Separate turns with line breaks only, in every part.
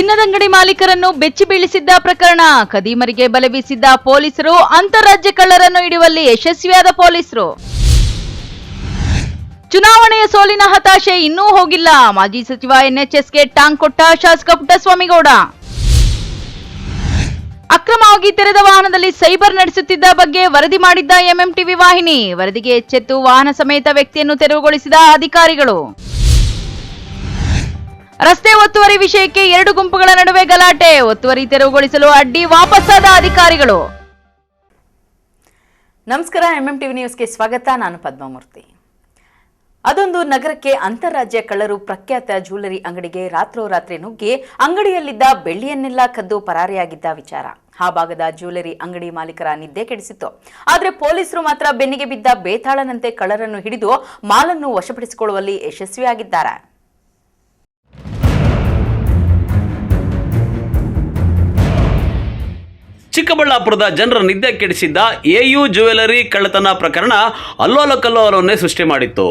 ಚಿನ್ನದಂಗಡಿ ಮಾಲೀಕರನ್ನು ಬೆಚ್ಚಿ ಬೀಳಿಸಿದ್ದ ಪ್ರಕರಣ, ಖದೀಮರಿಗೆ ಬಲೆ ಬೀಸಿದ್ದ ಪೊಲೀಸರು, ಅಂತಾರಾಜ್ಯ ಕಳ್ಳರನ್ನು ಹಿಡಿಯುವಲ್ಲಿ ಯಶಸ್ವಿಯಾದ ಪೊಲೀಸರು. ಚುನಾವಣೆಯ ಸೋಲಿನ ಹತಾಶೆ ಇನ್ನೂ ಹೋಗಿಲ್ಲ, ಮಾಜಿ ಸಚಿವ ಎನ್ಎಚ್ಎಸ್ಗೆ ಟಾಂಗ್ ಕೊಟ್ಟ ಶಾಸಕ ಪುಟ್ಟಸ್ವಾಮಿಗೌಡ. ಅಕ್ರಮವಾಗಿ ತೆರೆದ ವಾಹನದಲ್ಲಿ ಸೈಬರ್ ನಡೆಸುತ್ತಿದ್ದ ಬಗ್ಗೆ ವರದಿ ಮಾಡಿದ್ದ ಎಂಎಂಟಿವಿ ವಾಹಿನಿ, ವರದಿಗೆ ಎಚ್ಚೆತ್ತು ವಾಹನ ಸಮೇತ ವ್ಯಕ್ತಿಯನ್ನು ತೆರವುಗೊಳಿಸಿದ ಅಧಿಕಾರಿಗಳು. ರಸ್ತೆ ಒತ್ತುವರಿ ವಿಷಯಕ್ಕೆ ಎರಡು ಗುಂಪುಗಳ ನಡುವೆ ಗಲಾಟೆ, ಒತ್ತುವರಿ ತೆರವುಗೊಳಿಸಲು ಅಡ್ಡಿ ವಾಪಸ್ಸಾದ ಅಧಿಕಾರಿಗಳು.
ನಮಸ್ಕಾರ, ಎಂಎಂಟಿವಿ ನ್ಯೂಸ್ಗೆ ಸ್ವಾಗತ. ನಾನು ಪದ್ಮಮೂರ್ತಿ. ಅದೊಂದು ನಗರಕ್ಕೆ ಅಂತಾರಾಜ್ಯ ಕಳ್ಳರು ಪ್ರಖ್ಯಾತ ಜ್ಯುವೆಲರಿ ಅಂಗಡಿಗೆ ರಾತ್ರೋರಾತ್ರಿ ನುಗ್ಗಿ ಅಂಗಡಿಯಲ್ಲಿದ್ದ ಬೆಳ್ಳಿಯನ್ನೆಲ್ಲ ಕದ್ದು ಪರಾರಿಯಾಗಿದ್ದ ವಿಚಾರ ಆ ಭಾಗದ ಜ್ಯುವೆಲರಿ ಅಂಗಡಿ ಮಾಲೀಕರ ನಿದ್ದೆ ಕೆಡಿಸಿತ್ತು. ಆದರೆ ಪೊಲೀಸರು ಮಾತ್ರ ಬೆನ್ನಿಗೆ ಬಿದ್ದ ಬೇತಾಳನಂತೆ ಕಳ್ಳರನ್ನು ಹಿಡಿದು ಮಾಲನ್ನು ವಶಪಡಿಸಿಕೊಳ್ಳುವಲ್ಲಿ ಯಶಸ್ವಿಯಾಗಿದ್ದಾರೆ.
ಚಿಕ್ಕಬಳ್ಳಾಪುರದ ಜನರ ನಿದ್ದೆ ಕೆಡಿಸಿದ್ದ ಎಯು ಜ್ಯುವೆಲರಿ ಕಳ್ಳತನ ಪ್ರಕರಣ ಅಲ್ಲೋಲಕಲ್ಲೋಲವನ್ನೇ ಸೃಷ್ಟಿ ಮಾಡಿತ್ತು.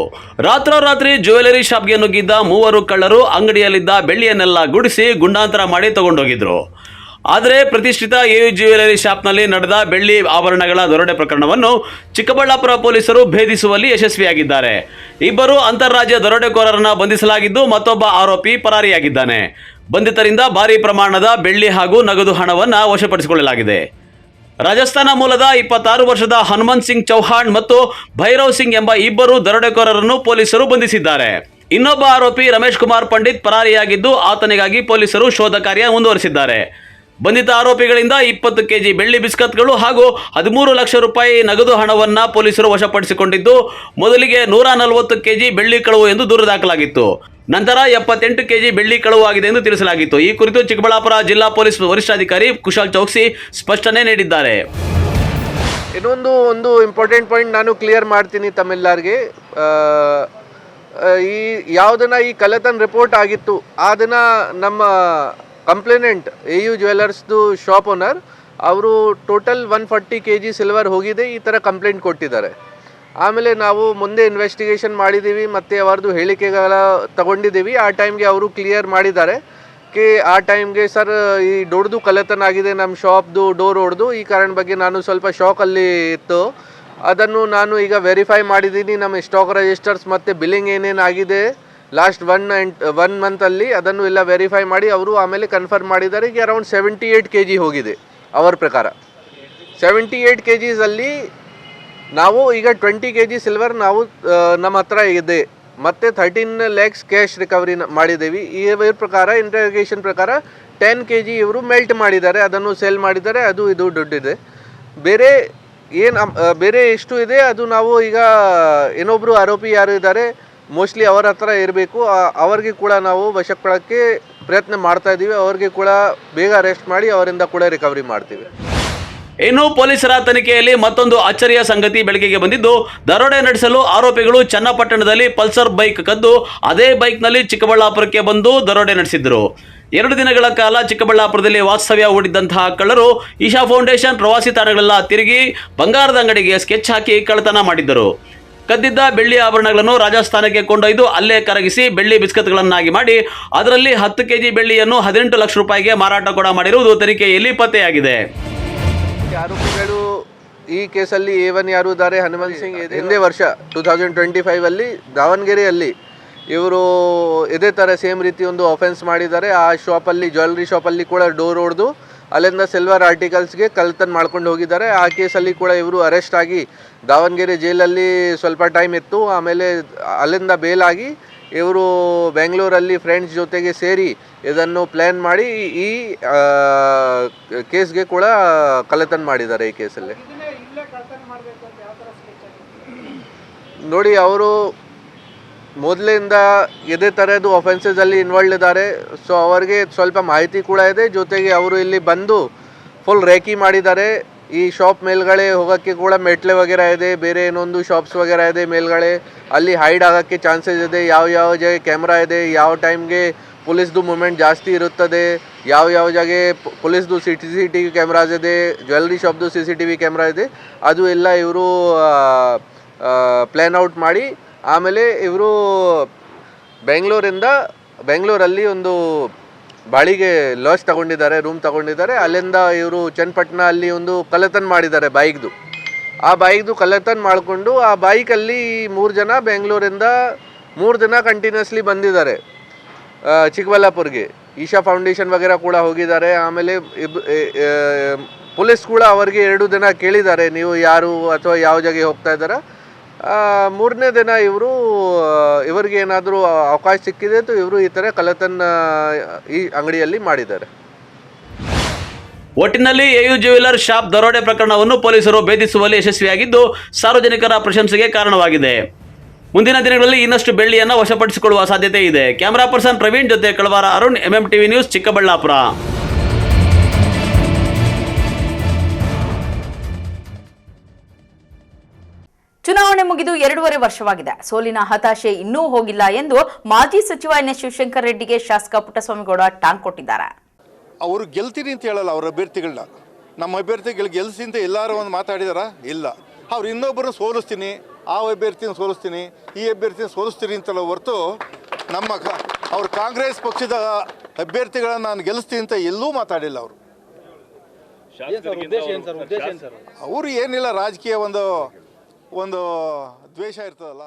ರಾತ್ರೋರಾತ್ರಿ ಜ್ಯುವೆಲರಿ ಶಾಪ್ಗೆ ನುಗ್ಗಿದ್ದ ಮೂವರು ಕಳ್ಳರು ಅಂಗಡಿಯಲ್ಲಿದ್ದ ಬೆಳ್ಳಿಯನ್ನೆಲ್ಲ ಗುಡಿಸಿ ಗುಂಡಾಂತರ ಮಾಡಿ ತಗೊಂಡೋಗಿದ್ರು. ಆದರೆ ಪ್ರತಿಷ್ಠಿತ ಎಯು ಜ್ಯುವೆಲರಿ ಶಾಪ್ನಲ್ಲಿ ನಡೆದ ಬೆಳ್ಳಿ ಆಭರಣಗಳ ದರೋಡೆ ಪ್ರಕರಣವನ್ನು ಚಿಕ್ಕಬಳ್ಳಾಪುರ ಪೊಲೀಸರು ಭೇದಿಸುವಲ್ಲಿ ಯಶಸ್ವಿಯಾಗಿದ್ದಾರೆ. ಇಬ್ಬರು ಅಂತಾರಾಜ್ಯ ದರೋಡೆಕೋರರನ್ನು ಬಂಧಿಸಲಾಗಿದ್ದು ಮತ್ತೊಬ್ಬ ಆರೋಪಿ ಪರಾರಿಯಾಗಿದ್ದಾನೆ. ಬಂಧಿತರಿಂದ ಭಾರೀ ಪ್ರಮಾಣದ ಬೆಳ್ಳಿ ಹಾಗೂ ನಗದು ಹಣವನ್ನು ವಶಪಡಿಸಿಕೊಳ್ಳಲಾಗಿದೆ. ರಾಜಸ್ಥಾನ ಮೂಲದ 26 ವರ್ಷದ ಹನುಮಂತ್ ಸಿಂಗ್ ಚೌಹಾಣ್ ಮತ್ತು ಭೈರವ್ ಸಿಂಗ್ ಎಂಬ ಇಬ್ಬರು ದರೋಡೆಕೋರರನ್ನು ಪೊಲೀಸರು ಬಂಧಿಸಿದ್ದಾರೆ. ಇನ್ನೊಬ್ಬ ಆರೋಪಿ ರಮೇಶ್ ಕುಮಾರ್ ಪಂಡಿತ್ ಪರಾರಿಯಾಗಿದ್ದು ಆತನಿಗಾಗಿ ಪೊಲೀಸರು ಶೋಧ ಕಾರ್ಯ ಮುಂದುವರೆಸಿದ್ದಾರೆ. ಬಂಧಿತ ಆರೋಪಿಗಳಿಂದ 20 ಕೆಜಿ ಬೆಳ್ಳಿ ಬಿಸ್ಕತ್ಗಳು ಹಾಗೂ 13 ಲಕ್ಷ ರೂಪಾಯಿ ನಗದು ಹಣವನ್ನು ಪೊಲೀಸರು ವಶಪಡಿಸಿಕೊಂಡಿದ್ದು, ಮೊದಲಿಗೆ 140 ಕೆಜಿ ಬೆಳ್ಳಿ ಕಳವು ಎಂದು ದೂರು ದಾಖಲಾಗಿತ್ತು. ನಂತರ 78 ಕೆಜಿ ಬೆಳ್ಳಿ ಕಳವಾಗಿದೆ ಎಂದು ತಿಳಿಸಲಾಗಿತ್ತು. ಈ ಕುರಿತು ಚಿಕ್ಕಬಳ್ಳಾಪುರ ಜಿಲ್ಲಾ ಪೊಲೀಸ್ ವರಿಷ್ಠಾಧಿಕಾರಿ ಕುಶಾಲ್ ಚೌಕ್ಸಿ ಸ್ಪಷ್ಟನೆ ನೀಡಿದ್ದಾರೆ.
ಒಂದು ಇಂಪಾರ್ಟೆಂಟ್ ಪಾಯಿಂಟ್ ನಾನು ಕ್ಲಿಯರ್ ಮಾಡ್ತೀನಿ ತಮ್ಮೆಲ್ಲರಿಗೆ. ಈ ಯಾವುದನ್ನ ಈ ಕಳ್ಳತನ ರಿಪೋರ್ಟ್ ಆಗಿತ್ತು ಅದನ್ನ ನಮ್ಮ ಕಂಪ್ಲೇನೆಂಟ್ ಎಯು ಜ್ಯುವೆಲರ್ಸ್ದು ಶಾಪ್ ಓನರ್ ಅವರು ಟೋಟಲ್ 140 ಕೆಜಿ ಸಿಲ್ವರ್ ಹೋಗಿದೆ ಈ ಥರ ಕಂಪ್ಲೇಂಟ್ ಕೊಟ್ಟಿದ್ದಾರೆ. ಆಮೇಲೆ ನಾವು ಮುಂದೆ ಇನ್ವೆಸ್ಟಿಗೇಷನ್ ಮಾಡಿದ್ದೀವಿ ಮತ್ತು ಅವರದು ಹೇಳಿಕೆಗಳ ತಗೊಂಡಿದ್ದೀವಿ. ಆ ಟೈಮ್ಗೆ ಅವರು ಕ್ಲಿಯರ್ ಮಾಡಿದ್ದಾರೆ ಆ ಟೈಮ್ಗೆ ಸರ್ ಈ ದೊಡ್ಡದು ಕಳ್ಳತನ ಆಗಿದೆ ನಮ್ಮ ಶಾಪ್ದು ಡೋರ್ ಹೊಡೆದು, ಈ ಕಾರಣ ಬಗ್ಗೆ ನಾನು ಸ್ವಲ್ಪ ಶಾಕಲ್ಲಿ ಇತ್ತು. ಅದನ್ನು ನಾನು ಈಗ ವೆರಿಫೈ ಮಾಡಿದ್ದೀನಿ. ನಮ್ಮ ಸ್ಟಾಕ್ ರಿಜಿಸ್ಟರ್ಸ್ ಮತ್ತು ಬಿಲ್ಲಿಂಗ್ ಏನೇನಾಗಿದೆ ಲಾಸ್ಟ್ 1 ಮಂತಲ್ಲಿ ಅದನ್ನು ಎಲ್ಲ ವೆರಿಫೈ ಮಾಡಿ ಅವರು ಆಮೇಲೆ ಕನ್ಫರ್ಮ್ ಮಾಡಿದ್ದಾರೆ ಈಗ ಅರೌಂಡ್ 78 ಕೆಜಿ ಹೋಗಿದೆ. ಅವರ ಪ್ರಕಾರ 78 ಕೆಜಿಸಲ್ಲಿ ನಾವು ಈಗ 20 ಕೆಜಿ ಸಿಲ್ವರ್ ನಾವು ನಮ್ಮ ಹತ್ರ ಇದೆ ಮತ್ತು 13 lakhs ಕ್ಯಾಶ್ ರಿಕವರಿ ಮಾಡಿದ್ದೀವಿ. ಇವ್ರ ಪ್ರಕಾರ ಇಂಟರ್ಗೇಷನ್ ಪ್ರಕಾರ 10 ಕೆಜಿ ಇವರು ಮೆಲ್ಟ್ ಮಾಡಿದ್ದಾರೆ, ಅದನ್ನು ಸೆಲ್ ಮಾಡಿದ್ದಾರೆ. ಅದು ಇದು ದುಡ್ಡಿದೆ. ಬೇರೆ ಎಷ್ಟು ಇದೆ ಅದು ನಾವು ಈಗ ಇನ್ನೊಬ್ಬರು ಆರೋಪಿ ಯಾರು ಇದ್ದಾರೆ ಮೋಸ್ಟ್ಲಿ ಅವರ ಹತ್ರ ಇರಬೇಕು. ಅವ್ರಿಗೆ ಕೂಡ ನಾವು ವಶಕ್ಕೆ ಪ್ರಯತ್ನ ಮಾಡ್ತಾ ಇದ್ದೀವಿ. ಅವ್ರಿಗೆ ಕೂಡ ಬೇಗ ಅರೆಸ್ಟ್ ಮಾಡಿ ಅವರಿಂದ ಕೂಡ ರಿಕವರಿ ಮಾಡ್ತೀವಿ.
ಇನ್ನು ಪೊಲೀಸರ ತನಿಖೆಯಲ್ಲಿ ಮತ್ತೊಂದು ಅಚ್ಚರಿಯ ಸಂಗತಿ ಬೆಳಕಿಗೆ ಬಂದಿದ್ದು, ದರೋಡೆ ನಡೆಸಲು ಆರೋಪಿಗಳು ಚನ್ನಪಟ್ಟಣದಲ್ಲಿ ಪಲ್ಸರ್ ಬೈಕ್ ಕದ್ದು ಅದೇ ಬೈಕ್ನಲ್ಲಿ ಚಿಕ್ಕಬಳ್ಳಾಪುರಕ್ಕೆ ಬಂದು ದರೋಡೆ ನಡೆಸಿದ್ರು. 2 ದಿನಗಳ ಕಾಲ ಚಿಕ್ಕಬಳ್ಳಾಪುರದಲ್ಲಿ ವಾಸ್ತವ್ಯ ಹೂಡಿದ್ದಂತಹ ಕಳ್ಳರು ಈಶಾ ಫೌಂಡೇಶನ್ ಪ್ರವಾಸಿ ತಾಣಗಳೆಲ್ಲ ತಿರುಗಿ ಬಂಗಾರದ ಅಂಗಡಿಗೆ ಸ್ಕೆಚ್ ಹಾಕಿ ಕಳ್ಳತನ ಮಾಡಿದ್ದರು. ಕದ್ದಿದ್ದ ಬೆಳ್ಳಿ ಆಭರಣಗಳನ್ನು ರಾಜಸ್ಥಾನಕ್ಕೆ ಕೊಂಡೊಯ್ದು ಅಲ್ಲೇ ಕರಗಿಸಿ ಬೆಳ್ಳಿ ಬಿಸ್ಕತ್ಗಳನ್ನಾಗಿ ಮಾಡಿ ಅದರಲ್ಲಿ 10 ಕೆಜಿ ಬೆಳ್ಳಿಯನ್ನು 18 ಲಕ್ಷ ರೂಪಾಯಿಗೆ ಮಾರಾಟ ಕೂಡ ಮಾಡಿರುವುದು ತನಿಖೆಯಲ್ಲಿ ಪತ್ತೆಯಾಗಿದೆ.
ಆರೋಪಿಗಳು ಈ ಕೇಸಲ್ಲಿ A1 ಯಾರು ಇದ್ದಾರೆ ಹನುಮಂತ್ ಸಿಂಗ್. ಹಿಂದೆ ವರ್ಷ 2025 ದಾವಣಗೆರೆಯಲ್ಲಿ ಇವರು ಇದೇ ಥರ ಸೇಮ್ ರೀತಿ ಒಂದು ಅಫೆನ್ಸ್ ಮಾಡಿದ್ದಾರೆ. ಆ ಶಾಪಲ್ಲಿ ಜ್ಯುವೆಲ್ರಿ ಶಾಪಲ್ಲಿ ಕೂಡ ಡೋರ್ ಹೊಡೆದು ಅಲ್ಲಿಂದ ಸಿಲ್ವರ್ ಆರ್ಟಿಕಲ್ಸ್ಗೆ ಕಳ್ಳತನ ಮಾಡ್ಕೊಂಡು ಹೋಗಿದ್ದಾರೆ. ಆ ಕೇಸಲ್ಲಿ ಕೂಡ ಇವರು ಅರೆಸ್ಟ್ ಆಗಿ ದಾವಣಗೆರೆ ಜೈಲಲ್ಲಿ ಸ್ವಲ್ಪ ಟೈಮ್ ಇತ್ತು. ಆಮೇಲೆ ಅಲ್ಲಿಂದ ಬೇಲಾಗಿ ಇವರು ಬೆಂಗಳೂರಲ್ಲಿ ಫ್ರೆಂಡ್ಸ್ ಜೊತೆಗೆ ಸೇರಿ ಇದನ್ನು ಪ್ಲ್ಯಾನ್ ಮಾಡಿ ಈ ಕೇಸ್ಗೆ ಕೂಡ ಕಳ್ಳತನ ಮಾಡಿದ್ದಾರೆ. ಈ ಕೇಸಲ್ಲಿ ನೋಡಿ ಅವರು ಮೊದಲಿಂದ ಇದೇ ಥರದ್ದು ಅಫೆನ್ಸಸಲ್ಲಿ ಇನ್ವಾಲ್ವ್ ಇದ್ದಾರೆ. ಸೊ ಅವರಿಗೆ ಸ್ವಲ್ಪ ಮಾಹಿತಿ ಕೂಡ ಇದೆ. ಜೊತೆಗೆ ಅವರು ಇಲ್ಲಿ ಬಂದು ಫುಲ್ ರೇಕಿ ಮಾಡಿದ್ದಾರೆ. ಈ ಶಾಪ್ ಮೇಲ್ಗಡೆ ಹೋಗೋಕ್ಕೆ ಕೂಡ ಮೆಟ್ಲೆ ವಗೇರಾ ಇದೆ, ಬೇರೆ ಇನ್ನೊಂದು ಶಾಪ್ಸ್ ವಗೇರಾ ಇದೆ ಮೇಲ್ಗಡೆ. ಅಲ್ಲಿ ಹೈಡ್ ಆಗೋಕ್ಕೆ ಚಾನ್ಸಸ್ ಇದೆ. ಯಾವ ಜಾಗ ಕ್ಯಾಮ್ರಾ ಇದೆ, ಯಾವ ಟೈಮ್ಗೆ ಪೊಲೀಸ್ದು ಮೂಮೆಂಟ್ ಜಾಸ್ತಿ ಇರುತ್ತದೆ, ಯಾವ ಜಾಗ ಪೊಲೀಸ್ದು CCTV ಕ್ಯಾಮ್ರಾಸ್ ಇದೆ, ಜ್ಯುವೆಲ್ರಿ ಶಾಪ್ದು CCTV ಕ್ಯಾಮ್ರಾ ಇದೆ, ಅದು ಎಲ್ಲ ಇವರು ಪ್ಲ್ಯಾನ್ ಔಟ್ ಮಾಡಿ ಆಮೇಲೆ ಇವರು ಬೆಂಗಳೂರಲ್ಲಿ ಒಂದು ಬಾಳಿಗೆ ಲಾಸ್ ತಗೊಂಡಿದ್ದಾರೆ, ರೂಮ್ ತಗೊಂಡಿದ್ದಾರೆ. ಅಲ್ಲಿಂದ ಇವರು ಚನ್ನಪಟ್ಟಣ ಅಲ್ಲಿ ಒಂದು ಕಳ್ಳತನ ಮಾಡಿದ್ದಾರೆ ಬೈಕ್ದು. ಆ ಬೈಕ್ದು ಕಳ್ಳತನ ಮಾಡಿಕೊಂಡು ಆ ಬೈಕಲ್ಲಿ 3 ಜನ ಬೆಂಗಳೂರಿಂದ 3 ದಿನ ಕಂಟಿನ್ಯೂಸ್ಲಿ ಬಂದಿದ್ದಾರೆ ಚಿಕ್ಕಬಳ್ಳಾಪುರ್ಗೆ. ಈಶಾ ಫೌಂಡೇಶನ್ ವಗೇರಾ ಕೂಡ ಹೋಗಿದ್ದಾರೆ. ಆಮೇಲೆ ಪೊಲೀಸ್ ಕೂಡ ಅವರಿಗೆ 2 ದಿನ ಕೇಳಿದ್ದಾರೆ, ನೀವು ಯಾರು ಅಥವಾ ಯಾವ ಜಾಗ ಹೋಗ್ತಾ ಇದ್ದಾರೆ. 3ನೇ ದಿನ ಇವರಿಗೆ ಏನಾದರೂ ಅವಕಾಶ ಸಿಕ್ಕಿದೆ ಅಂತ ಇವರು ಈ ಥರ ಕಳ್ಳತನ ಈ ಅಂಗಡಿಯಲ್ಲಿ ಮಾಡಿದ್ದಾರೆ.
ಒಟ್ಟಿನಲ್ಲಿ ಎಯು ಜ್ಯುವೆಲರ್ ಶಾಪ್ ದರೋಡೆ ಪ್ರಕರಣವನ್ನು ಪೊಲೀಸರು ಭೇದಿಸುವಲ್ಲಿ ಯಶಸ್ವಿಯಾಗಿದ್ದು ಸಾರ್ವಜನಿಕರ ಪ್ರಶಂಸೆಗೆ ಕಾರಣವಾಗಿದೆ. ಮುಂದಿನ ದಿನಗಳಲ್ಲಿ ಇನ್ನಷ್ಟು ಬೆಳ್ಳಿಯನ್ನು ವಶಪಡಿಸಿಕೊಳ್ಳುವ ಸಾಧ್ಯತೆ ಇದೆ. ಕ್ಯಾಮರಾ ಪರ್ಸನ್ ಪ್ರವೀಣ್ ಜೊತೆ ಕಳವಾರ ಅರುಣ್, MMTV ನ್ಯೂಸ್, ಚಿಕ್ಕಬಳ್ಳಾಪುರ.
ಚುನಾವಣೆ ಮುಗಿದು 2.5 ವರ್ಷವಾಗಿದೆ. ಸೋಲಿನ ಹತಾಶೆ ಇನ್ನೂ ಹೋಗಿಲ್ಲ ಎಂದು ಮಾಜಿ ಸಚಿವ ಎನ್.ಎಸ್. ಶಿವಶಂಕರ್ ರೆಡ್ಡಿಗೆ ಶಾಸಕ ಪುಟ್ಟಸ್ವಾಮಿಗೌಡ ಟಾಂಗ್ ಕೊಟ್ಟಿದ್ದಾರೆ.
ಅವರು ಗೆಲ್ತೀನಿ ಅಂತ ಹೇಳಲ್ಲ, ಅವ್ರ ಅಭ್ಯರ್ಥಿಗಳನ್ನ. ನಮ್ಮ ಅಭ್ಯರ್ಥಿಗಳು ಗೆಲ್ಸಿ ಅಂತ ಎಲ್ಲರೂ ಒಂದು ಮಾತಾಡಿದಾರ? ಇಲ್ಲ. ಅವ್ರು ಇನ್ನೊಬ್ಬರು ಸೋಲಿಸ್ತೀನಿ, ಆ ಅಭ್ಯರ್ಥಿನ ಸೋಲಿಸ್ತೀನಿ, ಈ ಅಭ್ಯರ್ಥಿನ ಸೋಲಿಸ್ತೀನಿ ಅಂತಲ್ಲ ಹೊರತು ಅವ್ರು ಕಾಂಗ್ರೆಸ್ ಪಕ್ಷದ ಅಭ್ಯರ್ಥಿಗಳನ್ನ ನಾನು ಗೆಲ್ಲಿಸ್ತೀನಿ ಅಂತ ಎಲ್ಲೂ ಮಾತಾಡಿಲ್ಲ. ಅವರು ಏನಿಲ್ಲ, ರಾಜಕೀಯ ಒಂದು ದ್ವೇಷ ಇರ್ತದಲ್ಲ.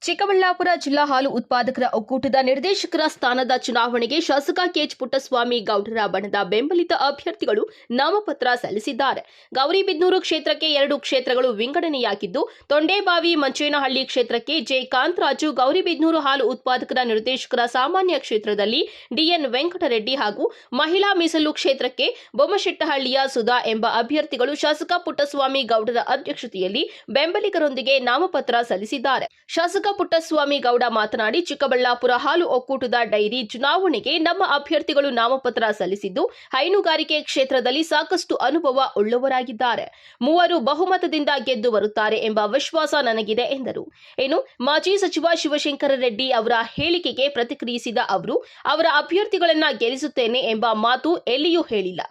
ಚಿಕ್ಕಬಳ್ಳಾಪುರ ಜಿಲ್ಲಾ ಹಾಲು ಉತ್ಪಾದಕರ ಒಕ್ಕೂಟದ ನಿರ್ದೇಶಕರ ಸ್ಥಾನದ ಚುನಾವಣೆಗೆ ಶಾಸಕ ಕೆಎಚ್ ಪುಟ್ಟಸ್ವಾಮಿ ಗೌಡರ ಬಣದ ಬೆಂಬಲಿತ ಅಭ್ಯರ್ಥಿಗಳು ನಾಮಪತ್ರ ಸಲ್ಲಿಸಿದ್ದಾರೆ. ಗೌರಿಬಿದನೂರು ಕ್ಷೇತ್ರಕ್ಕೆ 2 ಕ್ಷೇತ್ರಗಳು ವಿಂಗಡಣೆಯಾಗಿದ್ದು, ತೊಂಡೇಬಾವಿ ಮಂಚೇನಹಳ್ಳಿ ಕ್ಷೇತ್ರಕ್ಕೆ ಜೆ ಕಾಂತರಾಜು, ಗೌರಿಬಿದನೂರು ಹಾಲು ಉತ್ಪಾದಕರ ನಿರ್ದೇಶಕರ ಸಾಮಾನ್ಯ ಕ್ಷೇತ್ರದಲ್ಲಿ ಡಿಎನ್ ವೆಂಕಟರೆಡ್ಡಿ ಹಾಗೂ ಮಹಿಳಾ ಮೀಸಲು ಕ್ಷೇತ್ರಕ್ಕೆ ಬೊಮ್ಮಶೆಟ್ಟಹಳ್ಳಿಯ ಸುಧಾ ಎಂಬ ಅಭ್ಯರ್ಥಿಗಳು ಶಾಸಕ ಪುಟ್ಟಸ್ವಾಮಿ ಗೌಡರ ಅಧ್ಯಕ್ಷತೆಯಲ್ಲಿ ಬೆಂಬಲಿಗರೊಂದಿಗೆ ನಾಮಪತ್ರ ಸಲ್ಲಿಸಿದ್ದಾರೆ. ಶಾಸಕ ಪುಟ್ಟಸ್ವಾಮಿ ಗೌಡ ಮಾತನಾಡಿ, ಚಿಕ್ಕಬಳ್ಳಾಪುರ ಹಾಲು ಒಕ್ಕೂಟದ ಡೈರಿ ಚುನಾವಣೆಗೆ ನಮ್ಮ ಅಭ್ಯರ್ಥಿಗಳು ನಾಮಪತ್ರ ಸಲ್ಲಿಸಿದ್ದು, ಹೈನುಗಾರಿಕೆ ಕ್ಷೇತ್ರದಲ್ಲಿ ಸಾಕಷ್ಟು ಅನುಭವ ಉಳ್ಳವರಾಗಿದ್ದಾರೆ. 3 ಬಹುಮತದಿಂದ ಗೆದ್ದು ಬರುತ್ತಾರೆ ಎಂಬ ವಿಶ್ವಾಸ ನನಗಿದೆ ಎಂದರು. ಇನ್ನು ಮಾಜಿ ಸಚಿವ ಶಿವಶಂಕರ ರೆಡ್ಡಿ ಅವರ ಹೇಳಿಕೆಗೆ ಪ್ರತಿಕ್ರಿಯಿಸಿದ ಅವರು, ಅವರ ಅಭ್ಯರ್ಥಿಗಳನ್ನ ಗೆಲ್ಲಿಸುತ್ತೇನೆ ಎಂಬ ಮಾತು ಎಲ್ಲಿಯೂ ಹೇಳಿಲ್ಲ,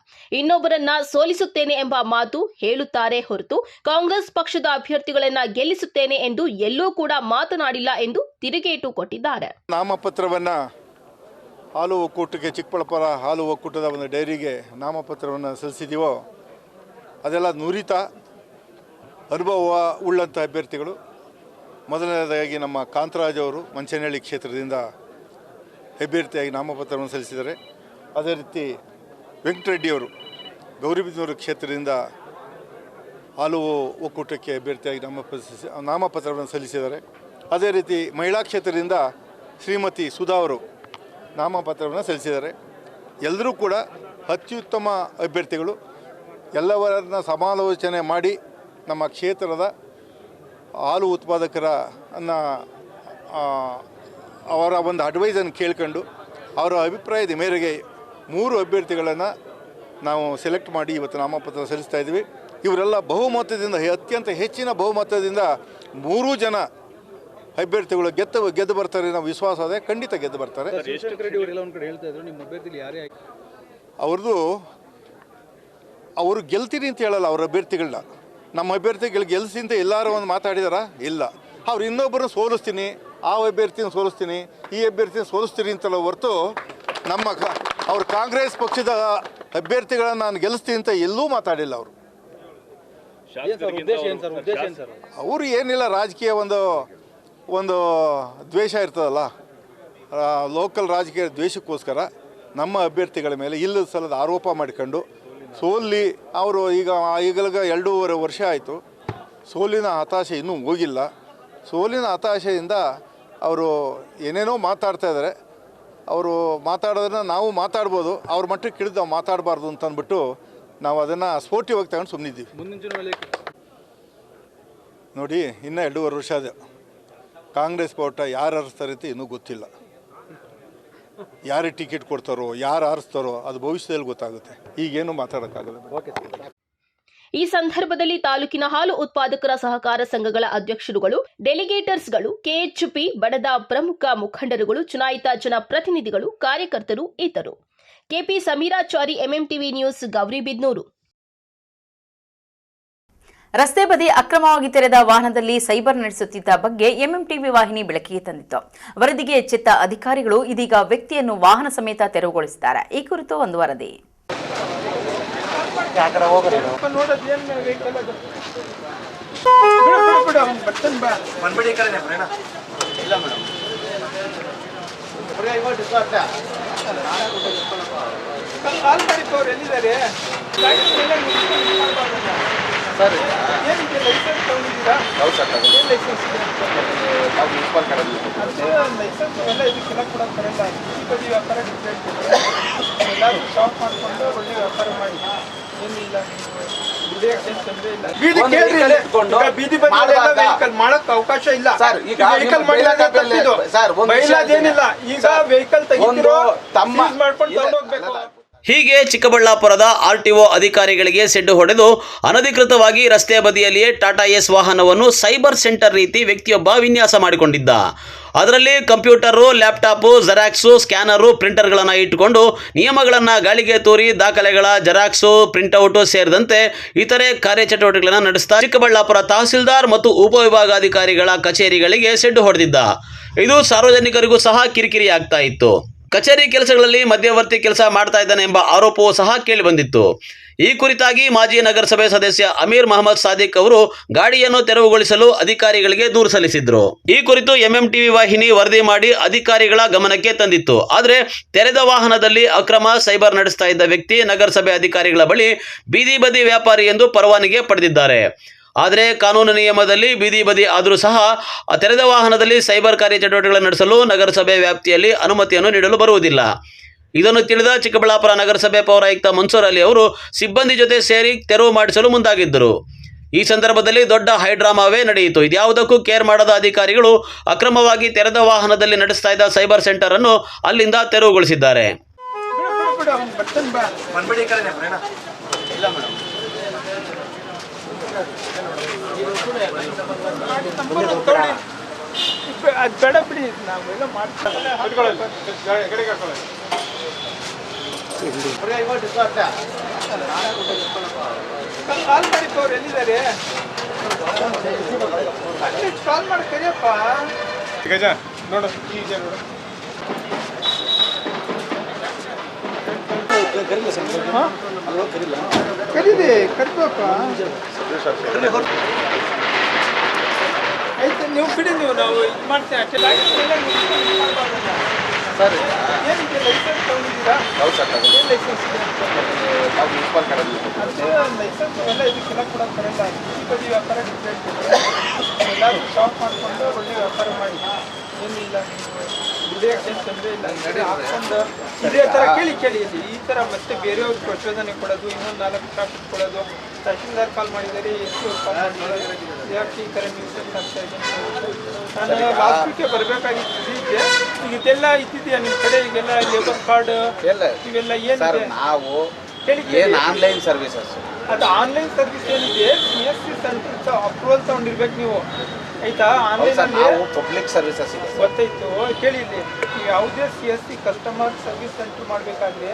ಇನ್ನೊಬ್ಬರನ್ನ ಸೋಲಿಸುತ್ತೇನೆ ಎಂಬ ಮಾತು ಹೇಳುತ್ತಾರೆ ಹೊರತು ಕಾಂಗ್ರೆಸ್ ಪಕ್ಷದ ಅಭ್ಯರ್ಥಿಗಳನ್ನ ಗೆಲ್ಲಿಸುತ್ತೇನೆ ಎಂದು ಎಲ್ಲೂ ಕೂಡ ಮಾತನಾಡಿಲ್ಲ ಎಂದು ತಿರುಗೇಟು ಕೊಟ್ಟಿದ್ದಾರೆ.
ನಾಮಪತ್ರವನ್ನ ಹಾಲು ಒಕ್ಕೂಟಕ್ಕೆ, ಚಿಕ್ಕಬಳ್ಳಾಪುರ ಹಾಲು ಒಕ್ಕೂಟದ ಒಂದು ಡೈರಿಗೆ ನಾಮಪತ್ರವನ್ನು ಸಲ್ಲಿಸಿದೀವೋ ಅದೆಲ್ಲ ನುರಿತ ಅನುಭವ ಉಳ್ಳಂಥ ಅಭ್ಯರ್ಥಿಗಳು. ಮೊದಲನೇದಾಗಿ ನಮ್ಮ ಕಾಂತರಾಜ್ ಅವರು ಮಂಚೇನಹಳ್ಳಿ ಕ್ಷೇತ್ರದಿಂದ ಅಭ್ಯರ್ಥಿಯಾಗಿ ನಾಮಪತ್ರವನ್ನು ಸಲ್ಲಿಸಿದ್ದಾರೆ. ಅದೇ ರೀತಿ ವೆಂಕಟರೆಡ್ಡಿಯವರು ಗೌರಿಬಿದನೂರು ಕ್ಷೇತ್ರದಿಂದ ಹಾಲು ಒಕ್ಕೂಟಕ್ಕೆ ಅಭ್ಯರ್ಥಿಯಾಗಿ ನಾಮಪತ್ರವನ್ನು ಸಲ್ಲಿಸಿದ್ದಾರೆ. ಅದೇ ರೀತಿ ಮಹಿಳಾ ಕ್ಷೇತ್ರದಿಂದ ಶ್ರೀಮತಿ ಸುಧಾ ಅವರು ನಾಮಪತ್ರವನ್ನು ಸಲ್ಲಿಸಿದ್ದಾರೆ. ಎಲ್ಲರೂ ಕೂಡ ಅತ್ಯುತ್ತಮ ಅಭ್ಯರ್ಥಿಗಳು. ಎಲ್ಲವರನ್ನ ಸಮಾಲೋಚನೆ ಮಾಡಿ ನಮ್ಮ ಕ್ಷೇತ್ರದ ಹಾಲು ಉತ್ಪಾದಕರನ್ನು ಅವರ ಒಂದು ಅಡ್ವೈಸನ್ನು ಕೇಳ್ಕೊಂಡು ಅವರ ಅಭಿಪ್ರಾಯದ ಮೇರೆಗೆ 3 ಅಭ್ಯರ್ಥಿಗಳನ್ನು ನಾವು ಸೆಲೆಕ್ಟ್ ಮಾಡಿ ಇವತ್ತು ನಾಮಪತ್ರ ಸಲ್ಲಿಸ್ತಾ ಇದ್ದೀವಿ. ಇವರೆಲ್ಲ ಬಹುಮತದಿಂದ, ಅತ್ಯಂತ ಹೆಚ್ಚಿನ ಬಹುಮತದಿಂದ 3 ಜನ ಅಭ್ಯರ್ಥಿಗಳು ಗೆದ್ದು ಬರ್ತಾರೆ. ನಾವು ವಿಶ್ವಾಸ ಇದೆ, ಖಂಡಿತ ಗೆದ್ದು ಬರ್ತಾರೆ. ಅವರು ಗೆಲ್ತೀನಿ ಅಂತ ಹೇಳಲ್ಲ, ಅವ್ರ ಅಭ್ಯರ್ಥಿಗಳನ್ನ. ನಮ್ಮ ಅಭ್ಯರ್ಥಿಗಳು ಗೆಲ್ಸಿ ಅಂತ ಎಲ್ಲರೂ ಒಂದು ಮಾತಾಡಿದಾರ? ಇಲ್ಲ. ಅವ್ರು ಇನ್ನೊಬ್ಬರನ್ನ ಸೋಲಿಸ್ತೀನಿ, ಆ ಅಭ್ಯರ್ಥಿನ ಸೋಲಿಸ್ತೀನಿ, ಈ ಅಭ್ಯರ್ಥಿನ ಸೋಲಿಸ್ತೀನಿ ಅಂತಲ್ಲ ಹೊರತು ಅವ್ರು ಕಾಂಗ್ರೆಸ್ ಪಕ್ಷದ ಅಭ್ಯರ್ಥಿಗಳನ್ನ ನಾನು ಗೆಲ್ಲಿಸ್ತೀನಿ ಅಂತ ಎಲ್ಲೂ ಮಾತಾಡಿಲ್ಲ. ಅವರು ಏನಿಲ್ಲ, ರಾಜಕೀಯ ಒಂದು ದ್ವೇಷ ಇರ್ತದಲ್ಲ, ಲೋಕಲ್ ರಾಜಕೀಯ ದ್ವೇಷಕ್ಕೋಸ್ಕರ ನಮ್ಮ ಅಭ್ಯರ್ಥಿಗಳ ಮೇಲೆ ಇಲ್ಲದ ಸಲದ ಆರೋಪ ಮಾಡಿಕೊಂಡು ಸೋಲಿ ಅವರು ಈಗಲಗ 2.5 ವರ್ಷ ಆಯಿತು. ಸೋಲಿನ ಹತಾಶೆ ಇನ್ನೂ ಹೋಗಿಲ್ಲ. ಸೋಲಿನ ಹತಾಶೆಯಿಂದ ಅವರು ಏನೇನೋ ಮಾತಾಡ್ತಾ ಇದ್ದಾರೆ. ಅವರು ಮಾತಾಡೋದನ್ನ ನಾವು ಮಾತಾಡ್ಬೋದು, ಅವ್ರ ಮಟ್ಟಕ್ಕೆ ಹಿಡಿದು ನಾವು ಮಾತಾಡಬಾರ್ದು ಅಂತ ಅಂದ್ಬಿಟ್ಟು ನಾವು ಅದನ್ನು ಸ್ಫೋರ್ಟಿವಾಗಿ ತಗೊಂಡು ಸುಮ್ಮನಿದ್ದೀವಿ. ನೋಡಿ, ಇನ್ನೂ 2.5 ವರ್ಷ ಇದೆ. ಕಾಂಗ್ರೆಸ್ ಪೋಟ ಯಾರು ಆರಿಸ್ತಾರೆ ಅಂತ ಇನ್ನೂ ಗೊತ್ತಿಲ್ಲ. ಯಾರು ಟಿಕೆಟ್ ಕೊಡ್ತಾರೋ, ಯಾರು ಆರಿಸ್ತಾರೋ ಅದು ಭವಿಷ್ಯದಲ್ಲಿ ಗೊತ್ತಾಗುತ್ತೆ. ಈಗೇನು ಮಾತಾಡೋಕ್ಕಾಗಲ್ಲ.
ಈ ಸಂದರ್ಭದಲ್ಲಿ ತಾಲೂಕಿನ ಹಾಲು ಉತ್ಪಾದಕರ ಸಹಕಾರ ಸಂಘಗಳ ಅಧ್ಯಕ್ಷರುಗಳು, ಡೆಲಿಗೇಟರ್ಸ್ಗಳು, ಕೆಎಚ್ಪಿ ಬಣದ ಪ್ರಮುಖ ಮುಖಂಡರುಗಳು, ಚುನಾಯಿತ ಜನಪ್ರತಿನಿಧಿಗಳು, ಕಾರ್ಯಕರ್ತರು ಇದ್ದರು. KP Sameerachari, MMTV news, Gauribidanur.
ರಸ್ತೆ ಬದಿ ಅಕ್ರಮವಾಗಿ ತೆರೆದ ವಾಹನದಲ್ಲಿ ಸೈಬರ್ ನಡೆಸುತ್ತಿದ್ದ ಬಗ್ಗೆ ಎಂಎಂಟಿವಿ ವಾಹಿನಿ ಬೆಳಕಿಗೆ ತಂದಿತ್ತು. ವರದಿಗೆ ಎಚ್ಚೆತ್ತ ಅಧಿಕಾರಿಗಳು ಇದೀಗ ವ್ಯಕ್ತಿಯನ್ನು ವಾಹನ ಸಮೇತ ತೆರವುಗೊಳಿಸಿದ್ದಾರೆ. ಈ ಕುರಿತು ಒಂದು ವರದಿ.
ಬೀದಿ ಮಾಡಕ್ ಅವಕಾಶ ಇಲ್ಲ. ಈಗ ವೆಹಿಕಲ್ ತೆಗೆದು ಮಾಡ್ಕೊಂಡು ತಗೊಂಡೋಗ್ಬೇಕು.
ಹೀಗೆ ಚಿಕ್ಕಬಳ್ಳಾಪುರದ ಆರ್ಟಿಒ ಅಧಿಕಾರಿಗಳಿಗೆ ಸೆಡ್ಡು ಹೊಡೆದು ಅನಧಿಕೃತವಾಗಿ ರಸ್ತೆ ಬದಿಯಲ್ಲಿಯೇ ಟಾಟಾ ಎಸ್ ವಾಹನವನ್ನು ಸೈಬರ್ ಸೆಂಟರ್ ರೀತಿ ವ್ಯಕ್ತಿಯೊಬ್ಬ ವಿನ್ಯಾಸ ಮಾಡಿಕೊಂಡಿದ್ದ. ಅದರಲ್ಲಿ ಕಂಪ್ಯೂಟರು, ಲ್ಯಾಪ್ಟಾಪು, ಜೆರಾಕ್ಸು, ಸ್ಕ್ಯಾನರು, ಪ್ರಿಂಟರ್ಗಳನ್ನು ಇಟ್ಟುಕೊಂಡು ನಿಯಮಗಳನ್ನು ಗಾಳಿಗೆ ತೂರಿ ದಾಖಲೆಗಳ ಜೆರಾಕ್ಸು, ಪ್ರಿಂಟ್ಔಟು ಸೇರಿದಂತೆ ಇತರೆ ಕಾರ್ಯಚಟುವಟಿಕೆಗಳನ್ನು ನಡೆಸ್ತಾ ಚಿಕ್ಕಬಳ್ಳಾಪುರ ತಹಸೀಲ್ದಾರ್ ಮತ್ತು ಉಪವಿಭಾಗಾಧಿಕಾರಿಗಳ ಕಚೇರಿಗಳಿಗೆ ಸೆಡ್ಡು ಹೊಡೆದಿದ್ದ. ಇದು ಸಾರ್ವಜನಿಕರಿಗೂ ಸಹ ಕಿರಿಕಿರಿ ಆಗ್ತಾ ಇತ್ತು. ಕಚೇರಿ ಕೆಲಸಗಳಲ್ಲಿ ಮಧ್ಯವರ್ತಿ ಕೆಲಸ ಮಾಡ್ತಾ ಇದ್ದಾನೆ ಎಂಬ ಆರೋಪವೂ ಸಹ ಕೇಳಿಬಂದಿತ್ತು. ಈ ಕುರಿತಾಗಿ ಮಾಜಿ ನಗರಸಭೆ ಸದಸ್ಯ ಅಮೀರ್ ಮೊಹಮ್ಮದ್ ಸಾದಿಕ್ ಅವರು ಗಾಡಿಯನ್ನು ತೆರವುಗೊಳಿಸಲು ಅಧಿಕಾರಿಗಳಿಗೆ ದೂರು ಸಲ್ಲಿಸಿದ್ರು. ಈ ಕುರಿತು ಎಂಎಂಟಿವಿ ವಾಹಿನಿ ವರದಿ ಮಾಡಿ ಅಧಿಕಾರಿಗಳ ಗಮನಕ್ಕೆ ತಂದಿತ್ತು. ಆದರೆ ತೆರೆದ ವಾಹನದಲ್ಲಿ ಅಕ್ರಮ ಸೈಬರ್ ನಡೆಸ್ತಾ ಇದ್ದ ವ್ಯಕ್ತಿ ನಗರಸಭೆ ಅಧಿಕಾರಿಗಳ ಬಳಿ ಬೀದಿ ಬದಿ ವ್ಯಾಪಾರಿ ಎಂದು ಪರವಾನಗಿ ಪಡೆದಿದ್ದಾರೆ. ಆದರೆ ಕಾನೂನು ನಿಯಮದಲ್ಲಿ ಬೀದಿ ಬದಿ ಆದರೂ ಸಹ ತೆರೆದ ವಾಹನದಲ್ಲಿ ಸೈಬರ್ ಕಾರ್ಯಚಟುವಟಿಕೆಗಳನ್ನು ನಡೆಸಲು ನಗರಸಭೆ ವ್ಯಾಪ್ತಿಯಲ್ಲಿ ಅನುಮತಿಯನ್ನು ನೀಡಲು ಬರುವುದಿಲ್ಲ. ಇದನ್ನು ತಿಳಿದ ಚಿಕ್ಕಬಳ್ಳಾಪುರ ನಗರಸಭೆ ಪೌರಾಯುಕ್ತ ಮನ್ಸೂರ್ ಅಲಿ ಅವರು ಸಿಬ್ಬಂದಿ ಜೊತೆ ಸೇರಿ ತೆರವು ಮಾಡಿಸಲು ಮುಂದಾಗಿದ್ದರು. ಈ ಸಂದರ್ಭದಲ್ಲಿ ದೊಡ್ಡ ಹೈಡ್ರಾಮಾವೇ ನಡೆಯಿತು. ಇದ್ಯಾವುದಕ್ಕೂ ಕೇರ್ ಮಾಡದ ಅಧಿಕಾರಿಗಳು ಅಕ್ರಮವಾಗಿ ತೆರೆದ ವಾಹನದಲ್ಲಿ ನಡೆಸ್ತಾ ಇದ್ದ ಸೈಬರ್ ಸೆಂಟರ್ ಅನ್ನು ಅಲ್ಲಿಂದ ತೆರವುಗೊಳಿಸಿದ್ದಾರೆ.
ಬೇಡ ಬಿಡಿ, ನಾವೆಲ್ಲ ಮಾಡ್ತಾರೆ. ಕಾಲ್ ಮಾಡಿದ್ದವ್ರು ಎಲ್ಲಿದ್ದಾರೆ? ಕಾಲ್ ಮಾಡಿ ಕರಿಯಪ್ಪ. ಗಜ ನೋಡು, ಈಗ ನೋಡು. ಕರೀರಿ, ಕರಿಬೇಕಪ್ಪ. ಆಯ್ತು, ನೀವು ಬಿಡಿ, ನಾವು ಇದು ಮಾಡ್ತೇವೆ. ಏನಿದೆ ಲೈಸೆನ್ಸ್ ತಗೊಂಡಿದ್ದೀರಾ? ಏನು ಲೈಸೆನ್ಸ್ ಇದೆ? ಲೈಸೆನ್ಸ್ ಎಲ್ಲ ಇದಕ್ಕೆಲ್ಲ ಕೊಡೋಕೆ ಬರಲ್ಲ. ಈ ಬದಿ ವ್ಯಾಪಾರ ಎಲ್ಲರೂ ಶಾಪ್ ಮಾಡಿಕೊಂಡು ಒಳ್ಳೆ ವ್ಯಾಪಾರ ಮಾಡಿ, ಏನಿಲ್ಲ ದುಡಿಯೋಕ್ಕೆ ತೊಂದರೆ ಇಲ್ಲ. ಹಾಕ್ಕೊಂಡು ಇದೇ ಥರ ಕೇಳಿ ಇಲ್ಲಿ ಈ ಥರ ಮತ್ತೆ ಬೇರೆಯವ್ರಿಗೆ ಪ್ರಚೋದನೆ ಕೊಡೋದು, ಇನ್ನೊಂದು 4 ಶಾಪ್ ಇಟ್ಕೊಳ್ಳೋದು. ತಹಶೀಲ್ದಾರ್ ಕಾಲ್ ಮಾಡಿದ್ದಾರೆ, ಎಷ್ಟು ಕಾಲ್ ಮಾಡಿದ್ದಾರೆ, ಯಾಕೆ ಈ ಥರ ನ್ಯೂಸ್ ಆಗ್ತಾ ಇದೆ? ನಾನು ಲಾಸ್ಟ್ ವೀಕೆ ಬರಬೇಕಾಗಿತ್ತು, ಇದ್ದೆ. ಈಗ ಇದೆಲ್ಲ ಇದ್ದಿದೆಯಾ ನಿಮ್ಮ ಕಡೆ? ಈಗೆಲ್ಲ ಲೇಬರ್ ಕಾರ್ಡ್ ಇವೆಲ್ಲ ಏನಿದೆ?
ನಾವು ಆನ್ಲೈನ್ ಸರ್ವಿಸಸ್,
ಅದು ಆನ್ಲೈನ್ ಸರ್ವಿಸ್ ಏನಿದೆ, CSC ಸೆಂಟರ್ ಅಪ್ರೂವಲ್ ತಗೊಂಡಿರ್ಬೇಕು ನೀವು, ಆಯ್ತಾ? ಆನ್ಲೈನ್
ಪಬ್ಲಿಕ್ ಸರ್ವಿಸಸ್ ಇದೆ,
ಗೊತ್ತಾಯ್ತು. ಕೇಳಿ, ಇಲ್ಲಿ ಯಾವುದೇ CSC ಕಸ್ಟಮರ್ ಸರ್ವಿಸ್ ಸೆಂಟರ್ ಮಾಡಬೇಕಾದ್ರೆ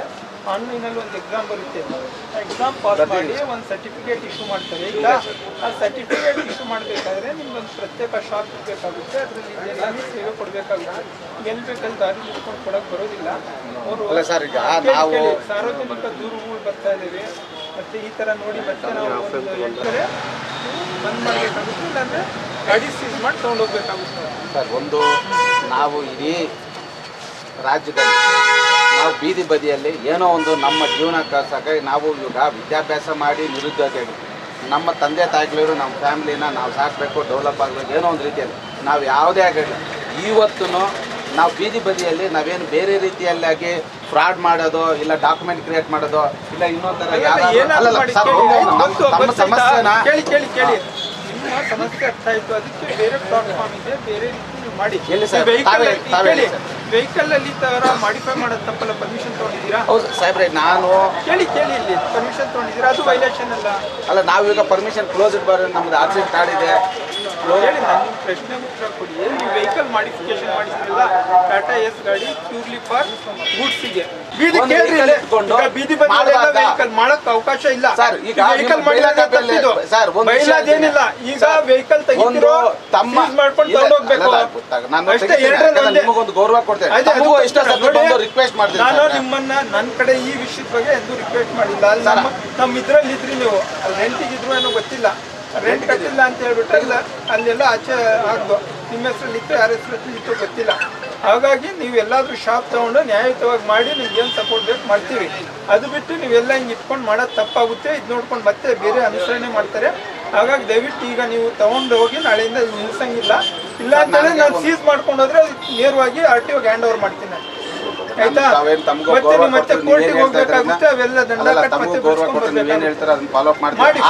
ಆನ್ಲೈನಲ್ಲಿ ಒಂದು ಎಕ್ಸಾಮ್ ಬರುತ್ತೆ. ಎಕ್ಸಾಮ್ ಪಾಸ್ ಮಾಡಿ ಒಂದು ಸರ್ಟಿಫಿಕೇಟ್ ಇಶ್ಯೂ ಮಾಡ್ತಾರೆ. ಈಗ ಆ ಸರ್ಟಿಫಿಕೇಟ್ ಇಶ್ಯೂ ಮಾಡಬೇಕಾದ್ರೆ ನಿಮ್ಗೊಂದು ಪ್ರತ್ಯೇಕ ಶಾಪ್ ಇರಬೇಕಾಗುತ್ತೆ. ಅದರಲ್ಲಿ ಏನೇನು ಸೇವೆ ಕೊಡಬೇಕಾಗುತ್ತೆ. ಎಲ್ಲಿ ಬೇಕಲ್ಲಿ ದಾರಿ ಇಟ್ಕೊಂಡು ಕೊಡೋಕೆ ಬರೋದಿಲ್ಲ. ಅವರು ಸಾರ್ವಜನಿಕ ದೂರುಗಳು ಬರ್ತಾ ಇದ್ದೇವೆ, ಮತ್ತು ಈ ಥರ ನೋಡಿ ಮತ್ತೆ ನಾವು ಒಂದು ಹೇಳ್ತಾರೆ ಬಂದ್ ಮಾಡಬೇಕಾಗುತ್ತೆ, ಇಲ್ಲಾಂದರೆ ಗಾಡಿ ಸೀಸ್ ಮಾಡಿ ತೊಗೊಂಡೋಗ್ಬೇಕಾಗುತ್ತೆ.
ಸರ್, ಒಂದು ನಾವು ಇಡೀ ರಾಜ್ಯದಲ್ಲಿ ನಾವು ಬೀದಿ ಬದಿಯಲ್ಲಿ ಏನೋ ಒಂದು ನಮ್ಮ ಜೀವನ ಕಳ್ಸೋಕೆ ನಾವು ಈಗ ವಿದ್ಯಾಭ್ಯಾಸ ಮಾಡಿ ನಿರುದ್ಯೋಗಿಯಾಗಿ ನಮ್ಮ ತಂದೆ ತಾಯಿಗಳು ನಮ್ಮ ಫ್ಯಾಮಿಲಿನ ನಾವು ಸಾಕಬೇಕು, ಡೆವಲಪ್ ಆಗಬೇಕು, ಏನೋ ಒಂದು ರೀತಿಯಲ್ಲಿ ನಾವು ಯಾವುದೇ ಆಗಲಿ ಇವತ್ತು ನಾವು ಬೀದಿ ಬದಿಯಲ್ಲಿ ನಾವೇನು ಬೇರೆ ರೀತಿಯಲ್ಲಾಗಿ ಫ್ರಾಡ್ ಮಾಡೋದು, ಇಲ್ಲ ಡಾಕ್ಯುಮೆಂಟ್ ಕ್ರಿಯೇಟ್ ಮಾಡೋದು, ಇಲ್ಲ ಇನ್ನೊಂದು ಥರ ಸಮಸ್ಯೆನ
ಕೇಳಿ ನಿಮ್ಮ ಸಮಸ್ಯೆ ಅರ್ಥ ಆಯಿತು. ಅದಕ್ಕೆ ಬೇರೆ ಪ್ಲಾಟ್ಫಾರ್ಮ್ ಇದೆ, ಬೇರೆ ರೀತಿ ನೀವು ಮಾಡಿ. ವೆಹಿಕಲ್ ಅಲ್ಲಿ ಈ ಥರ ಮಾಡಿಫೈ ಮಾಡೋದು ತಪ್ಪಲ್ಲ. ಪರ್ಮಿಷನ್ ತೊಗೊಂಡಿದ್ದೀರಾ?
ಹೌದು ಸಾಹೇಬ್ರೆ, ನಾನು
ಕೇಳಿ ಇಲ್ಲಿ ಪರ್ಮಿಷನ್ ತೊಗೊಂಡಿದ್ದೀರಾ? ಅದು ವೈಲೇಷನ್ ಅಲ್ಲ.
ನಾವೀಗ ಪರ್ಮಿಷನ್ ಕ್ಲೋಸ್ ಇಟ್ ಬರೋ ನಮ್ದು ಆಕ್ಸಿಡೆಂಟ್ ಕಾರ್ಡ್ ಇದೆ,
ಹೇಳಿ ನಾನು ನಿಮ್ಮ ಪ್ರಶ್ನೆಗೆ ಉತ್ತರ ಕೊಡಿ. ನೀವು ವೆಹಿಕಲ್ ಮಾಡಿಫಿಕೇಶನ್ ಮಾಡಿಸ್ತಿರಲ್ಲ ಟಾಟಾ ಎಸ್ ಗಾಡಿ ಪ್ಯೂರ್ಲಿ ಫಾರ್ ಗೂಡ್ಸಿಗೆ ಬೀದಿ ವೆಹಿಕಲ್ ಮಾಡಕ್ ಅವಕಾಶ ಇಲ್ಲ. ವೆಹಿಕಲ್ ಬೈಲಾದೇನಿಲ್ಲ. ಈಗ ವೆಹಿಕಲ್ ತೆಗಿತಿರೋ ಮಾಡ್ಕೊಂಡು ತಗೊಂಡೋಗ್ಬೇಕು ಅಷ್ಟೇ. ನಾನು ನಿಮ್ಮನ್ನ ನನ್ನ ಕಡೆ ಈ ವಿಷಯದ ಬಗ್ಗೆ ಎಂದೂ ರಿಕ್ವೆಸ್ಟ್ ಮಾಡಿಲ್ಲ. ಅಲ್ಲಿ ನಮ್ಮ ಇದ್ರಲ್ಲಿ ಇದ್ರಿ ನೀವು ಅಲ್ಲಿ ರೆಂಟಿಗಿದ್ರು ಏನೋ ಗೊತ್ತಿಲ್ಲ, ರೆಂಟ್ ಕಟ್ಟಿಲ್ಲ ಅಂತ ಹೇಳ್ಬಿಟ್ರೆ ಇಲ್ಲ ಅಲ್ಲೆಲ್ಲ ಆಚೆ ಆಗ್ದು ನಿಮ್ಮ ಹೆಸರಲ್ಲಿ ಇತ್ತು ಯಾರ ಹೆಸರಲ್ಲಿ ಇತ್ತು ಗೊತ್ತಿಲ್ಲ. ಹಾಗಾಗಿ ನೀವು ಎಲ್ಲಾದ್ರೂ ಶಾಪ್ ತಗೊಂಡು ನ್ಯಾಯಯುತವಾಗಿ ಮಾಡಿ ನಿಮ್ಗೆ ಏನು ಸಪೋರ್ಟ್ ಬೇಕು ಮಾಡ್ತೀವಿ. ಅದು ಬಿಟ್ಟು ನೀವೆಲ್ಲ ಹಿಂಗೆ ಇಟ್ಕೊಂಡು ಮಾಡೋದು ತಪ್ಪಾಗುತ್ತೆ. ಇದು ನೋಡ್ಕೊಂಡು ಮತ್ತೆ ಬೇರೆ ಅನುಸರಣೆ ಮಾಡ್ತಾರೆ. ಹಾಗಾಗಿ ದಯವಿಟ್ಟು ಈಗ ನೀವು ತಗೊಂಡು ಹೋಗಿ ನಾಳೆಯಿಂದ ನಿಲ್ಸಂಗಿಲ್ಲ. ಇಲ್ಲ ಅಂತೇಳಿ ನಾನು ಸೀಸ್ ಮಾಡ್ಕೊಂಡು ಹೋದ್ರೆ ನೇರವಾಗಿ RTO ಹ್ಯಾಂಡ್ ಓವರ್ ಮಾಡ್ತೀನಿ ಆಯ್ತಾ. ಮತ್ತೆ ಕೋರ್ಟಿಗೆ ಹೋಗ್ಬೇಕಾಗುತ್ತೆ. ಅವೆಲ್ಲ ದಂಡ ಕಟ್ಟಿ ಮತ್ತೆ ಮಾಡಿ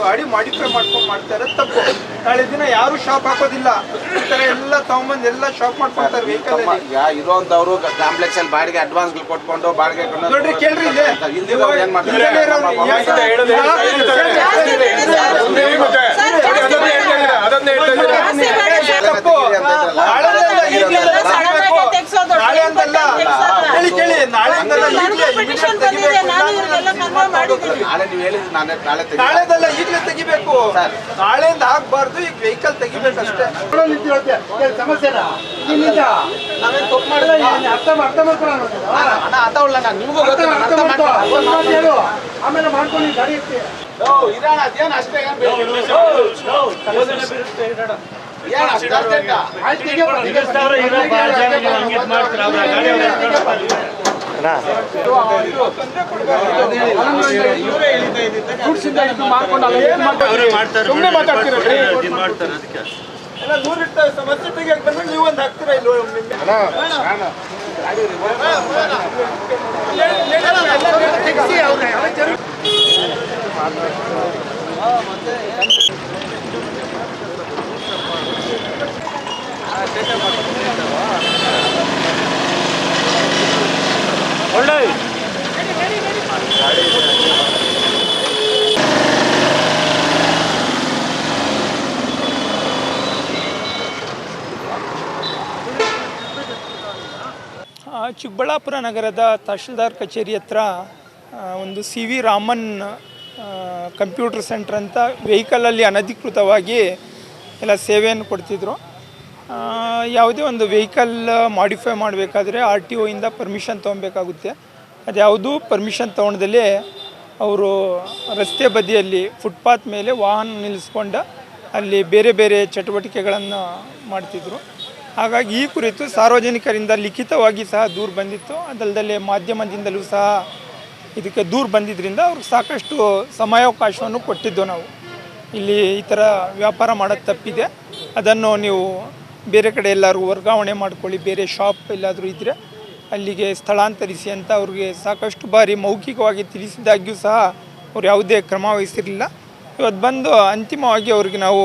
ಗಾಡಿ ಮಾಡಿಫೈ ಮಾಡ್ಕೊಂಡು ಮಾಡ್ತಾರೆ ತಪ್ಪು. ನಾಳೆ ದಿನ ಯಾರು ಶಾಪ್ ಹಾಕೋದಿಲ್ಲ. ಈ ತರ ಎಲ್ಲ ತಗೊಂಬಂದ್ ಎಲ್ಲ ಶಾಪ್ ಮಾಡ್ಕೊಳ್ತಾರೆ ವೆಹಿಕಲ್
ಇರುವಂತವ್ರು ಕಾಂಪ್ಲೆಕ್ಸ್ ಅಲ್ಲಿ ಬಾಡಿಗೆ ಅಡ್ವಾನ್ಸ್ ಕೊಟ್ಕೊಂಡು ಬಾಡಿಗೆ
ನೋಡ್ರಿ ಕೇಳ್ರಿ ಇದೆ ತಪ್ಪು. ನಾಳೆ ಅಂತಲ್ಲ ಕೇಳಿ ನಾಳೆದಲ್ಲ ಈಗಲೇ ತೆಗಿಬೇಕು. ನಾಳೆಯಿಂದ ಆಗ್ಬಾರ್ದು. ಈಗ ವೆಹಿಕಲ್ ತೆಗಿಬೇಕು ಅಷ್ಟೇ. ನಾವೇನು ತಪ್ಪು ಮಾಡಿಲ್ಲ. ಆಮೇಲೆ ಮಾಡ್ಕೊಂಡು ಗಾಡಿ ಇರ್ತೀವಿ ಅಷ್ಟೇ. ಸುಮ್ಮನೆ ಮಾತಾಡ್ತೀರಲ್ರಿ. ಎಲ್ಲ ದೂರ ಇರ್ತಾರೆ. ಸಮಸ್ಯೆ ತೆಗಿಯಕ್ಕೆ ಬಂದ್ರೆ ನೀವು ಒಂದು ಹಾಕ್ತೀರಾ ಇಲ್ವ? ಒಳ್ಳೆ ಚಿಕ್ಕಬಳ್ಳಾಪುರ ನಗರದ ತಹಶೀಲ್ದಾರ್ ಕಚೇರಿ ಹತ್ರ ಒಂದು CV ರಾಮನ್ ಕಂಪ್ಯೂಟರ್ ಸೆಂಟರ್ ಅಂತ ವೆಹಿಕಲಲ್ಲಿ ಅನಧಿಕೃತವಾಗಿ ಎಲ್ಲ ಸೇವೆಯನ್ನು ಕೊಡ್ತಿದ್ರು. ಯಾವುದೇ ಒಂದು ವೆಹಿಕಲ್ ಮಾಡಿಫೈ ಮಾಡಬೇಕಾದ್ರೆ RTO ಇಂದ ಪರ್ಮಿಷನ್ ತೊಗೊಬೇಕಾಗುತ್ತೆ. ಅದ್ಯಾವುದೂ ಪರ್ಮಿಷನ್ ತೊಗೊಳ್ದಲೇ ಅವರು ರಸ್ತೆ ಬದಿಯಲ್ಲಿ ಫುಟ್ಪಾತ್ ಮೇಲೆ ವಾಹನ ನಿಲ್ಲಿಸ್ಕೊಂಡು ಅಲ್ಲಿ ಬೇರೆ ಬೇರೆ ಚಟುವಟಿಕೆಗಳನ್ನು ಮಾಡ್ತಿದ್ರು. ಹಾಗಾಗಿ ಈ ಕುರಿತು ಸಾರ್ವಜನಿಕರಿಂದ ಲಿಖಿತವಾಗಿ ಸಹ ದೂರು ಬಂದಿತ್ತು. ಅದಲ್ಲದೆ ಮಾಧ್ಯಮದಿಂದಲೂ ಸಹ ಇದಕ್ಕೆ ದೂರು ಬಂದಿದ್ದರಿಂದ ಅವ್ರಿಗೆ ಸಾಕಷ್ಟು ಸಮಯಾವಕಾಶವನ್ನು ಕೊಟ್ಟಿದ್ದು. ನಾವು ಇಲ್ಲಿ ಈ ಥರ ವ್ಯಾಪಾರ ಮಾಡೋದು ತಪ್ಪಿದೆ, ಅದನ್ನು ನೀವು ಬೇರೆ ಕಡೆ ಎಲ್ಲರೂ ವರ್ಗಾವಣೆ ಮಾಡ್ಕೊಳ್ಳಿ, ಬೇರೆ ಶಾಪ್ ಎಲ್ಲಾದರೂ ಇದ್ದರೆ ಅಲ್ಲಿಗೆ ಸ್ಥಳಾಂತರಿಸಿ ಅಂತ ಅವ್ರಿಗೆ ಸಾಕಷ್ಟು ಬಾರಿ ಮೌಖಿಕವಾಗಿ ತಿಳಿಸಿದಾಗ್ಯೂ ಸಹ ಅವ್ರು ಯಾವುದೇ ಕ್ರಮ ವಹಿಸಿರಲಿಲ್ಲ. ಇವತ್ತು ಬಂದು ಅಂತಿಮವಾಗಿ ಅವ್ರಿಗೆ ನಾವು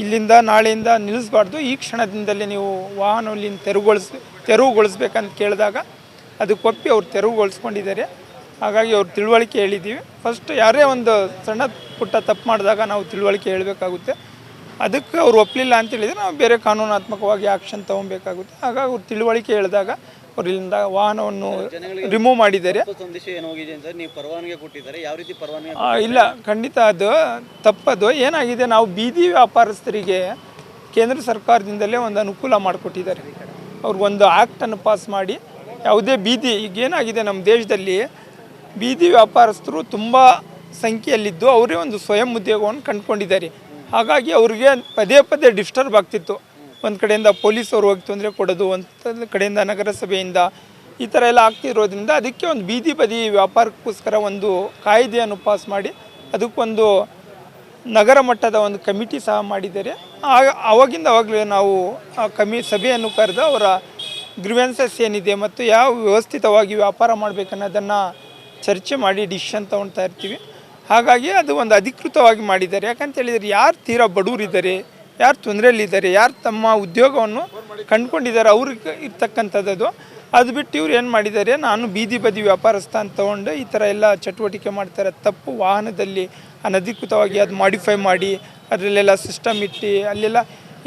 ಇಲ್ಲಿಂದ ನಾಳೆಯಿಂದ ನಿಲ್ಲಿಸಬಾರ್ದು, ಈ ಕ್ಷಣದಿಂದಲೇ ನೀವು ವಾಹನವನ್ನು ತೆರವುಗೊಳಿಸ್ಬೇಕಂತ ಕೇಳಿದಾಗ ಅದಕ್ಕೆ ಒಪ್ಪಿ ಅವ್ರು ತೆರವುಗೊಳಿಸ್ಕೊಂಡಿದ್ದಾರೆ. ಹಾಗಾಗಿ ಅವ್ರು ತಿಳುವಳಿಕೆ ಹೇಳಿದ್ದೀವಿ. ಫಸ್ಟ್ ಯಾರೇ ಒಂದು ಸಣ್ಣ ಪುಟ್ಟ ತಪ್ಪು ಮಾಡಿದಾಗ ನಾವು ತಿಳುವಳಿಕೆ ಹೇಳಬೇಕಾಗುತ್ತೆ. ಅದಕ್ಕೆ ಅವ್ರು ಒಪ್ಪಲಿಲ್ಲ ಅಂತ ಹೇಳಿದರೆ ನಾವು ಬೇರೆ ಕಾನೂನಾತ್ಮಕವಾಗಿ ಆ್ಯಕ್ಷನ್ ತೊಗೊಬೇಕಾಗುತ್ತೆ. ಹಾಗಾಗಿ ಅವ್ರು ತಿಳುವಳಿಕೆ ಹೇಳಿದಾಗ ಅವ್ರು ಇಲ್ಲಿಂದ ವಾಹನವನ್ನು ರಿಮೂವ್ ಮಾಡಿದ್ದಾರೆ. ಇಲ್ಲ, ಖಂಡಿತ ಅದು ತಪ್ಪದು. ಏನಾಗಿದೆ, ನಾವು ಬೀದಿ ವ್ಯಾಪಾರಸ್ಥರಿಗೆ ಕೇಂದ್ರ ಸರ್ಕಾರದಿಂದಲೇ ಒಂದು ಅನುಕೂಲ ಮಾಡಿಕೊಟ್ಟಿದ್ದಾರೆ. ಅವ್ರಿಗೊಂದು ಆ್ಯಕ್ಟನ್ನು ಪಾಸ್ ಮಾಡಿ ಯಾವುದೇ ಬೀದಿ, ಈಗೇನಾಗಿದೆ ನಮ್ಮ ದೇಶದಲ್ಲಿ ಬೀದಿ ವ್ಯಾಪಾರಸ್ಥರು ತುಂಬ ಸಂಖ್ಯೆಯಲ್ಲಿದ್ದು ಅವರೇ ಒಂದು ಸ್ವಯಂ ಉದ್ಯೋಗವನ್ನು ಕಂಡುಕೊಂಡಿದ್ದಾರೆ. ಹಾಗಾಗಿ ಅವ್ರಿಗೆ ಪದೇ ಪದೇ ಡಿಸ್ಟರ್ಬ್ ಆಗ್ತಿತ್ತು. ಒಂದು ಕಡೆಯಿಂದ ಪೊಲೀಸರು ಹೋಗಿ ತೊಂದರೆ ಕೊಡೋದು, ಒಂದು ಕಡೆಯಿಂದ ನಗರಸಭೆಯಿಂದ ಈ ಥರ ಎಲ್ಲ ಆಗ್ತಿರೋದ್ರಿಂದ ಅದಕ್ಕೆ ಒಂದು ಬೀದಿ ಬದಿ ವ್ಯಾಪಾರಕ್ಕೋಸ್ಕರ ಒಂದು ಕಾಯ್ದೆಯನ್ನು ಪಾಸ್ ಮಾಡಿ ಅದಕ್ಕೊಂದು ನಗರ ಮಟ್ಟದ ಒಂದು ಕಮಿಟಿ ಸಹ ಮಾಡಿದ್ದಾರೆ. ಅವಾಗಲೇ ನಾವು ಆ ಸಭೆಯನ್ನು ಕರೆದು ಅವರ ಗ್ರೀವೆನ್ಸಸ್ ಏನಿದೆ ಮತ್ತು ಯಾವ ವ್ಯವಸ್ಥಿತವಾಗಿ ವ್ಯಾಪಾರ ಮಾಡಬೇಕನ್ನೋದನ್ನು ಚರ್ಚೆ ಮಾಡಿ ಡಿಸಿಷನ್ ತೊಗೊಳ್ತಾ ಇರ್ತೀವಿ. ಹಾಗಾಗಿ ಅದು ಒಂದು ಅಧಿಕೃತವಾಗಿ ಮಾಡಿದ್ದಾರೆ. ಯಾಕಂತ ಹೇಳಿದರೆ ಯಾರು ತೀರಾ ಬಡವರಿದ್ದಾರೆ, ಯಾರು ತೊಂದರೆಯಲ್ಲಿದ್ದಾರೆ, ಯಾರು ತಮ್ಮ ಉದ್ಯೋಗವನ್ನು ಕಂಡುಕೊಂಡಿದ್ದಾರೆ ಅವ್ರಿಗೆ ಇರ್ತಕ್ಕಂಥದ್ದು. ಅದು ಬಿಟ್ಟು ಇವ್ರು ಏನು ಮಾಡಿದ್ದಾರೆ, ನಾನು ಬೀದಿ ಬದಿ ವ್ಯಾಪಾರಸ್ಥ ಅಂತ ತೊಗೊಂಡು ಈ ಥರ ಎಲ್ಲ ಚಟುವಟಿಕೆ ಮಾಡ್ತಾರೆ, ತಪ್ಪು. ವಾಹನದಲ್ಲಿ ಅನಧಿಕೃತವಾಗಿ ಅದು ಮಾಡಿಫೈ ಮಾಡಿ ಅದರಲ್ಲೆಲ್ಲ ಸಿಸ್ಟಮ್ ಇಟ್ಟು ಅಲ್ಲೆಲ್ಲ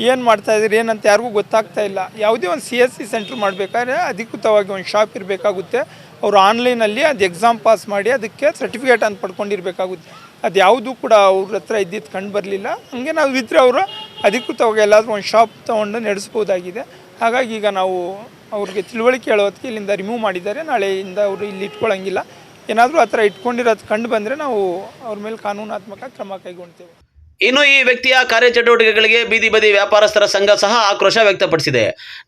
ಏನು ಮಾಡ್ತಾಯಿದ್ರು ಏನಂತ ಯಾರಿಗೂ ಗೊತ್ತಾಗ್ತಾ ಇಲ್ಲ. ಯಾವುದೇ ಒಂದು CSC ಸೆಂಟ್ರ್ ಮಾಡಬೇಕಾದ್ರೆ ಅಧಿಕೃತವಾಗಿ ಒಂದು ಶಾಪ್ ಇರಬೇಕಾಗುತ್ತೆ. ಅವರು ಆನ್ಲೈನಲ್ಲಿ ಅದು ಎಕ್ಸಾಮ್ ಪಾಸ್ ಮಾಡಿ ಅದಕ್ಕೆ ಸರ್ಟಿಫಿಕೇಟ್ ಅಂತ ಪಡ್ಕೊಂಡಿರಬೇಕಾಗುತ್ತೆ. ಅದು ಯಾವುದೂ ಕೂಡ ಅವ್ರ ಹತ್ರ ಇದ್ದಿದ್ದು ಕಂಡು ಬರಲಿಲ್ಲ. ಹಾಗೆ ನಾವು ಇದ್ದರೆ ಅವರು ಅಧಿಕೃತವಾಗಿ ಎಲ್ಲಾದರೂ ಒಂದು ಶಾಪ್ ತೊಗೊಂಡು ನಡೆಸ್ಬೋದಾಗಿದೆ. ಹಾಗಾಗಿ ಈಗ ನಾವು ಅವ್ರಿಗೆ ತಿಳುವಳಿಕೆ ಹೇಳೋದಕ್ಕೆ ಇಲ್ಲಿಂದ ರಿಮೂವ್ ಮಾಡಿದ್ದಾರೆ. ನಾಳೆಯಿಂದ ಅವರು ಇಲ್ಲಿ ಇಟ್ಕೊಳ್ಳೋಂಗಿಲ್ಲ. ಏನಾದರೂ ಆ ಥರ ಇಟ್ಕೊಂಡಿರೋದು ಕಂಡು ಬಂದರೆ ನಾವು ಅವ್ರ ಮೇಲೆ ಕಾನೂನಾತ್ಮಕ ಕ್ರಮ ಕೈಗೊಳ್ತೇವೆ.
ಇನ್ನು ಈ ವ್ಯಕ್ತಿಯ ಕಾರ್ಯಚಟುವಟಿಕೆಗಳಿಗೆ ಬೀದಿ ಬದಿ ವ್ಯಾಪಾರಸ್ಥರ ಸಂಘ ಸಹ ಆಕ್ರೋಶ ವ್ಯಕ್ತಪಡಿಸಿದೆ.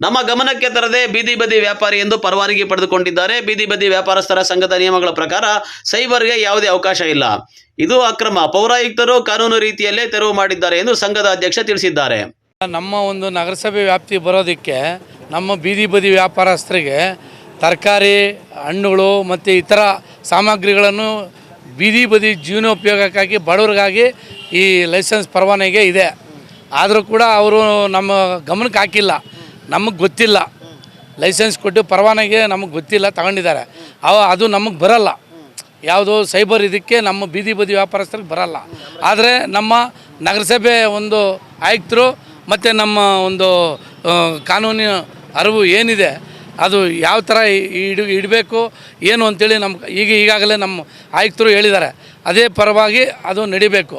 ನಮ್ಮ ಗಮನಕ್ಕೆ ತರದೆ ಬೀದಿ ಬದಿ ವ್ಯಾಪಾರಿ ಎಂದು ಪರವಾನಗಿ ಪಡೆದುಕೊಂಡಿದ್ದಾರೆ. ಬೀದಿ ಬದಿ ವ್ಯಾಪಾರಸ್ಥರ ಸಂಘದ ನಿಯಮಗಳ ಪ್ರಕಾರ ಸೈಬರ್ಗೆ ಯಾವುದೇ ಅವಕಾಶ ಇಲ್ಲ. ಇದು ಅಕ್ರಮ. ಪೌರಾಯುಕ್ತರು ಕಾನೂನು ರೀತಿಯಲ್ಲೇ ತೆರವು ಮಾಡಿದ್ದಾರೆ ಎಂದು ಸಂಘದ ಅಧ್ಯಕ್ಷ ತಿಳಿಸಿದ್ದಾರೆ.
ನಮ್ಮ ಒಂದು ನಗರಸಭೆ ವ್ಯಾಪ್ತಿ ಬರೋದಕ್ಕೆ ನಮ್ಮ ಬೀದಿ ಬದಿ ವ್ಯಾಪಾರಸ್ಥರಿಗೆ ತರಕಾರಿ, ಹಣ್ಣುಗಳು ಮತ್ತು ಇತರ ಸಾಮಗ್ರಿಗಳನ್ನು ಬೀದಿ ಬದಿ ಜೀವನೋಪಯೋಗಕ್ಕಾಗಿ ಬಡವರಿಗಾಗಿ ಈ ಲೈಸೆನ್ಸ್ ಪರವಾನಗಿ ಇದೆ. ಆದರೂ ಕೂಡ ಅವರು ನಮ್ಮ ಗಮನಕ್ಕೆ ಹಾಕಿಲ್ಲ. ನಮಗೆ ಗೊತ್ತಿಲ್ಲ, ಲೈಸೆನ್ಸ್ ಕೊಟ್ಟು ಪರವಾನಗಿ ನಮಗೆ ಗೊತ್ತಿಲ್ಲ, ತಗೊಂಡಿದ್ದಾರೆ. ಅದು ನಮಗೆ ಬರಲ್ಲ. ಯಾವುದು ಸೈಬರ್ ಇದಕ್ಕೆ ನಮ್ಮ ಬೀದಿ ಬದಿ ವ್ಯಾಪಾರಸ್ಥರಿಗೆ ಬರಲ್ಲ. ಆದರೆ ನಮ್ಮ ನಗರಸಭೆ ಒಂದು ಆಯುಕ್ತರು ಮತ್ತು ನಮ್ಮ ಒಂದು ಕಾನೂನಿನ ಅರಿವು ಏನಿದೆ ಅದು ಯಾವ ಥರ ಇಡಬೇಕು ಏನು ಅಂತೇಳಿ ಈಗಾಗಲೇ ನಮ್ಮ ಆಯುಕ್ತರು ಹೇಳಿದ್ದಾರೆ. ಅದೇ ಪರವಾಗಿ ಅದು ನಡಿಬೇಕು.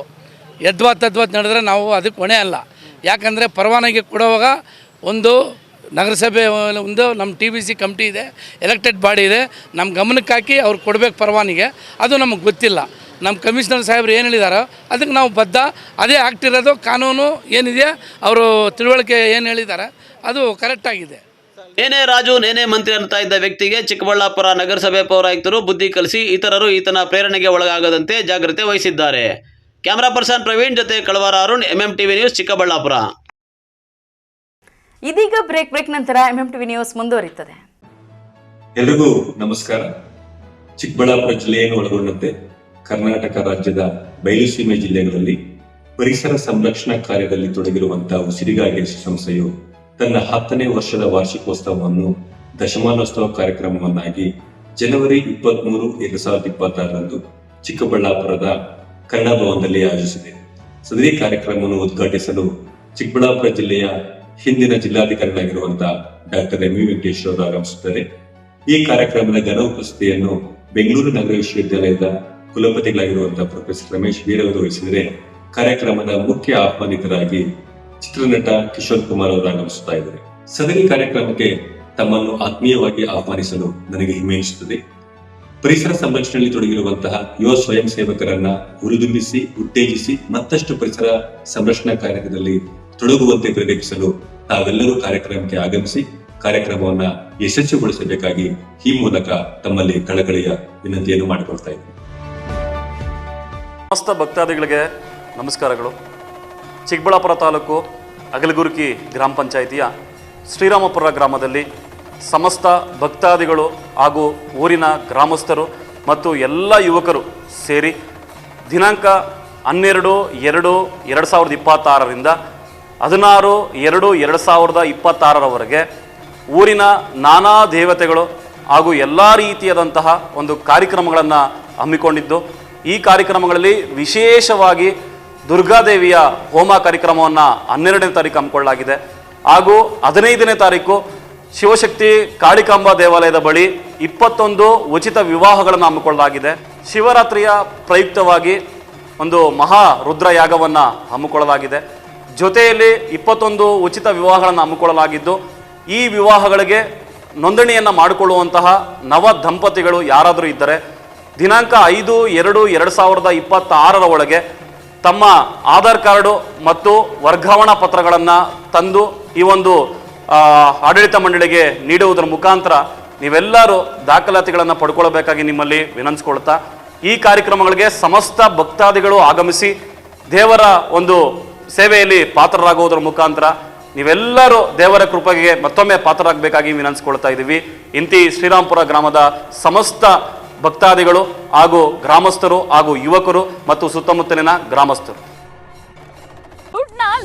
ತದ್ವಾತ್ ನಡೆದ್ರೆ ನಾವು ಅದಕ್ಕೆ ಹೊಣೆ ಅಲ್ಲ. ಯಾಕಂದರೆ ಪರವಾನಗಿ ಕೊಡುವಾಗ ಒಂದು ನಗರಸಭೆ ಒಂದು ನಮ್ಮ TBC ಕಮಿಟಿ ಇದೆ, ಎಲೆಕ್ಟೆಡ್ ಬಾಡಿ ಇದೆ. ನಮ್ಮ ಗಮನಕ್ಕೆ ಹಾಕಿ ಅವ್ರು ಕೊಡಬೇಕು ಪರವಾನಗಿ. ಅದು ನಮಗೆ ಗೊತ್ತಿಲ್ಲ. ನಮ್ಮ ಕಮಿಷನರ್ ಸಾಹೇಬ್ರು ಏನು ಹೇಳಿದಾರೋ ಅದಕ್ಕೆ ನಾವು ಬದ್ಧ. ಅದೇ ಆಗ್ತಿರೋದು. ಕಾನೂನು ಏನಿದೆ ಅವರು ತಿಳುವಳಿಕೆ ಏನು ಹೇಳಿದ್ದಾರೆ ಅದು ಕರೆಕ್ಟಾಗಿದೆ.
ನೇನೆ ರಾಜು ನೇನೆ ಮಂತ್ರಿ ಅಂತ ಇದ್ದ ವ್ಯಕ್ತಿಗೆ ಚಿಕ್ಕಬಳ್ಳಾಪುರ ನಗರಸಭೆ ಪೌರಾಯುಕ್ತರು ಬುದ್ಧಿ ಕಲಿಸಿ ಇತರರು ಈತನ ಪ್ರೇರಣೆಗೆ ಒಳಗಾಗದಂತೆ ಜಾಗ್ರತೆ ವಹಿಸಿದ್ದಾರೆ. ಕ್ಯಾಮರಾ ಪರ್ಸನ್ ಪ್ರವೀಣ್ ಜೊತೆ ಕಳವಾರ ಅರುಣ್, MMTV ನ್ಯೂಸ್, ಚಿಕ್ಕಬಳ್ಳಾಪುರ.
ಇದೀಗ ಬ್ರೇಕ್ ನಂತರ MMTV ನ್ಯೂಸ್ ಮುಂದುವರಿಯುತ್ತದೆ.
ಎಲ್ರಿಗೂ ನಮಸ್ಕಾರ. ಚಿಕ್ಕಬಳ್ಳಾಪುರ ಜಿಲ್ಲೆಯನ್ನು ಒಳಗೊಂಡಂತೆ ಕರ್ನಾಟಕ ರಾಜ್ಯದ ಬಯಲುಸೀಮೆ ಜಿಲ್ಲೆಗಳಲ್ಲಿ ಪರಿಸರ ಸಂರಕ್ಷಣಾ ಕಾರ್ಯದಲ್ಲಿ ತೊಡಗಿರುವಂತಹ ಉಸಿರಿಗಾಗೆ ಸಂಸ್ಥೆಯು ತನ್ನ 10ನೇ ವರ್ಷದ ವಾರ್ಷಿಕೋತ್ಸವವನ್ನು ದಶಮಾನೋತ್ಸವ ಕಾರ್ಯಕ್ರಮವನ್ನಾಗಿ ಜನವರಿ 23, 2026ರಂದು ಚಿಕ್ಕಬಳ್ಳಾಪುರದ ಕನ್ನಡ ಭವನದಲ್ಲಿ ಆಯೋಜಿಸಿದೆ. ಸದರಿ ಕಾರ್ಯಕ್ರಮವನ್ನು ಉದ್ಘಾಟಿಸಲು ಚಿಕ್ಕಬಳ್ಳಾಪುರ ಜಿಲ್ಲೆಯ ಹಿಂದಿನ ಜಿಲ್ಲಾಧಿಕಾರಿಗಳಾಗಿರುವಂತಹ ಡಾಕ್ಟರ್ MV ವೆಂಕಟೇಶ್ ಅವರು ಆಗಮಿಸುತ್ತಾರೆ. ಈ ಕಾರ್ಯಕ್ರಮದ ಘನ ಉಪಸ್ಥಿತಿಯನ್ನು ಬೆಂಗಳೂರು ನಗರ ವಿಶ್ವವಿದ್ಯಾಲಯದ ಕುಲಪತಿಗಳಾಗಿರುವಂತಹ ಪ್ರೊಫೆಸರ್ ರಮೇಶ್ ಬೀರ್ ಅವರು ವಹಿಸಿದರೆ, ಕಾರ್ಯಕ್ರಮದ ಮುಖ್ಯ ಆಹ್ವಾನಿತರಾಗಿ ಚಿತ್ರನಟ ಕಿಶೋರ್ ಕುಮಾರ್ ಅವರು ಆಗಮಿಸುತ್ತಾ ಇದ್ದಾರೆ. ಸದರಿ ಕಾರ್ಯಕ್ರಮಕ್ಕೆ ತಮ್ಮನ್ನು ಆತ್ಮೀಯವಾಗಿ ಆಹ್ವಾನಿಸಲು ನನಗೆ ಹೆಮ್ಮೆ ಎನಿಸುತ್ತದೆ. ಪರಿಸರ ಸಂರಕ್ಷಣೆಯಲ್ಲಿ ತೊಡಗಿರುವಂತಹ ಯುವ ಸ್ವಯಂ ಸೇವಕರನ್ನ ಹುರಿದುಂಬಿಸಿ, ಉತ್ತೇಜಿಸಿ ಮತ್ತಷ್ಟು ಪರಿಸರ ಸಂರಕ್ಷಣಾ ಕಾರ್ಯದಲ್ಲಿ ತೊಡಗುವಂತೆ ಪ್ರೇರೇಪಿಸಲು ತಾವೆಲ್ಲರೂ ಕಾರ್ಯಕ್ರಮಕ್ಕೆ ಆಗಮಿಸಿ ಕಾರ್ಯಕ್ರಮವನ್ನ ಯಶಸ್ವಿಗೊಳಿಸಬೇಕಾಗಿ ಈ ಮೂಲಕ ತಮ್ಮಲ್ಲಿ ಕಳಕಳಿಯ ವಿನಂತಿಯನ್ನು ಮಾಡಿಕೊಳ್ತಾ ಇದ್ದೀನಿ.
ಸಮಸ್ತ ಭಕ್ತಾದಿಗಳಿಗೆ ನಮಸ್ಕಾರಗಳು. ಚಿಕ್ಕಬಳ್ಳಾಪುರ ತಾಲೂಕು ಅಗಲಗುರ್ಕಿ ಗ್ರಾಮ ಪಂಚಾಯಿತಿಯ ಶ್ರೀರಾಮಪುರ ಗ್ರಾಮದಲ್ಲಿ ಸಮಸ್ತ ಭಕ್ತಾದಿಗಳು ಹಾಗೂ ಊರಿನ ಗ್ರಾಮಸ್ಥರು ಮತ್ತು ಎಲ್ಲ ಯುವಕರು ಸೇರಿ ದಿನಾಂಕ 12/2/2026ರಿಂದ 16/2/2026ರವರೆಗೆ ಊರಿನ ನಾನಾ ದೇವತೆಗಳು ಹಾಗೂ ಎಲ್ಲ ರೀತಿಯಾದಂತಹ ಒಂದು ಕಾರ್ಯಕ್ರಮಗಳನ್ನು ಹಮ್ಮಿಕೊಂಡಿದ್ದು, ಈ ಕಾರ್ಯಕ್ರಮಗಳಲ್ಲಿ ವಿಶೇಷವಾಗಿ ದುರ್ಗಾದೇವಿಯ ಹೋಮ ಕಾರ್ಯಕ್ರಮವನ್ನು 12ನೇ ತಾರೀಕು ಹಮ್ಮಿಕೊಳ್ಳಲಾಗಿದೆ. ಹಾಗೂ 15ನೇ ತಾರೀಕು ಶಿವಶಕ್ತಿ ಕಾಳಿಕಾಂಬಾ ದೇವಾಲಯದ ಬಳಿ 21 ಉಚಿತ ವಿವಾಹಗಳನ್ನು ಹಮ್ಮಿಕೊಳ್ಳಲಾಗಿದೆ. ಶಿವರಾತ್ರಿಯ ಪ್ರಯುಕ್ತವಾಗಿ ಒಂದು ಮಹಾ ರುದ್ರ ಯಾಗವನ್ನು ಹಮ್ಮಿಕೊಳ್ಳಲಾಗಿದೆ. ಜೊತೆಯಲ್ಲಿ 21 ಉಚಿತ ವಿವಾಹಗಳನ್ನು ಹಮ್ಮಿಕೊಳ್ಳಲಾಗಿದ್ದು, ಈ ವಿವಾಹಗಳಿಗೆ ನೋಂದಣಿಯನ್ನು ಮಾಡಿಕೊಳ್ಳುವಂತಹ ನವ ದಂಪತಿಗಳು ಯಾರಾದರೂ ಇದ್ದರೆ ದಿನಾಂಕ 5/2/2026 ಒಳಗೆ ತಮ್ಮ ಆಧಾರ್ ಕಾರ್ಡು ಮತ್ತು ವರ್ಗಾವಣಾ ಪತ್ರಗಳನ್ನು ತಂದು ಈ ಒಂದು ಆಡಳಿತ ಮಂಡಳಿಗೆ ನೀಡುವುದರ ಮುಖಾಂತರ ನೀವೆಲ್ಲರೂ ದಾಖಲಾತಿಗಳನ್ನು ಪಡ್ಕೊಳ್ಬೇಕಾಗಿ ನಿಮ್ಮಲ್ಲಿ ವಿನಂತಿಸ್ಕೊಳ್ತಾ, ಈ ಕಾರ್ಯಕ್ರಮಗಳಿಗೆ ಸಮಸ್ತ ಭಕ್ತಾದಿಗಳು ಆಗಮಿಸಿ ದೇವರ ಒಂದು ಸೇವೆಯಲ್ಲಿ ಪಾತ್ರರಾಗುವುದರ ಮುಖಾಂತರ ನೀವೆಲ್ಲರೂ ದೇವರ ಕೃಪೆಗೆ ಮತ್ತೊಮ್ಮೆ ಪಾತ್ರರಾಗಬೇಕಾಗಿ ವಿನಂತಿಸ್ಕೊಳ್ತಾ ಇದ್ದೀವಿ. ಇಂತಿ ಶ್ರೀರಾಮಪುರ ಗ್ರಾಮದ ಸಮಸ್ತ ಭಕ್ತಾದಿಗಳು ಹಾಗೂ ಗ್ರಾಮಸ್ಥರು ಹಾಗೂ ಯುವಕರು ಮತ್ತು ಸುತ್ತಮುತ್ತಲಿನ ಗ್ರಾಮಸ್ಥರು.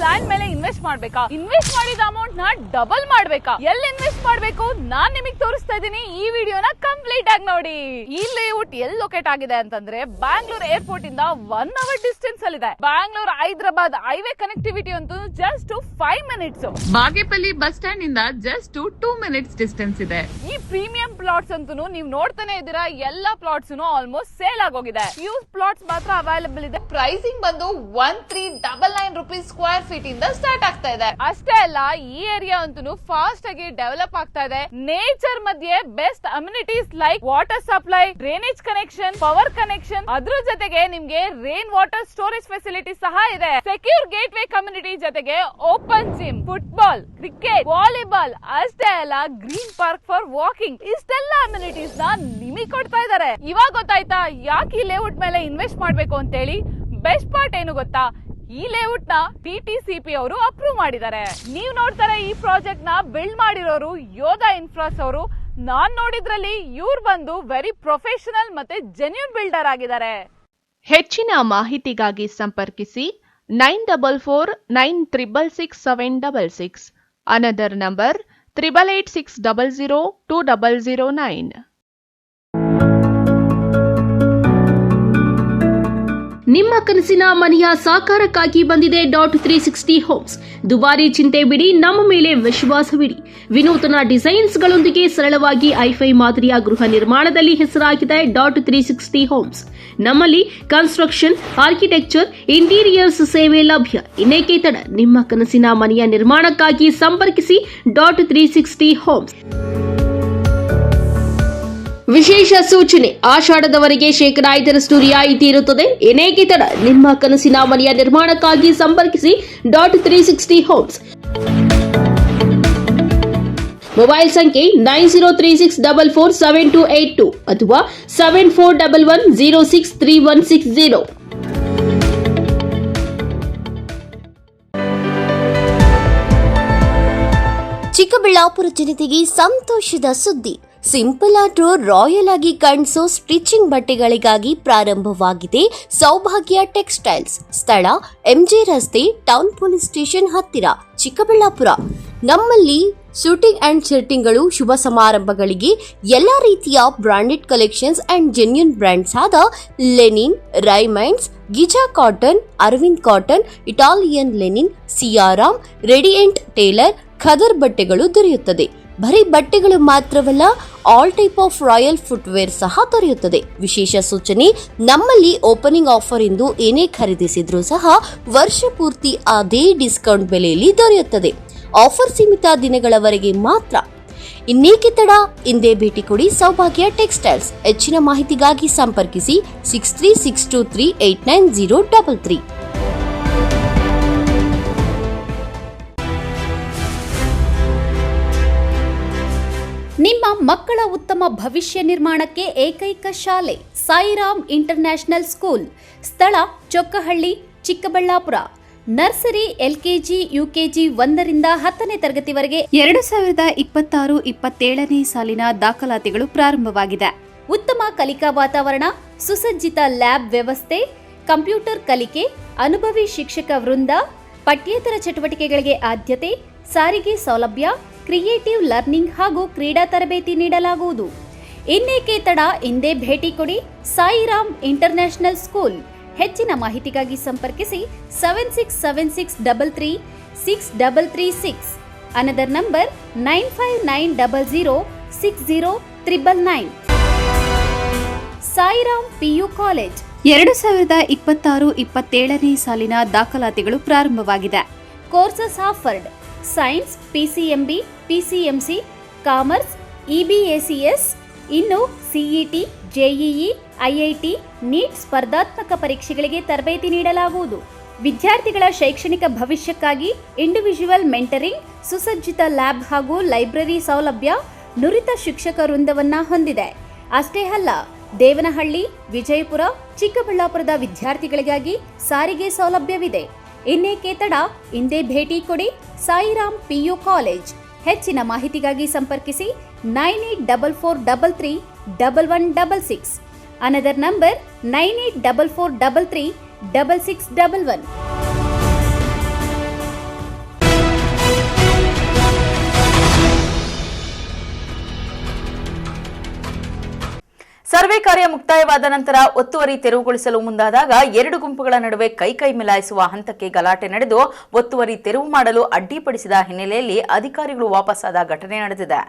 ಲ್ಯಾಂಡ್ ಮೇಲೆ ಇನ್ವೆಸ್ಟ್ ಮಾಡ್ಬೇಕಾ, ಇನ್ವೆಸ್ಟ್ ಮಾಡಿದ ಅಮೌಂಟ್ ನ ಡಬಲ್ ಮಾಡ್ಬೇಕಾ, ಎಲ್ಲಿ ಇನ್ವೆಸ್ಟ್ ಮಾಡ್ಬೇಕು ನಾನ್ ನಿಮಗೆ ತೋರಿಸ್ತಾ ಇದ್ದೀನಿ. ಈ ವಿಡಿಯೋನ ಕಂಪ್ಲೀಟ್ ಆಗಿ ನೋಡಿ. ಈ ಲೇಔಟ್ ಎಲ್ಲಿ ಲೊಕೇಟ್ ಆಗಿದೆ ಅಂತಂದ್ರೆ ಬ್ಯಾಂಗ್ಳೂರ್ ಏರ್ಪೋರ್ಟ್ ಇಂದ 1 hour ಡಿಸ್ಟೆನ್ಸ್ ಅಲ್ಲಿ ಇದೆ. ಬ್ಯಾಂಗ್ಳೂರ್ ಹೈದರಾಬಾದ್ ಹೈವೇ ಕನೆಕ್ಟಿವಿಟಿ ಅಂತೂ just 5 minutes.
Bagepalli bus stand ಇಂದ ಜಸ್ಟ್ 2 minutes ಡಿಸ್ಟೆನ್ಸ್ ಇದೆ.
ಈ ಪ್ರೀಮಿಯಂ ಪ್ಲಾಟ್ಸ್ ಅಂತೂ ನೀವು ನೋಡ್ತಾನೆ ಇದ್ದೀರಾ, ಎಲ್ಲಾ ಪ್ಲಾಟ್ಸ್ ಆಲ್ಮೋಸ್ಟ್ ಸೇಲ್ ಆಗೋಗಿದೆ. ಫ್ಯೂ ಪ್ಲಾಟ್ಸ್ ಮಾತ್ರ ಅವೈಲೇಬಲ್ ಇದೆ. ಪ್ರೈಸಿಂಗ್ ಬಂದು 1399 rupees ಸ್ಕ್ವೇರ್ ಫೀಟ್ ಇಂದ ಸ್ಟಾರ್ಟ್ ಆಗ್ತಾ ಇದೆ. ಅಷ್ಟೇ ಅಲ್ಲ, ಈ ಏರಿಯಾ ಅಂತೂ ಫಾಸ್ಟ್ ಆಗಿ ಡೆವಲಪ್ ಆಗ್ತಾ ಇದೆ. ನೇಚರ್ ಮಧ್ಯೆ best amenities like water supply, drainage connection, power connection, ಅದ್ರ ಜೊತೆಗೆ ನಿಮ್ಗೆ ರೈನ್ ವಾಟರ್ ಸ್ಟೋರೇಜ್ ಫೆಸಿಲಿಟಿ ಸಹ ಇದೆ. ಸೆಕ್ಯೂರ್ ಗೇಟ್ ವೇ ಕಮ್ಯುನಿಟಿ ಜೊತೆಗೆ open gym, football, cricket, volleyball, ಅಷ್ಟೇ ಅಲ್ಲ ಗ್ರೀನ್ ಪಾರ್ಕ್ ಫಾರ್ ವಾಕಿಂಗ್, ಇಷ್ಟೆಲ್ಲ ಅಮ್ಯುನಿಟೀಸ್ ನ ನಿಮಗೆ ಕೊಡ್ತಾ ಇದ್ದಾರೆ. ಇವಾಗ ಗೊತ್ತಾಯ್ತಾ ಯಾಕೆ ಈ ಲೇಔಟ್ ಮೇಲೆ ಇನ್ವೆಸ್ಟ್ ಮಾಡ್ಬೇಕು ಅಂತ ಹೇಳಿ. ಬೆಸ್ಟ್ ಪಾರ್ಟ್ ಏನು ಗೊತ್ತಾ, ಈ ಲೇಔಟ್ ನ ಟಿಟಿಸಿಪಿ ಅವರು ಅಪ್ರೂವ್ ಮಾಡಿದ್ದಾರೆ. ನೀವು ನೋಡ್ತಾರೆ ಈ ಪ್ರಾಜೆಕ್ಟ್ ನ ಬಿಲ್ಡ್ ಮಾಡಿರೋರು ಯೋಧಾ ಇನ್ಫ್ರಾಸ್ ಅವರು. ನಾನ್ ನೋಡಿದ್ರಲ್ಲಿ ಇವ್ರು ಬಂದು ವೆರಿ ಪ್ರೊಫೆಷನಲ್ ಮತ್ತೆ ಜೆನ್ಯೂನ್ ಬಿಲ್ಡರ್ ಆಗಿದ್ದಾರೆ.
ಹೆಚ್ಚಿನ ಮಾಹಿತಿಗಾಗಿ ಸಂಪರ್ಕಿಸಿ 9449666766. Another number 8886002009. ನಿಮ್ಮ ಕನಸಿನ ಮನೆಯ ಸಾಕಾರಕ್ಕಾಗಿ ಬಂದಿದೆ .360 ಹೋಮ್ಸ್. ದುಬಾರಿ ಚಿಂತೆ ಬಿಡಿ, ನಮ್ಮ ಮೇಲೆ ವಿಶ್ವಾಸವಿಡಿ. ವಿನೂತನ ಡಿಸೈನ್ಸ್ಗಳೊಂದಿಗೆ ಸರಳವಾಗಿ ಐಫೈ ಮಾದರಿಯ ಗೃಹ ನಿರ್ಮಾಣದಲ್ಲಿ ಹೆಸರಾಗಿದೆ .360 ಹೋಮ್ಸ್. ನಮ್ಮಲ್ಲಿ ಕನ್ಸ್ಟ್ರಕ್ಷನ್, ಆರ್ಕಿಟೆಕ್ಚರ್, ಇಂಟೀರಿಯರ್ಸ್ ಸೇವೆ ಲಭ್ಯ. ಇನ್ನೇಕೆ ತಡ, ನಿಮ್ಮ ಕನಸಿನ ಮನೆಯ ನಿರ್ಮಾಣಕ್ಕಾಗಿ ಸಂಪರ್ಕಿಸಿ .360 ಹೋಮ್ಸ್. ವಿಶೇಷ ಸೂಚನೆ, ಆಷಾಢದವರೆಗೆ 5% ರಿಯಾಯಿತಿ ಇರುತ್ತದೆ. ಏನೇಕೆ ತಡ, ನಿಮ್ಮ ಕನಸಿನ ಮನೆಯ ನಿರ್ಮಾಣಕ್ಕಾಗಿ ಸಂಪರ್ಕಿಸಿ .360 ಹೋಮ್ಸ್. ಮೊಬೈಲ್ ಸಂಖ್ಯೆ 9036447282 ಅಥವಾ 7411063160.
ಚಿಕ್ಕಬಳ್ಳಾಪುರ ಜನತೆಗೆ ಸಂತೋಷದ ಸುದ್ದಿ. ಸಿಂಪಲ್ ಆದ್ರೂ ರಾಯಲ್ ಆಗಿ ಕಾಣಿಸೋ ಸ್ಟಿಚಿಂಗ್ ಬಟ್ಟೆಗಳಿಗಾಗಿ ಪ್ರಾರಂಭವಾಗಿದೆ ಸೌಭಾಗ್ಯ ಟೆಕ್ಸ್ಟೈಲ್ಸ್. ಸ್ಥಳ ಎಂಜೆ ರಸ್ತೆ, ಟೌನ್ ಪೊಲೀಸ್ ಸ್ಟೇಷನ್ ಹತ್ತಿರ, ಚಿಕ್ಕಬಳ್ಳಾಪುರ. ನಮ್ಮಲ್ಲಿ ಶೂಟಿಂಗ್ ಅಂಡ್ ಶರ್ಟಿಂಗ್ಗಳು, ಶುಭ ಸಮಾರಂಭಗಳಿಗೆ ಎಲ್ಲಾ ರೀತಿಯ branded collections and genuine brands ಆದ linen, Raymonds, Giza cotton, Arvind cotton, Italian linen, Siyaram, radiant tailor, ಖದರ್ ಬಟ್ಟೆಗಳು ದೊರೆಯುತ್ತದೆ. ಬರೀ ಬಟ್ಟೆಗಳು ಮಾತ್ರವಲ್ಲ, all type of royal footwear ಸಹ ದೊರೆಯುತ್ತದೆ. ವಿಶೇಷ ಸೂಚನೆ, ನಮ್ಮಲ್ಲಿ ಓಪನಿಂಗ್ ಆಫರ್ ಎಂದು ಏನೇ ಖರೀದಿಸಿದ್ರೂ ಸಹ ವರ್ಷ ಪೂರ್ತಿ ಅದೇ ಡಿಸ್ಕೌಂಟ್ ಬೆಲೆಯಲ್ಲಿ ದೊರೆಯುತ್ತದೆ. ಆಫರ್ ಸೀಮಿತ ದಿನಗಳವರೆಗೆ ಮಾತ್ರ. ಇನ್ನೇಕೆ ತಡ, ಇಂದೇ ಭೇಟಿ ಕೊಡಿ ಸೌಭಾಗ್ಯ ಟೆಕ್ಸ್ಟೈಲ್ಸ್. ಹೆಚ್ಚಿನ ಮಾಹಿತಿಗಾಗಿ ಸಂಪರ್ಕಿಸಿ 6362389033.
ನಿಮ್ಮ ಮಕ್ಕಳ ಉತ್ತಮ ಭವಿಷ್ಯ ನಿರ್ಮಾಣಕ್ಕೆ ಏಕೈಕ ಶಾಲೆ ಸಾಯಿರಾಮ್ ಇಂಟರ್ನ್ಯಾಷನಲ್ ಸ್ಕೂಲ್. ಸ್ಥಳ Chokkahalli, Chikkaballapur. Nursery, LKG, UKG 1ರಿಂದ 10ನೇ ತರಗತಿವರೆಗೆ 2026-27ನೇ ಸಾಲಿನ ದಾಖಲಾತಿಗಳು ಪ್ರಾರಂಭವಾಗಿದೆ. ಉತ್ತಮ ಕಲಿಕಾ ವಾತಾವರಣ, ಸುಸಜ್ಜಿತ ಲ್ಯಾಬ್ ವ್ಯವಸ್ಥೆ, ಕಂಪ್ಯೂಟರ್ ಕಲಿಕೆ, ಅನುಭವಿ ಶಿಕ್ಷಕ ವೃಂದ, ಪಠ್ಯೇತರ ಚಟುವಟಿಕೆಗಳಿಗೆ ಆದ್ಯತೆ, ಸಾರಿಗೆ ಸೌಲಭ್ಯ, ಕ್ರಿಯೇಟಿವ್ ಲರ್ನಿಂಗ್ ಹಾಗೂ ಕ್ರೀಡಾ ತರಬೇತಿ ನೀಡಲಾಗುವುದು. ಇನ್ನೇಕೆ ತಡ, ಇಂದೇ ಭೇಟಿ ಕೊಡಿ ಸಾಯಿರಾಮ್ ಇಂಟರ್ನ್ಯಾಷನಲ್ ಸ್ಕೂಲ್. ಹೆಚ್ಚಿನ ಮಾಹಿತಿಗಾಗಿ ಸಂಪರ್ಕಿಸಿ 7676336336. Another number 9590060999. Sairam PU college. 2026-27ನೇ ಸಾಲಿನ ದಾಖಲಾತಿಗಳು ಪ್ರಾರಂಭವಾಗಿದೆ. Courses offered: science, PCMB, PCMC, commerce, EBACS. ಇನ್ನು CET, JEE, IIT, NEET ಸ್ಪರ್ಧಾತ್ಮಕ ಪರೀಕ್ಷೆಗಳಿಗೆ ತರಬೇತಿ ನೀಡಲಾಗುವುದು. ವಿದ್ಯಾರ್ಥಿಗಳ ಶೈಕ್ಷಣಿಕ ಭವಿಷ್ಯಕ್ಕಾಗಿ ಇಂಡಿವಿಜುವಲ್ ಮೆಂಟರಿಂಗ್, ಸುಸಜ್ಜಿತ ಲ್ಯಾಬ್ ಹಾಗೂ ಲೈಬ್ರರಿ ಸೌಲಭ್ಯ, ನುರಿತ ಶಿಕ್ಷಕ ವೃಂದವನ್ನ ಹೊಂದಿದೆ. ಅಷ್ಟೇ ಅಲ್ಲ, ದೇವನಹಳ್ಳಿ, ವಿಜಯಪುರ, ಚಿಕ್ಕಬಳ್ಳಾಪುರದ ವಿದ್ಯಾರ್ಥಿಗಳಿಗಾಗಿ ಸಾರಿಗೆ ಸೌಲಭ್ಯವಿದೆ. ಇನ್ನೇಕೆ ತಡ, ಇಂದೇ ಭೇಟಿ ಕೊಡಿ ಸಾಯಿರಾಮ್ PU ಕಾಲೇಜ್. ಹೆಚ್ಚಿನ ಮಾಹಿತಿಗಾಗಿ ಸಂಪರ್ಕಿಸಿ 9844331166. Another number 9844336611.
ಸರ್ವೆ ಕಾರ್ಯ ಮುಕ್ತಾಯವಾದ ನಂತರ ಒತ್ತುವರಿ ತೆರವುಗೊಳಿಸಲು ಮುಂದಾದಾಗ ಎರಡು ಗುಂಪುಗಳ ನಡುವೆ ಕೈ ಮಿಲಾಯಿಸುವ ಹಂತಕ್ಕೆ ಗಲಾಟೆ ನಡೆದು ಒತ್ತುವರಿ ತೆರವು ಮಾಡಲು ಅಡ್ಡಿಪಡಿಸಿದ ಹಿನ್ನೆಲೆಯಲ್ಲಿ ಅಧಿಕಾರಿಗಳು ವಾಪಸ್ಸಾದ ಘಟನೆ ನಡೆದಿದೆ.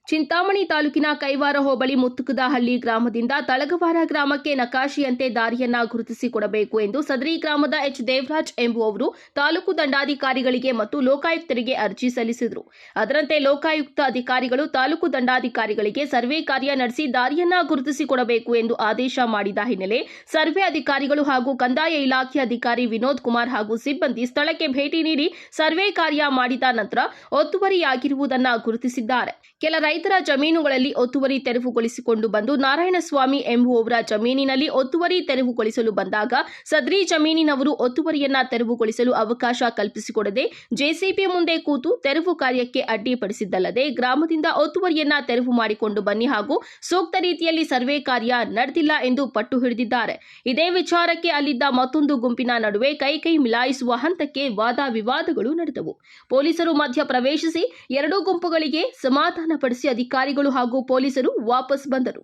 ಚಿಂತಾಮಣಿ ತಾಲೂಕಿನ ಕೈವಾರ ಹೋಬಳಿ ಮುತ್ತುಕದಹಳ್ಳಿ ಗ್ರಾಮದಿಂದ ತಳಗವಾರ ಗ್ರಾಮಕ್ಕೆ ನಕಾಶೆಯಂತೆ ದಾರಿಯನ್ನ ಗುರುತಿಸಿಕೊಡಬೇಕು ಎಂದು ಸದರಿ ಗ್ರಾಮದ ಎಚ್ ದೇವರಾಜ್ ಎಂಬುವವರು ತಾಲೂಕು ದಂಡಾಧಿಕಾರಿಗಳಿಗೆ ಮತ್ತು ಲೋಕಾಯುಕ್ತರಿಗೆ ಅರ್ಜಿ ಸಲ್ಲಿಸಿದರು. ಅದರಂತೆ ಲೋಕಾಯುಕ್ತ ಅಧಿಕಾರಿಗಳು ತಾಲೂಕು ದಂಡಾಧಿಕಾರಿಗಳಿಗೆ ಸರ್ವೆ ಕಾರ್ಯ ನಡೆಸಿ ದಾರಿಯನ್ನ ಗುರುತಿಸಿಕೊಡಬೇಕು ಎಂದು ಆದೇಶ ಮಾಡಿದ ಹಿನ್ನೆಲೆ ಸರ್ವೆ ಅಧಿಕಾರಿಗಳು ಹಾಗೂ ಕಂದಾಯ ಇಲಾಖೆ ಅಧಿಕಾರಿ ವಿನೋದ್ ಕುಮಾರ್ ಹಾಗೂ ಸಿಬ್ಬಂದಿ ಸ್ಥಳಕ್ಕೆ ಭೇಟಿ ನೀಡಿ ಸರ್ವೆ ಕಾರ್ಯ ಮಾಡಿದ ನಂತರ ಒತ್ತುವರಿಯಾಗಿರುವುದನ್ನು ಗುರುತಿಸಿದ್ದಾರೆ. ಕೆಲ ರೈತರ ಜಮೀನುಗಳಲ್ಲಿ ಒತ್ತುವರಿ ತೆರವುಗೊಳಿಸಿಕೊಂಡು ಬಂದು ನಾರಾಯಣಸ್ವಾಮಿ ಎಂಬುವವರ ಜಮೀನಿನಲ್ಲಿ ಒತ್ತುವರಿ ತೆರವುಗೊಳಿಸಲು ಬಂದಾಗ ಸದ್ರಿ ಜಮೀನಿನವರು ಒತ್ತುವರಿಯನ್ನ ತೆರವುಗೊಳಿಸಲು ಅವಕಾಶ ಕಲ್ಪಿಸಿಕೊಡದೆ ಜೆಸಿಬಿ ಮುಂದೆ ಕೂತು ತೆರವು ಕಾರ್ಯಕ್ಕೆ ಅಡ್ಡಿಪಡಿಸಿದ್ದಲ್ಲದೆ ಗ್ರಾಮದಿಂದ ಒತ್ತುವರಿಯನ್ನ ತೆರವು ಮಾಡಿಕೊಂಡು ಬನ್ನಿ ಹಾಗೂ ಸೂಕ್ತ ರೀತಿಯಲ್ಲಿ ಸರ್ವೆ ಕಾರ್ಯ ನಡೆದಿಲ್ಲ ಎಂದು ಪಟ್ಟು ಹಿಡಿದಿದ್ದಾರೆ. ಇದೇ ವಿಚಾರಕ್ಕೆ ಅಲ್ಲಿದ್ದ ಮತ್ತೊಂದು ಗುಂಪಿನ ನಡುವೆ ಕೈ ಮಿಲಾಯಿಸುವ ಹಂತಕ್ಕೆ ವಾದ ವಿವಾದಗಳು ನಡೆದವು. ಪೊಲೀಸರು ಮಧ್ಯ ಪ್ರವೇಶಿಸಿ ಎರಡೂ ಗುಂಪುಗಳಿಗೆ ಸಮಾಧಾನಪಡಿಸಿ ಅಧಿಕಾರಿಗಳು ಹಾಗೂ ಪೊಲೀಸರು ವಾಪಸ್ ಬಂದರು.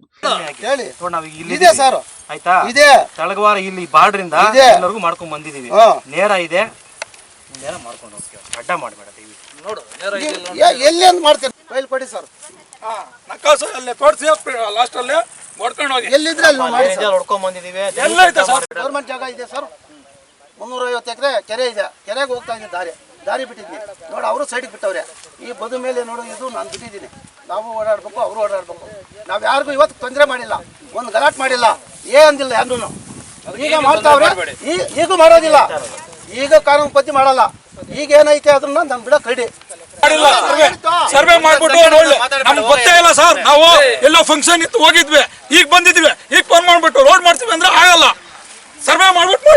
ಇದೆ ಸರ್, ಆಯ್ತಾ, ಇದೆ ತಳಗವಾರ ಇಲ್ಲಿ ಬಾರ್ಡ್ರಿಂದ ಎಲ್ಲರಿಗೂ ಮಾಡ್ಕೊಂಡ್ ಬಂದಿದೀವಿ. ನೇರ ಇದೆ, ನೇರ ಮಾಡ್ಕೊಂಡು ಹೋಗ್ತೀವಿ, ಅಡ್ಡ ಮಾಡಬೇಡ ನೋಡು. ಎಲ್ಲಿ ಅಂತ ಮಾಡ್ತೀವಿ, ಫೈಲ್ ಕೊಡಿ ಸರ್. ನಕಾಸು ಅಲ್ಲೇ ತೋರಿಸಿ ಲಾಸ್ಟ್ ಅಲ್ಲೇ ಹೊಡ್ಕೊಂಡು ಹೋಗಿ. ಎಲ್ಲಿದ್ರೆ ಅಲ್ಲಿ ಹೊಡ್ಕೊಂಡ್ ಬಂದಿದೀವಿ. ಎಲ್ಲ ಇದೆ ಸರ್, ಗೌರ್ಮೆಂಟ್ ಜಾಗ ಇದೆ ಸರ್. 350 ಎಕರೆ ಕೆರೆ ಇದೆ. ಕೆರೆಗೆ ಹೋಗ್ತಾ ಇದೆ ದಾರಿ ಬಿಟ್ಟಿದ್ವಿ ನೋಡಿ. ಅವರು ಸೈಡ್ಗೆ ಬಿಟ್ಟವ್ರೆ. ಈ ಬದು ಮೇಲೆ ನೋಡು, ಇದು ನಾನು ಬಿಟ್ಟಿದ್ದೀನಿ. ನಾವು ಓಡಾಡ್ಬೇಕು, ಅವರು ಓಡಾಡ್ಬೇಕು. ನಾವು ಯಾರಿಗೂ ಇವತ್ತು ತೊಂದರೆ ಮಾಡಿಲ್ಲ, ಒಂದು ಗಲಾಟೆ ಮಾಡಿಲ್ಲ, ಅಂದಿಲ್ಲ ಯಾರು. ಈಗ ಮಾಡ್ತಾವ್ರೆ, ಈಗೂ ಮಾಡೋದಿಲ್ಲ. ಈಗ ಕಾನೂನು ಪದ್ಧತಿ ಮಾಡಲ್ಲ. ಈಗ ಏನೈತೆ ಅದನ್ನ ನಾನು ಬಿಡಕ್ ರೆಡಿ. ಸರ್ವೆ ಮಾಡ್ಬಿಟ್ಟು ನಮ್ಗೆ ಗೊತ್ತೇ ಇಲ್ಲ ಸರ್. ನಾವು ಎಲ್ಲೋ ಫಂಕ್ಷನ್ ಇತ್ತು ಹೋಗಿದ್ವಿ, ಈಗ ಬಂದಿದ್ವಿ, ಈಗ ಫೋನ್ ಮಾಡ್ಬಿಟ್ಟು ರೋಡ್ ಮಾಡ್ತೀವಿ ಅಂದ್ರೆ ಆಗಲ್ಲ. ಸರ್ವೆ ಮಾಡ್ಬಿಟ್ಟು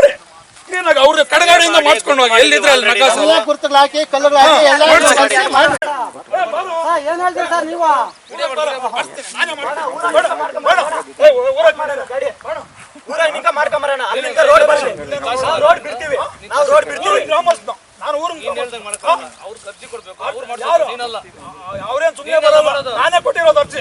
ಮಾಡಿ ಅವ್ರ ಕಡೆಗಾಡಿಯಿಂದ ಮಾಡಿಸ್ಕೊಂಡು ಹೋಗಿ. ಎಲ್ಲಿದ್ರೆ ಅಲ್ಲಿ ಗುರುತುಗಳು ಹಾಕಿ ಕಲ್ಲುಗಳು ಹಾಕಿ ಎಲ್ಲ ಏನ್ ಹೇಳ್ತೀರಿ ಸರ್ ನೀವು? ಮಾಡ್ಕೊಂಬರೋಣ, ಅಲ್ಲಿಂದ ರೋಡ್ ಬರ್ಲಿ, ರೋಡ್ ಬಿಡ್ತೀವಿ, ನಾವು ರೋಡ್ ಬಿಡ್ತೀವಿ. ನಾನು ಅವ್ರು ಅರ್ಜಿ ಕೊಡ್ಬೇಕು, ಅವ್ರೇನ್ ಸುಮ್ಮನೆ ಬರೋದು. ನಾವೇ ಕೊಟ್ಟಿರೋದು ಅರ್ಜಿ.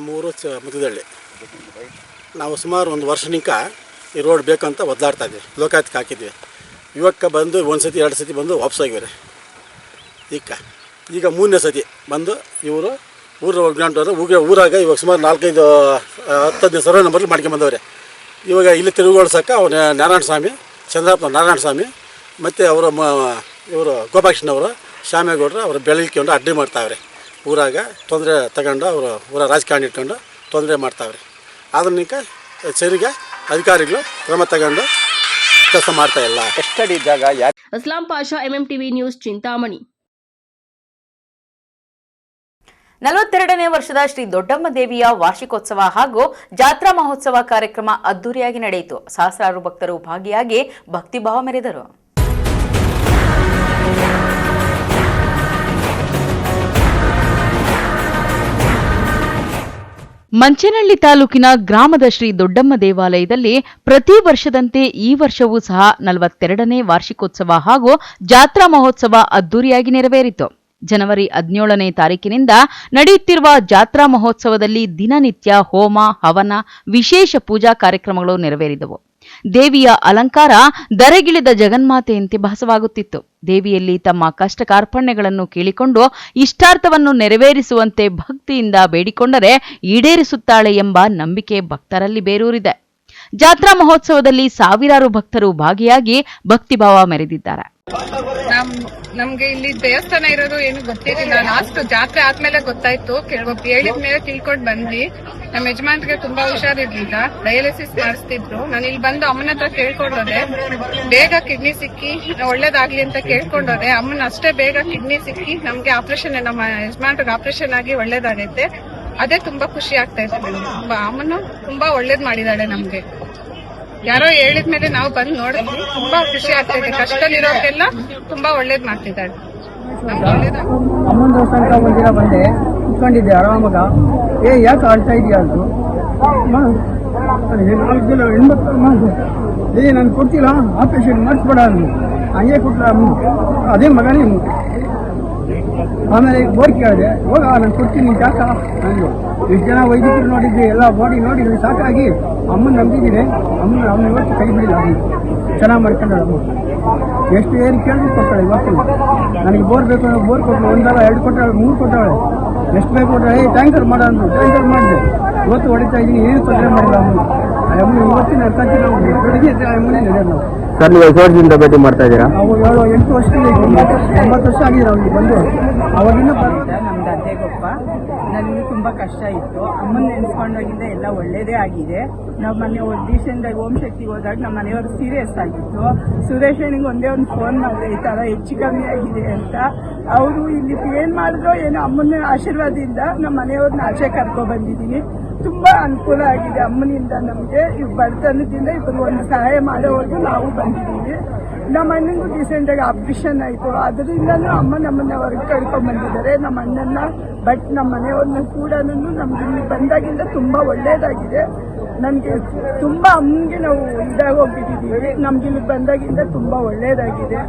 ನಮ್ಮೂರು ಮುದ್ದಳ್ಳಿ. ನಾವು ಸುಮಾರು ಒಂದು ವರ್ಷನಿಂಕ ಈ ರೋಡ್ ಬೇಕಂತ ಒದ್ದಾಡ್ತಾ ಇದ್ವಿ, ಲೋಕಾಯುಕ್ತಕ್ಕೆ ಹಾಕಿದ್ವಿ. ಇವಕ್ಕೆ ಬಂದು ಒಂದು ಸತಿ 2 ಸತಿ ಬಂದು ವಾಪಸ್ಸಾಗಿವ್ರೆ. ಈಗ 3ನೇ ಸತಿ ಬಂದು ಇವರು ಊರಾಗ ಇವಾಗ ಸುಮಾರು 4-5-10 ಸರ್ವೆ ನಂಬರ್ಲಿ ಮಾಡ್ಕೊಂಬಂದವ್ರೆ. ಇವಾಗ ಇಲ್ಲಿ ತಿರುಗುಗೊಳಿಸೋಕೆ ಅವ್ರು ನಾರಾಯಣ ಸ್ವಾಮಿ, ಚಂದ್ರಪ್ಪ ನಾರಾಯಣ ಸ್ವಾಮಿ ಮತ್ತು ಅವರು ಇವರು ಗೋಪಾಲಕೃಷ್ಣವರು, ಶ್ಯಾಮೇಗೌಡರು ಅವರು ಬೆಳಗಿಕೊಂಡು ಅಡ್ಡಿ ಮಾಡ್ತಾವ್ರೆ. ಊರಾಗ ತೊಂದರೆ ತಗೊಂಡು ಅವರು ಊರ ರಾಜಕಾರಣ ಇಟ್ಕೊಂಡು ತೊಂದರೆ ಮಾಡ್ತಾವ್ರೆ. ಅದನ್ನ ಸರಿಗೆ ಅಧಿಕಾರಿಗಳು ಕ್ರಮ ತಗೊಂಡು ಕೆಲಸ ಮಾಡ್ತಾ ಇಲ್ಲ.
ಎಷ್ಟಡಿ ಜಾಗ?
Aslam Pasha, MMTV news, Chintamani.
42ನೇ ವರ್ಷದ ಶ್ರೀ ದೊಡ್ಡಮ್ಮ ದೇವಿಯ ವಾರ್ಷಿಕೋತ್ಸವ ಹಾಗೂ ಜಾತ್ರಾ ಮಹೋತ್ಸವ ಕಾರ್ಯಕ್ರಮ ಅದ್ದೂರಿಯಾಗಿ ನಡೆಯಿತು. ಸಹಸ್ರಾರು ಭಕ್ತರು ಭಾಗಿಯಾಗಿ ಭಕ್ತಿಭಾವ ಮೆರೆದರು.
ಮಂಚೇನಹಳ್ಳಿ ತಾಲೂಕಿನ ಗ್ರಾಮದ ಶ್ರೀ ದೊಡ್ಡಮ್ಮ ದೇವಾಲಯದಲ್ಲಿ ಪ್ರತಿ ವರ್ಷದಂತೆ ಈ ವರ್ಷವೂ ಸಹ 42ನೇ ವಾರ್ಷಿಕೋತ್ಸವ ಹಾಗೂ ಜಾತ್ರಾ ಮಹೋತ್ಸವ ಅದ್ದೂರಿಯಾಗಿ ನೆರವೇರಿತು. ಜನವರಿ 17ನೇ ತಾರೀಕಿನಿಂದ ನಡೆಯುತ್ತಿರುವ ಜಾತ್ರಾ ಮಹೋತ್ಸವದಲ್ಲಿ ದಿನನಿತ್ಯ ಹೋಮ, ಹವನ, ವಿಶೇಷ ಪೂಜಾ ಕಾರ್ಯಕ್ರಮಗಳು ನೆರವೇರಿದವು. ದೇವಿಯ ಅಲಂಕಾರ ಧರೆಗಿಳಿದ ಜಗನ್ಮಾತೆಯಂತೆ ಭಾಸವಾಗುತ್ತಿತ್ತು. ದೇವಿಯಲ್ಲಿ ತಮ್ಮ ಕಷ್ಟ ಕಾರ್ಪಣ್ಯಗಳನ್ನು ಕೇಳಿಕೊಂಡು ಇಷ್ಟಾರ್ಥವನ್ನು ನೆರವೇರಿಸುವಂತೆ ಭಕ್ತಿಯಿಂದ ಬೇಡಿಕೊಂಡರೆ ಈಡೇರಿಸುತ್ತಾಳೆ ಎಂಬ ನಂಬಿಕೆ ಭಕ್ತರಲ್ಲಿ ಬೇರೂರಿದೆ. ಜಾತ್ರಾ ಮಹೋತ್ಸವದಲ್ಲಿ ಸಾವಿರಾರು ಭಕ್ತರು ಭಾಗಿಯಾಗಿ ಭಕ್ತಿಭಾವ ಮೆರೆದಿದ್ದಾರೆ.
ನಮ್ಗೆ ಇಲ್ಲಿ ದೇವಸ್ಥಾನ ಇರೋದು ಏನು ಗೊತ್ತಿರಲಿಲ್ಲ. ಲಾಸ್ಟ್ ಜಾತ್ರೆ ಆದ್ಮೇಲೆ ಗೊತ್ತಾಯ್ತು. ಹೇಳಿದ ಮೇಲೆ ತಿಳ್ಕೊಂಡ್ ಬಂದ್ವಿ. ನಮ್ಮ ಯಜಮಾನ್ರಿಗೆ ತುಂಬಾ ಹುಷಾರಿರ್ಲಿಲ್ಲ, ಡಯಾಲಿಸಿಸ್ ಮಾಡಿಸ್ತಿದ್ರು. ನಾನು ಇಲ್ಲಿ ಬಂದು ಅಮ್ಮನ ಹತ್ರ ಕೇಳ್ಕೊಂಡೋದೆ, ಬೇಗ ಕಿಡ್ನಿ ಸಿಕ್ಕಿ ಒಳ್ಳೇದಾಗ್ಲಿ ಅಂತ ಕೇಳ್ಕೊಂಡೋದೆ. ಅಮ್ಮನ ಅಷ್ಟೇ ಬೇಗ ಕಿಡ್ನಿ ಸಿಕ್ಕಿ ನಮ್ಗೆ ಆಪರೇಷನ್, ನಮ್ಮ ಯಜಮಾನ್ರಿಗೆ ಆಪರೇಷನ್ ಆಗಿ ಒಳ್ಳೇದಾಗೈತೆ. ಅದೇ ತುಂಬಾ ಖುಷಿ ಆಗ್ತಾ ಇತ್ತು. ಅಮ್ಮನು ತುಂಬಾ ಒಳ್ಳೇದ್ ಮಾಡಿದಾಳೆ ನಮ್ಗೆ. ಯಾರೋ ಹೇಳಿದ್ಮೇಲೆ ನಾವು ಬಂದು ನೋಡಿದ್ವಿ, ತುಂಬಾ ಖುಷಿ ಆಗ್ತಾ ಇದೆ. ಕಷ್ಟದಲ್ಲಿರೋಕೆಲ್ಲ ತುಂಬಾ ಒಳ್ಳೇದ್ ಮಾಡ್ತಿದ್ದಾಳೆ.
ಅಮ್ಮನ ದೇವಸ್ಥಾನಕ್ಕೆ ಒಂದಿನ ಬಂದೆ, ಕುತ್ಕೊಂಡಿದ್ದೆ ಆರಾಮಾಗ. ಯಾಕೆ ಆಳ್ತಾ ಇದೆಯಾ ಅಂದ್ರು. 4 ಜನ ಹೆಣ್ಮಕ್ಳು ನಾನು ಕೊಡ್ತಿಲ್ಲ, ಆಪರೇಷನ್ ಮಾಡಿಸ್ಬೇಡ ಅಂದ್ರು. ಹಂಗೆ ಕೊಟ್ಟ ಅದೇ ಮಗನೇ. ಆಮೇಲೆ ಬೋರ್ ಕೇಳಿದೆ, ಹೋಗ ನಾನು ಕೊಡ್ತೀನಿ ಸಾಕ ಅಂದ್ರು. ಎಷ್ಟು ಜನ ವೈದ್ಯರು ನೋಡಿದ್ವಿ, ಎಲ್ಲ ಬಾಡಿ ನೋಡಿ ಸಾಕಾಗಿ ಅಮ್ಮನ ನಂಬಿದ್ದೀನಿ. ಅಮ್ಮನ ಇವತ್ತು ಕೈ ಬಿಡಿಲ್ಲ, ಚೆನ್ನಾಗಿ ಮಾಡ್ಕೊಂಡಾಳೆ ಅಮ್ಮ. ಎಷ್ಟು ಏನು ಕೇಳಿದ್ರು ಕೊಡ್ತಾಳೆ. ಇವತ್ತು ನನಗೆ ಬೋರ್ ಬೇಕು, ಬೋರ್ ಕೊಟ್ಟಳು. 1 2 ಕೊಟ್ಟಾಳೆ, 3 ಕೊಟ್ಟಾಳೆ. ಎಷ್ಟು ಬೇಕು ಕೊಟ್ಟರೆ ಟ್ಯಾಂಕರ್ ಮಾಡ ಅಂದ್ರು, ಟ್ಯಾಂಕರ್ ಮಾಡಿದೆ. ಇವತ್ತು ಹೊಡಿತಾ ಇದ್ದೀನಿ, ಏನು ತೊಂದರೆ ಮಾಡಿಲ್ಲ ಅಮ್ಮ. ಅಮ್ಮನ ಇವತ್ತಿನ ಅರ್ಥಕ್ಕೆ ನಾವು ಬೆಳಗ್ಗೆ ಅಮ್ಮನೇ ನಡೆಯೋದು ನಾವು.
ಸರ್, ನೀವು ಎಷ್ಟು ವರ್ಷದಿಂದ ಭೇಟಿ ಮಾಡ್ತಾ ಇದ್ದೀರಾ?
ನಾವು 8 ವರ್ಷದಿಂದ 9 ವರ್ಷ ಆಗಿದೆ ನಾವು ಇಲ್ಲಿ ಬಂದು. ಅವಾಗಿನ
ನಮ್ದು ಅದ್ದೆಗೊಪ್ಪ. ನನಗೆ ತುಂಬಾ ಕಷ್ಟ ಇತ್ತು. ಅಮ್ಮನ ನೆನೆಸ್ಕೊಂಡಾಗಿಂದ ಎಲ್ಲ ಒಳ್ಳೇದೇ ಆಗಿದೆ. ನಾವು ಮೊನ್ನೆ ರೀಸೆಂಟಾಗಿ ಓಂ ಶಕ್ತಿಗೆ ಹೋದಾಗ ನಮ್ಮ ಮನೆಯವರು ಸೀರಿಯಸ್ ಆಗಿತ್ತು. ಸುರೇಶನಿಗೆ ಒಂದೇ ಒಂದು ಫೋನ್ ಮಾಡಿದೆ, ಈ ತರ ಹೆಚ್ಚು ಕಮ್ಮಿ ಆಗಿದೆ ಅಂತ. ಅವರು ಇಲ್ಲಿ ಏನ್ ಮಾಡಿದ್ರು ಏನೋ ಅಮ್ಮನ ಆಶೀರ್ವಾದದಿಂದ ನಮ್ಮ ಮನೆಯವ್ರನ್ನ ಆಚೆ ಕರ್ಕೊ ಬಂದಿದ್ದೀನಿ. ತುಂಬಾ ಅನುಕೂಲ ಆಗಿದೆ ಅಮ್ಮನಿಂದ ನಮ್ಗೆ. ಈ ಬಡತನದಿಂದ ಇಬ್ಬರು ಒಂದು ಸಹಾಯ ಮಾಡೋವರೆಗೂ ನಾವು ಬಂದಿದ್ದೀವಿ. ನಮ್ಮ ಅಣ್ಣನಿಗೂ ರೀಸೆಂಟ್ ಆಗಿ ಆಪರೇಷನ್ ಆಯ್ತು. ಅದರಿಂದನೂ ಅಮ್ಮ ನಮ್ಮನ್ನ ಹೊರಗೆ ಕರ್ಕೊಂಡ್ ಬಂದಿದ್ದಾರೆ, ನಮ್ಮ ಅಣ್ಣನ್ನ. ಬಟ್ ನಮ್ಮ ಮನೆಯವ್ರನ್ನ ಕೂಡ ನಮ್ಗೆ ಇಲ್ಲಿ ಬಂದಾಗಿಂದ ತುಂಬಾ ಒಳ್ಳೇದಾಗಿದೆ. ನನ್ಗೆ ತುಂಬಾ ಅಮ್ಮನಿಗೆ ನಾವು ಇದಾಗೋಗ್ಬಿಟ್ಟಿದ್ದೀವಿ. ನಮ್ಗೆ ಇಲ್ಲಿ ಬಂದಾಗಿಂದ ತುಂಬಾ ಒಳ್ಳೇದಾಗಿದೆ.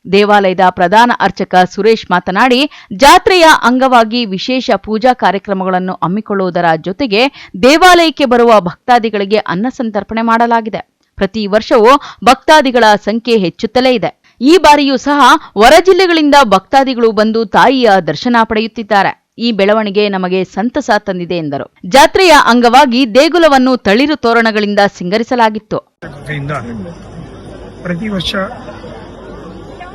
ದೇವಾಲಯದ ಪ್ರಧಾನ ಅರ್ಚಕ ಸುರೇಶ್ ಮಾತನಾಡಿ, ಜಾತ್ರೆಯ ಅಂಗವಾಗಿ ವಿಶೇಷ ಪೂಜಾ ಕಾರ್ಯಕ್ರಮಗಳನ್ನು ಹಮ್ಮಿಕೊಳ್ಳುವುದರ ಜೊತೆಗೆ ದೇವಾಲಯಕ್ಕೆ ಬರುವ ಭಕ್ತಾದಿಗಳಿಗೆ ಅನ್ನ ಸಂತರ್ಪಣೆ ಮಾಡಲಾಗಿದೆ. ಪ್ರತಿ ವರ್ಷವೂ ಭಕ್ತಾದಿಗಳ ಸಂಖ್ಯೆ ಹೆಚ್ಚುತ್ತಲೇ ಇದೆ. ಈ ಬಾರಿಯೂ ಸಹ ಹೊರ ಜಿಲ್ಲೆಗಳಿಂದ ಭಕ್ತಾದಿಗಳು ಬಂದು ತಾಯಿಯ ದರ್ಶನ ಪಡೆಯುತ್ತಿದ್ದಾರೆ. ಈ ಬೆಳವಣಿಗೆ ನಮಗೆ ಸಂತಸ ತಂದಿದೆ ಎಂದರು. ಜಾತ್ರೆಯ ಅಂಗವಾಗಿ ದೇಗುಲವನ್ನು ತಳಿರು ತೋರಣಗಳಿಂದ ಸಿಂಗರಿಸಲಾಗಿತ್ತು.
ಪ್ರತಿ ವರ್ಷ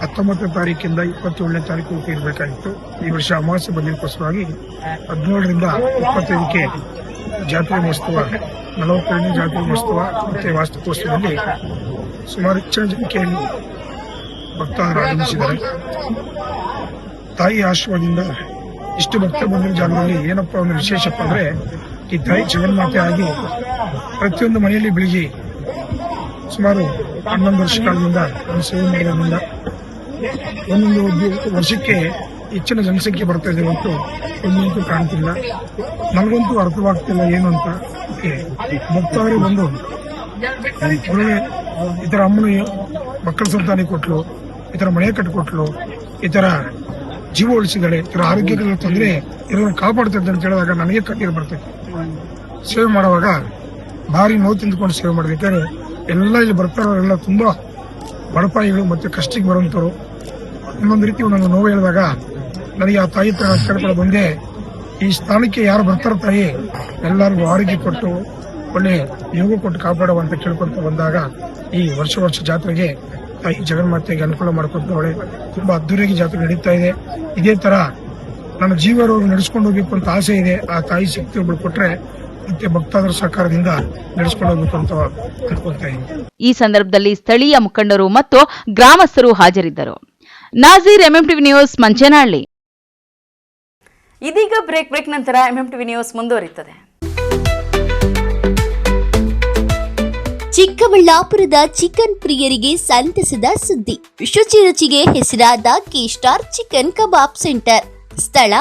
19ನೇ ತಾರೀಕಿಂದ 27ನೇ ತಾರೀಕು ಇರಬೇಕಾಗಿತ್ತು. ಈ ವರ್ಷ ಅಮಾವಾಸ್ಯೆ ಬಂದಿದ್ದಕ್ಕೋಸ್ಕರವಾಗಿ 17ರಿಂದ 25ಕ್ಕೆ ಜಾತ್ರೆ ಮಹೋತ್ಸವ, 42ನೇ ಜಾತ್ರೆ ಮಹೋತ್ಸವ ಮತ್ತೆ ವಾರ್ಷಿಕೋತ್ಸವದಲ್ಲಿ ಸುಮಾರು ಹೆಚ್ಚಿನ ಸಂಖ್ಯೆಯಲ್ಲಿ ಭಕ್ತಾದರು ಆಗಮಿಸಿದ್ದಾರೆ. ತಾಯಿ ಆಶೀರ್ವಾದದಿಂದ ಇಷ್ಟು ಭಕ್ತರು ಬಂದಿರೋ ಜಾಗದಲ್ಲಿ ಏನಪ್ಪಾ ಒಂದು ವಿಶೇಷಪ್ಪ ಅಂದ್ರೆ, ಈ ತಾಯಿ ಜಗನ್ಮಾತೆ ಆಗಿ ಪ್ರತಿಯೊಂದು ಮನೆಯಲ್ಲಿ ಬೆಳಿಗ್ಗೆ ಸುಮಾರು 11 ವರ್ಷ ಕಾಲದಿಂದ ಒಂದು ಸೇವೆ ಮಾಡೋದ್ರಿಂದ ಒಂದೊಂದು ವರ್ಷಕ್ಕೆ ಹೆಚ್ಚಿನ ಜನಸಂಖ್ಯೆ ಬರ್ತಾ ಇದೆ ಹೊರತು ಒಂದಂತೂ ಕಾಣ್ತಿಲ್ಲ. ನನಗಂತೂ ಅರ್ಥವಾಗ್ತಿಲ್ಲ ಏನು ಅಂತ. ಭಕ್ತರು ಬಂದು ಒಳ್ಳೆ ಈ ತರ ಅಮ್ಮನ ಮಕ್ಕಳ ಸಂತಾನ ಕೊಟ್ಲು, ಈ ತರ ಮನೆ ಕಟ್ಟಿಕೊಟ್ಲು, ಈ ತರ ಜೀವ ಉಳಿಸಿದ್ದಾಳೆ, ಇದರ ಆರೋಗ್ಯದ ತೊಂದರೆ ಇದನ್ನು ಕಾಪಾಡ್ತದೆ ಅಂತ ಹೇಳಿದಾಗ ನನಗೆ ಕಣ್ಣೀರು ಬರ್ತೈತೆ. ಸೇವೆ ಮಾಡುವಾಗ ಭಾರಿ ನೋವು ತಿಂದುಕೊಂಡು ಸೇವೆ ಮಾಡಬೇಕಾದ್ರೆ ಎಲ್ಲ ಇಲ್ಲಿ ಬರ್ತಾರೋರೆಲ್ಲ ತುಂಬಾ ಬಡಪಾಯಿಗಳು ಮತ್ತೆ ಕಷ್ಟಕ್ಕೆ ಬರುವಂತವ್ರು. ಇನ್ನೊಂದು ರೀತಿ ಒಂದೊಂದು ನೋವು ಹೇಳಿದಾಗ ನನಗೆ ಆ ತಾಯಿ ತರ ಕೇಳ್ಕೊಂಡು ಬಂದೆ, ಈ ಸ್ಥಾನಕ್ಕೆ ಯಾರು ಬರ್ತಾರ ತಾಯಿ ಎಲ್ಲರಿಗೂ ಆರೋಗ್ಯ ಕೊಟ್ಟು ಒಳ್ಳೆ ಯೋಗ ಕೊಟ್ಟು ಕಾಪಾಡುವಂತ ಕೇಳ್ಕೊಂತ ಬಂದಾಗ ಈ ವರ್ಷ ಜಾತ್ರೆಗೆ ತಾಯಿ ಜಗನ್ಮಾತೆಗೆ ಅನುಕೂಲ ಮಾಡಿಕೊಟ್ಟವಳೆ. ತುಂಬಾ ಅದ್ದೂರಿಯಾಗಿ ಜಾತ್ರೆ ನಡೀತಾ ಇದೆ. ಇದೇ ತರ ನನ್ನ ಜೀವನವನ್ನು ನಡೆಸ್ಕೊಂಡು ಹೋಗ್ಬೇಕು ಅಂತ ಆಸೆ ಇದೆ. ಆ ತಾಯಿ ಶಕ್ತಿ ಒಬ್ಬಳು ಕೊಟ್ರೆ ಮತ್ತೆ ಭಕ್ತಾದರ ಸಹಕಾರದಿಂದ ನಡೆಸ್ಕೊಂಡು ಹೋಗ್ಬೇಕು ಅಂತ ಅನ್ಕೊಳ್ತಾ ಇದ್ದೀನಿ.
ಈ ಸಂದರ್ಭದಲ್ಲಿ ಸ್ಥಳೀಯ ಮುಖಂಡರು ಮತ್ತು ಗ್ರಾಮಸ್ಥರು ಹಾಜರಿದ್ದರು. Nazeer, MMTV news, Manchenahalli.
ಇದೀಗ ಬ್ರೇಕ್ ನಂತರ ಎಂಎಂಟಿವಿ ನ್ಯೂಸ್ ಮುಂದುವರಿಯುತ್ತದೆ.
ಚಿಕ್ಕಬಳ್ಳಾಪುರದ ಚಿಕನ್ ಪ್ರಿಯರಿಗೆ ಸಂತಸದ ಸುದ್ದಿ. ಶುಚಿ ರುಚಿಗೆ ಹೆಸರಾದ ಕೆ-ಸ್ಟಾರ್ ಚಿಕನ್ ಕಬಾಬ್ ಸೆಂಟರ್. ಸ್ಥಳ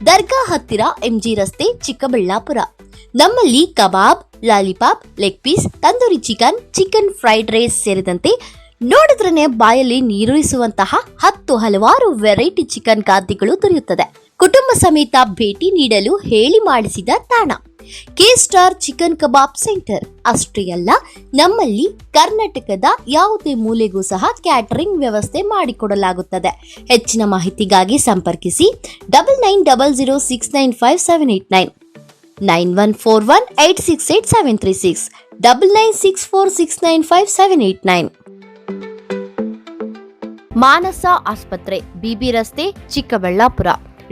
ದರ್ಗಾ ಹತ್ತಿರ ಎಂಜಿ ರಸ್ತೆ, ಚಿಕ್ಕಬಳ್ಳಾಪುರ. ನಮ್ಮಲ್ಲಿ ಕಬಾಬ್, lollipop, leg piece, tandoori chicken, chicken fried rice ಸೇರಿದಂತೆ ನೋಡಿದ್ರನೆ ಬಾಯಲ್ಲಿ ನೀರೂರಿಸುವಂತಹ ಹಲವಾರು ವೆರೈಟಿ ಚಿಕನ್ ಖಾದ್ಯಗಳು ದೊರೆಯುತ್ತದೆ. ಕುಟುಂಬ ಸಮೇತ ಭೇಟಿ ನೀಡಲು ಹೇಳಿ ಮಾಡಿಸಿದ ತಾಣ ಕೆ-ಸ್ಟಾರ್ ಚಿಕನ್ ಕಬಾಬ್ ಸೆಂಟರ್. ಅಷ್ಟೇ ಅಲ್ಲ, ನಮ್ಮಲ್ಲಿ ಕರ್ನಾಟಕದ ಯಾವುದೇ ಮೂಲೆಗೂ ಸಹ ಕ್ಯಾಟರಿಂಗ್ ವ್ಯವಸ್ಥೆ ಮಾಡಿಕೊಡಲಾಗುತ್ತದೆ. ಹೆಚ್ಚಿನ ಮಾಹಿತಿಗಾಗಿ ಸಂಪರ್ಕಿಸಿ 9900695789, 9141868736, 9964695789. ಮಾನಸ ಆಸ್ಪತ್ರೆ, ಬಿಬಿ ರಸ್ತೆ, ಚಿಕ್ಕಬಳ್ಳಾಪುರ.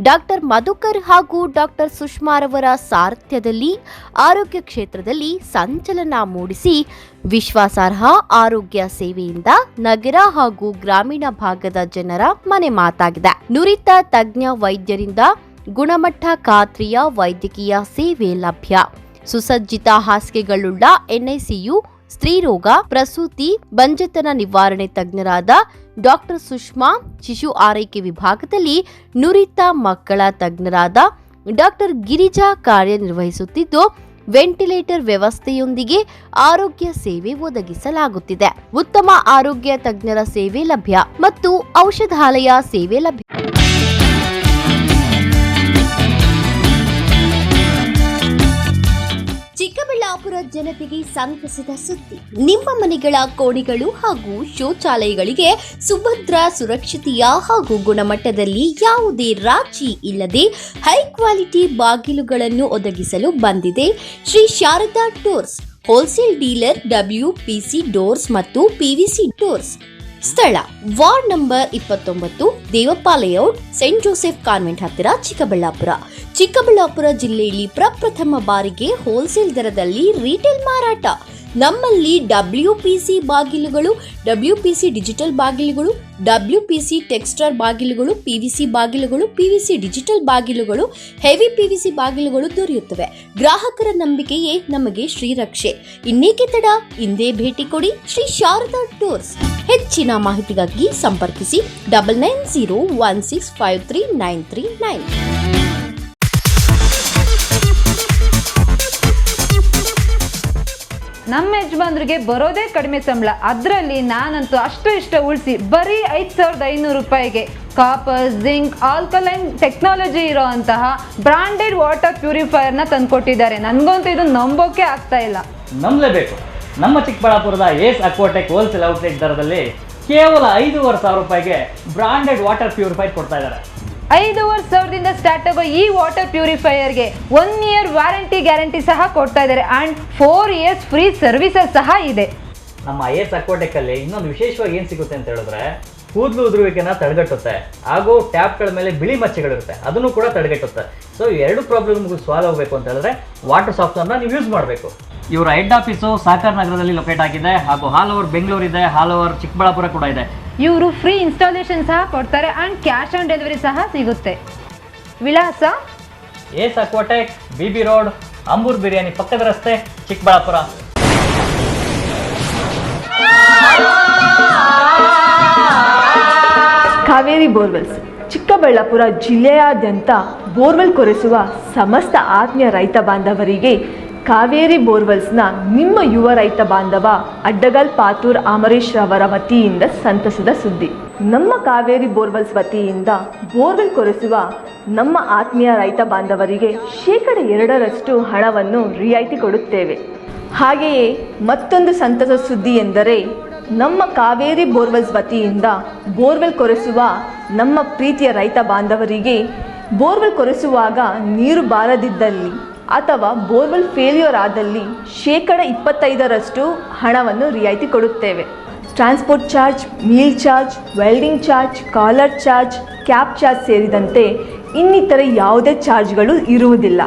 ಡಾಕ್ಟರ್ ಮಧುಕರ್ ಹಾಗೂ ಡಾಕ್ಟರ್ ಸುಷ್ಮಾರವರ ಸಾರಥ್ಯದಲ್ಲಿ ಆರೋಗ್ಯ ಕ್ಷೇತ್ರದಲ್ಲಿ ಸಂಚಲನ ಮೂಡಿಸಿ ವಿಶ್ವಾಸಾರ್ಹ ಆರೋಗ್ಯ ಸೇವೆಯಿಂದ ನಗರ ಹಾಗೂ ಗ್ರಾಮೀಣ ಭಾಗದ ಜನರ ಮನೆ ಮಾತಾಗಿದೆ. ನುರಿತ ತಜ್ಞ ವೈದ್ಯರಿಂದ ಗುಣಮಟ್ಟ ಖಾತ್ರಿಯ ವೈದ್ಯಕೀಯ ಸೇವೆ ಲಭ್ಯ. ಸುಸಜ್ಜಿತ ಹಾಸಿಗೆಗಳುಳ್ಳ ಎನ್ಐಸಿಯು, ಸ್ತ್ರೀರೋಗ, ಪ್ರಸೂತಿ, ಬಂಜೆತನ ನಿವಾರಣೆ ತಜ್ಞರಾದ ಡಾಕ್ಟರ್ ಸುಷ್ಮಾ, ಶಿಶು ಆರೈಕೆ ವಿಭಾಗದಲ್ಲಿ ನುರಿತ ಮಕ್ಕಳ ತಜ್ಞರಾದ ಡಾಕ್ಟರ್ ಗಿರಿಜಾ ಕಾರ್ಯನಿರ್ವಹಿಸುತ್ತಿದ್ದು, ವೆಂಟಿಲೇಟರ್ ವ್ಯವಸ್ಥೆಯೊಂದಿಗೆ ಆರೋಗ್ಯ ಸೇವೆ ಒದಗಿಸಲಾಗುತ್ತಿದೆ. ಉತ್ತಮ ಆರೋಗ್ಯ ತಜ್ಞರ ಸೇವೆ ಲಭ್ಯ ಮತ್ತು ಔಷಧಾಲಯ ಸೇವೆ ಲಭ್ಯ. ಚಿಕ್ಕಬಳ್ಳಾಪುರ ಜನತೆಗೆ ಸಂತಸದ ಸುದ್ದಿ. ನಿಮ್ಮ ಮನೆಗಳ ಕೋಣೆಗಳು ಹಾಗೂ ಶೌಚಾಲಯಗಳಿಗೆ ಸುಭದ್ರ, ಸುರಕ್ಷತೆಯ ಹಾಗೂ ಗುಣಮಟ್ಟದಲ್ಲಿ ಯಾವುದೇ ರಾಜಿ ಇಲ್ಲದೆ ಹೈ ಕ್ವಾಲಿಟಿ ಬಾಗಿಲುಗಳನ್ನು ಒದಗಿಸಲು ಬಂದಿದೆ Shri Sharada doors, wholesale dealer, WPC doors ಮತ್ತು PVC ಡೋರ್ಸ್. ಸ್ಥಳ ward number 29, Devappa layout, Saint Joseph convent ಹತ್ತಿರ, ಚಿಕ್ಕಬಳ್ಳಾಪುರ. ಚಿಕ್ಕಬಳ್ಳಾಪುರ ಜಿಲ್ಲೆಯಲ್ಲಿ ಪ್ರಪ್ರಥಮ ಬಾರಿಗೆ ಹೋಲ್ಸೇಲ್ ದರದಲ್ಲಿ ರಿಟೇಲ್ ಮಾರಾಟ. ನಮ್ಮಲ್ಲಿ WPC ಬಾಗಿಲುಗಳು, WPC ಡಿಜಿಟಲ್ ಬಾಗಿಲುಗಳು, WPC ಟೆಕ್ಸ್ಚರ್ ಬಾಗಿಲುಗಳು, PVC ಬಾಗಿಲುಗಳು, PVC ಡಿಜಿಟಲ್ ಬಾಗಿಲುಗಳು, ಹೆವಿ PVC ಬಾಗಿಲುಗಳು ದೊರೆಯುತ್ತವೆ. ಗ್ರಾಹಕರ ನಂಬಿಕೆಯೇ ನಮಗೆ ಶ್ರೀರಕ್ಷೆ. ಇನ್ನೇಕೆ ತಡ, ಇಂದೇ ಭೇಟಿ ಕೊಡಿ ಶ್ರೀ ಶಾರದಾ ಡೋರ್ಸ್. ಹೆಚ್ಚಿನ ಮಾಹಿತಿಗಾಗಿ ಸಂಪರ್ಕಿಸಿ 9901653939.
ನಮ್ಮ ಯಜಮಾನ್ರಿಗೆ ಬರೋದೇ ಕಡಿಮೆ ಸಂಬಳ, ಅದರಲ್ಲಿ ನಾನಂತೂ ಅಷ್ಟು ಇಷ್ಟ ಉಳಿಸಿ ಬರೀ 5,500 ರೂಪಾಯಿಗೆ ಕಾಪರ್, ಜಿಂಕ್, ಆಲ್ಕಲೈನ್ ಟೆಕ್ನಾಲಜಿ ಇರೋ ಅಂತಹ ಬ್ರಾಂಡೆಡ್ ವಾಟರ್ ಪ್ಯೂರಿಫೈಯರ್ನ ತಂದುಕೊಟ್ಟಿದ್ದಾರೆ. ನನಗಂತೂ ಇದು ನಂಬೋಕೆ ಆಗ್ತಾ ಇಲ್ಲ.
ನಂಬಲೇಬೇಕು. ನಮ್ಮ ಚಿಕ್ಕಬಳ್ಳಾಪುರದ ಏಸ್ ಅಕ್ವಾಟೆಕ್ ಹೋಲ್ಸೇಲ್ ಔಟ್ಲೆಟ್ ದರದಲ್ಲಿ ಕೇವಲ 5,500 ರೂಪಾಯಿಗೆ ಬ್ರಾಂಡೆಡ್ ವಾಟರ್ ಪ್ಯೂರಿಫೈರ್ ಕೊಡ್ತಾ ಇದ್ದಾರೆ.
5,500ದಿಂದ ಸ್ಟಾರ್ಟ್ ಆಗೋ ಈ ವಾಟರ್ ಪ್ಯೂರಿಫೈಯರ್ಗೆ 1 ಇಯರ್ ವಾರಂಟಿ ಗ್ಯಾರಂಟಿ ಸಹ ಕೊಡ್ತಾ ಇದ್ದಾರೆ ಆ್ಯಂಡ್ 4 ಇಯರ್ಸ್ ಫ್ರೀ ಸರ್ವಿಸಸ್ ಸಹ ಇದೆ.
ನಮ್ಮ ಏಸ್ ಅಕ್ವಾಟೆಕಲ್ಲಿ ಇನ್ನೊಂದು ವಿಶೇಷವಾಗಿ ಏನು ಸಿಗುತ್ತೆ ಅಂತ ಹೇಳಿದ್ರೆ, ಕೂದಲು ಉದುರುವಿಕೆನ ತಡೆಗಟ್ಟುತ್ತೆ ಹಾಗೂ ಟ್ಯಾಪ್ಗಳ ಮೇಲೆ ಬಿಳಿ ಮಚ್ಚೆಗಳಿರುತ್ತೆ, ಅದನ್ನು ಕೂಡ ತಡೆಗಟ್ಟುತ್ತೆ. ಸೊ ಎರಡು ಪ್ರಾಬ್ಲಮ್ಗೂ ಸಾಲ್ವ್ ಆಗಬೇಕು ಅಂತ ಹೇಳಿದ್ರೆ ವಾಟರ್ ಸಾಫ್ಟ್ನರ್ನ ನೀವು ಯೂಸ್ ಮಾಡಬೇಕು. ಇವರ ಹೆಡ್ ಆಫೀಸು ಸಾಕರ್ ನಗರದಲ್ಲಿ ಲೊಕೇಟ್ ಆಗಿದೆ ಹಾಗೂ ಆಲ್ ಓವರ್ ಬೆಂಗಳೂರು ಇದೆ, ಆಲ್ ಓವರ್ ಚಿಕ್ಕಬಳ್ಳಾಪುರ ಕೂಡ ಇದೆ.
ಇವರು ಫ್ರೀ ಇನ್ಸ್ಟಾಲೇಷನ್ ಸಹ ಕೊಡ್ತಾರೆ ಆ್ಯಂಡ್ ಕ್ಯಾಶ್ ಆನ್ ಡೆಲಿವರಿ ಸಹ ಸಿಗುತ್ತೆ. ವಿಳಾಸ
ಏಸ್ ಅಕ್ವಾಟೆಕ್, BB ರೋಡ್, ಅಂಬೂರ್ ಬಿರಿಯಾನಿ ಪಕ್ಕದ ರಸ್ತೆ, ಚಿಕ್ಕಬಳ್ಳಾಪುರ.
ಕಾವೇರಿ ಬೋರ್ವೆಲ್ಸ್ ಚಿಕ್ಕಬಳ್ಳಾಪುರ ಜಿಲ್ಲೆಯಾದ್ಯಂತ ಬೋರ್ವೆಲ್ ಕೊರೆಸುವ ಸಮಸ್ತ ಆತ್ಮೀಯ ರೈತ ಬಾಂಧವರಿಗೆ ಕಾವೇರಿ ಬೋರ್ವೆಲ್ಸ್ನ ನಿಮ್ಮ ಯುವ ರೈತ ಬಾಂಧವ ಅಡ್ಡಗಲ್ ಪಾತೂರ್ ಅಮರೀಶ್ ರವರ ವತಿಯಿಂದ ಸಂತಸದ ಸುದ್ದಿ. ನಮ್ಮ ಕಾವೇರಿ ಬೋರ್ವೆಲ್ಸ್ ವತಿಯಿಂದ ಬೋರ್ವೆಲ್ ಕೊರೆಸುವ ನಮ್ಮ ಆತ್ಮೀಯ ರೈತ ಬಾಂಧವರಿಗೆ 2% ಹಣವನ್ನು ರಿಯಾಯಿತಿ ಕೊಡುತ್ತೇವೆ. ಹಾಗೆಯೇ ಮತ್ತೊಂದು ಸಂತಸ ಸುದ್ದಿ ಎಂದರೆ ನಮ್ಮ ಕಾವೇರಿ ಬೋರ್ವೆಲ್ಸ್ ವತಿಯಿಂದ ಬೋರ್ವೆಲ್ ಕೊರೆಸುವ ನಮ್ಮ ಪ್ರೀತಿಯ ರೈತ ಬಾಂಧವರಿಗೆ ಬೋರ್ವೆಲ್ ಕೊರೆಸುವಾಗ ನೀರು ಬಾರದಿದ್ದಲ್ಲಿ ಅಥವಾ ಬೋರ್ವೆಲ್ ಫೇಲ್ಯೂರ್ ಆದಲ್ಲಿ 25% ಹಣವನ್ನು ರಿಯಾಯಿತಿ ಕೊಡುತ್ತೇವೆ. Transport charge, meal charge, welding charge, collar charge, cab charge ಸೇರಿದಂತೆ ಇನ್ನಿತರೆ ಯಾವುದೇ ಚಾರ್ಜ್ಗಳು ಇರುವುದಿಲ್ಲ.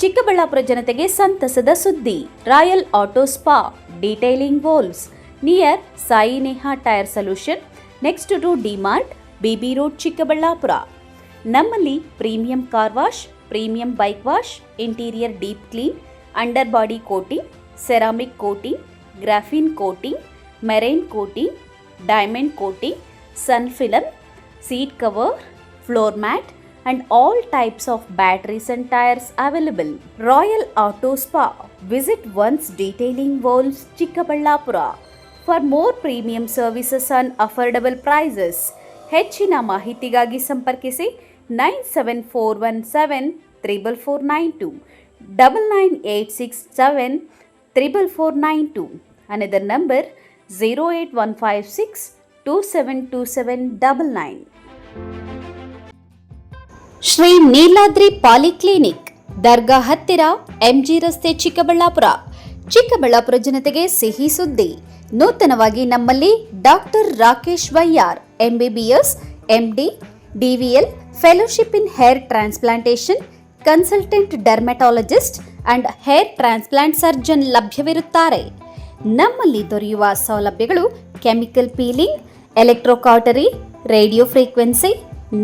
ಚಿಕ್ಕಬಳ್ಳಾಪುರ ಜನತೆಗೆ ಸಂತಸದ ಸುದ್ದಿ. Royal auto spa detailing walls near Sai Neha tyre solution next to DMart, BB road, Chikkaballapur. ನಮ್ಮಲ್ಲಿ premium car wash, premium bike wash, interior deep clean, under body coating, ceramic coating, graphene coating, marine coating, diamond coating, sun film, seat cover, floor mat and all types of batteries and tires available. Royal Auto Spa. Visit once Detailing Walls, Chikkaballapura. For more premium services and affordable prices. ಹೆಚ್ಚಿನ ಮಾಹಿತಿಗಾಗಿ ಸಂಪರ್ಕಿಸಿ 97417 44492 9986744492. Another number 08156 272799. Shri Niladri polyclinic, ದರ್ಗಾ ಹತ್ತಿರ, MG ರಸ್ತೆ, ಚಿಕ್ಕಬಳ್ಳಾಪುರ. ಚಿಕ್ಕಬಳ್ಳಾಪುರ ಜನತೆಗೆ ಸಿಹಿ ಸುದ್ದಿ. ನೂತನವಾಗಿ ನಮ್ಮಲ್ಲಿ doctor Rakesh Vaiyar MBBS, MD, DVL, fellowship in hair transplantation, consultant dermatologist and hair transplant surgeon ಲಭ್ಯವಿರುತ್ತಾರೆ. ನಮ್ಮಲ್ಲಿ ದೊರೆಯುವ ಸೌಲಭ್ಯಗಳು chemical peeling, electrocautery, radio frequency,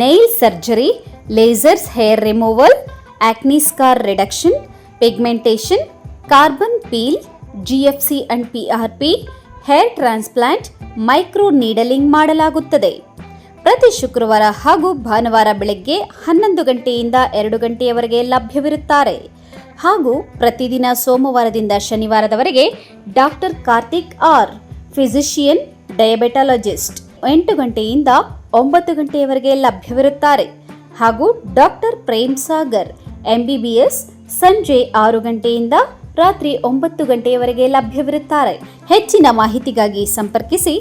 nail surgery, lasers hair removal, acne scar reduction, pigmentation, carbon peel, GFC and PRP, hair transplant, micro needling ಮಾಡಲಾಗುತ್ತದೆ. ಪ್ರತಿ ಶುಕ್ರವಾರ ಹಾಗೂ ಭಾನುವಾರ ಬೆಳಗ್ಗೆ 11 ಗಂಟೆಯಿಂದ 2 ಗಂಟೆಯವರೆಗೆ ಲಭ್ಯವಿರುತ್ತಾರೆ. ಹಾಗೂ ಪ್ರತಿದಿನ ಸೋಮವಾರದಿಂದ ಶನಿವಾರದವರೆಗೆ ಡಾಕ್ಟರ್ ಕಾರ್ತಿಕ್ ಆರ್, ಫಿಸಿಷಿಯನ್, ಡಯಾಬೆಟಾಲಜಿಸ್ಟ್ 8 ಗಂಟೆಯಿಂದ 9 ಗಂಟೆಯವರೆಗೆ ಲಭ್ಯವಿರುತ್ತಾರೆ. ಹಾಗೂ ಡಾಕ್ಟರ್ ಪ್ರೇಮ್ ಸಾಗರ್ MBBS ಸಂಜೆ 6 ಗಂಟೆಯಿಂದ ರಾತ್ರಿ 9 ಗಂಟೆಯವರೆಗೆ ಲಭ್ಯವಿರುತ್ತಾರೆ. ಹೆಚ್ಚಿನ ಮಾಹಿತಿಗಾಗಿ ಸಂಪರ್ಕಿಸಿ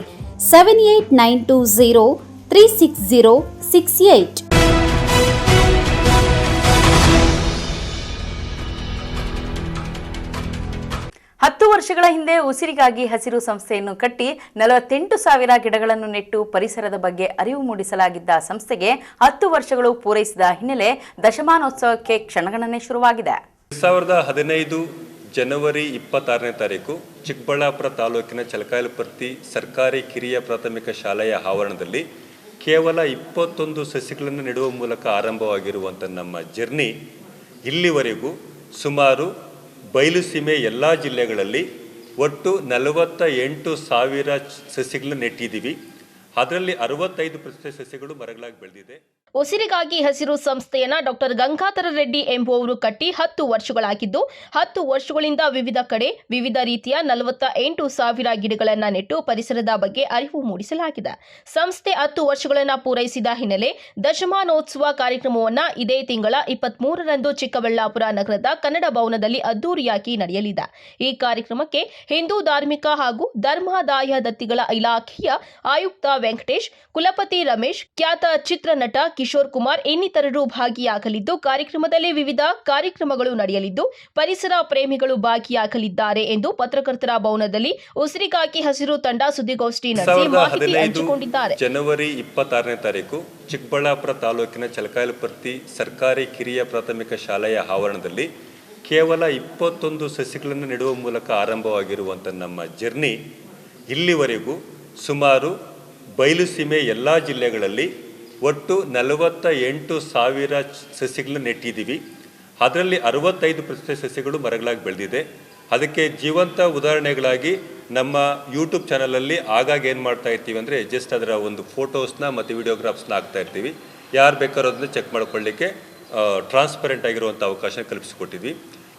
7892036068.
10 ವರ್ಷಗಳ ಹಿಂದೆ ಉಸಿರಿಗಾಗಿ ಹಸಿರು ಸಂಸ್ಥೆಯನ್ನು ಕಟ್ಟಿ 48,000 ಗಿಡಗಳನ್ನು ನೆಟ್ಟು ಪರಿಸರದ ಬಗ್ಗೆ ಅರಿವು ಮೂಡಿಸಲಾಗಿದ್ದ ಸಂಸ್ಥೆಗೆ 10 ವರ್ಷಗಳು ಪೂರೈಸಿದ ಹಿನ್ನೆಲೆ ದಶಮಾನೋತ್ಸವಕ್ಕೆ ಕ್ಷಣಗಣನೆ ಶುರುವಾಗಿದೆ.
2015 ಜನವರಿ 26ನೇ ತಾರೀಕು ಚಿಕ್ಕಬಳ್ಳಾಪುರ ತಾಲೂಕಿನ ಚಲಕಾಯಲಪರ್ತಿ ಸರ್ಕಾರಿ ಕಿರಿಯ ಪ್ರಾಥಮಿಕ ಶಾಲೆಯ ಆವರಣದಲ್ಲಿ ಕೇವಲ 21 ಸಸಿಗಳನ್ನು ನೆಡುವ ಮೂಲಕ ಆರಂಭವಾಗಿರುವಂಥ ನಮ್ಮ ಜರ್ನಿ ಇಲ್ಲಿವರೆಗೂ ಸುಮಾರು ಬಯಲುಸೀಮೆ ಎಲ್ಲ ಜಿಲ್ಲೆಗಳಲ್ಲಿ ಒಟ್ಟು 48,000 ಸಸಿಗಳನ್ನು ನೆಟ್ಟಿದ್ದೀವಿ. ಅದರಲ್ಲಿ 65% ಸಸಿಗಳು ಮರಗಳಾಗಿ ಬೆಳೆದಿದೆ.
ಉಸಿರಿಗಾಗಿ ಹಸಿರು ಸಂಸ್ಥೆಯನ್ನ ಡಾಕ್ಟರ್ ಗಂಗಾಧರ ರೆಡ್ಡಿ ಎಂಬುವವರು ಕಟ್ಟಿ 10 ವರ್ಷಗಳಾಗಿದ್ದು 10 ವರ್ಷಗಳಿಂದ ವಿವಿಧ ಕಡೆ ವಿವಿಧ ರೀತಿಯ 48,000 ಗಿಡಗಳನ್ನು ನೆಟ್ಟು ಪರಿಸರದ ಬಗ್ಗೆ ಅರಿವು ಮೂಡಿಸಲಾಗಿದೆ. ಸಂಸ್ಥೆ 10 ವರ್ಷಗಳನ್ನು ಪೂರೈಸಿದ ಹಿನ್ನೆಲೆ ದಶಮಾನೋತ್ಸವ ಕಾರ್ಯಕ್ರಮವನ್ನು ಇದೇ ತಿಂಗಳ 23ರಂದು ಚಿಕ್ಕಬಳ್ಳಾಪುರ ನಗರದ ಕನ್ನಡ ಭವನದಲ್ಲಿ ಅದ್ದೂರಿಯಾಗಿ ನಡೆಯಲಿದೆ. ಈ ಕಾರ್ಯಕ್ರಮಕ್ಕೆ ಹಿಂದೂ ಧಾರ್ಮಿಕ ಹಾಗೂ ಧರ್ಮಾದಾಯ ದತ್ತಿಗಳ ಇಲಾಖೆಯ ಆಯುಕ್ತ ವೆಂಕಟೇಶ್, ಕುಲಪತಿ ರಮೇಶ್, ಖ್ಯಾತ ಚಿತ್ರನಟ ಕಿಶೋರ್ ಕುಮಾರ್ ಇನ್ನಿತರರು ಭಾಗಿಯಾಗಲಿದ್ದು ಕಾರ್ಯಕ್ರಮದಲ್ಲಿ ವಿವಿಧ ಕಾರ್ಯಕ್ರಮಗಳು ನಡೆಯಲಿದ್ದು ಪರಿಸರ ಪ್ರೇಮಿಗಳು ಭಾಗಿಯಾಗಲಿದ್ದಾರೆ ಎಂದು ಪತ್ರಕರ್ತರ ಭವನದಲ್ಲಿ ಉಸಿರಿಗಾಗಿ ಹಸಿರು ತಂಡ ಸುದ್ದಿಗೋಷ್ಠಿ ನಡೆಸಿ ಮಾಹಿತಿ ಹಂಚಿಕೊಂಡಿದ್ದಾರೆ.
ಜನವರಿ 26ನೇ ತಾರೀಕು ಚಿಕ್ಕಬಳ್ಳಾಪುರ ತಾಲೂಕಿನ ಚಲಕಾಯಲಪರ್ತಿ ಸರ್ಕಾರಿ ಕಿರಿಯ ಪ್ರಾಥಮಿಕ ಶಾಲೆಯ ಆವರಣದಲ್ಲಿ ಕೇವಲ 21 ಸಸಿಗಳನ್ನು ನೆಡುವ ಮೂಲಕ ಆರಂಭವಾಗಿರುವಂಥ ನಮ್ಮ ಜರ್ನಿ ಇಲ್ಲಿವರೆಗೂ ಸುಮಾರು ಬಯಲುಸೀಮೆ ಎಲ್ಲ ಜಿಲ್ಲೆಗಳಲ್ಲಿ ಒಟ್ಟು 48,000 ಸಸಿಗಳನ್ನು ನೆಟ್ಟಿದ್ದೀವಿ. ಅದರಲ್ಲಿ 65% ಸಸಿಗಳು ಮರಗಳಾಗಿ ಬೆಳೆದಿದೆ. ಅದಕ್ಕೆ ಜೀವಂತ ಉದಾಹರಣೆಗಳಾಗಿ ನಮ್ಮ ಯೂಟ್ಯೂಬ್ ಚಾನಲಲ್ಲಿ ಆಗಾಗ ಏನು ಮಾಡ್ತಾ ಇರ್ತೀವಿ ಅಂದರೆ ಜಸ್ಟ್ ಅದರ ಒಂದು ಫೋಟೋಸ್ನ ಮತ್ತು ವಿಡಿಯೋಗ್ರಾಫ್ಸ್ನ ಹಾಕ್ತಾ ಇರ್ತೀವಿ. ಯಾರು ಬೇಕಾದ್ರೂ ಅದನ್ನ ಚೆಕ್ ಮಾಡ್ಕೊಳ್ಳಿಕ್ಕೆ ಟ್ರಾನ್ಸ್ಪರೆಂಟ್ ಆಗಿರುವಂಥ ಅವಕಾಶ ಕಲ್ಪಿಸಿಕೊಟ್ಟಿದ್ವಿ.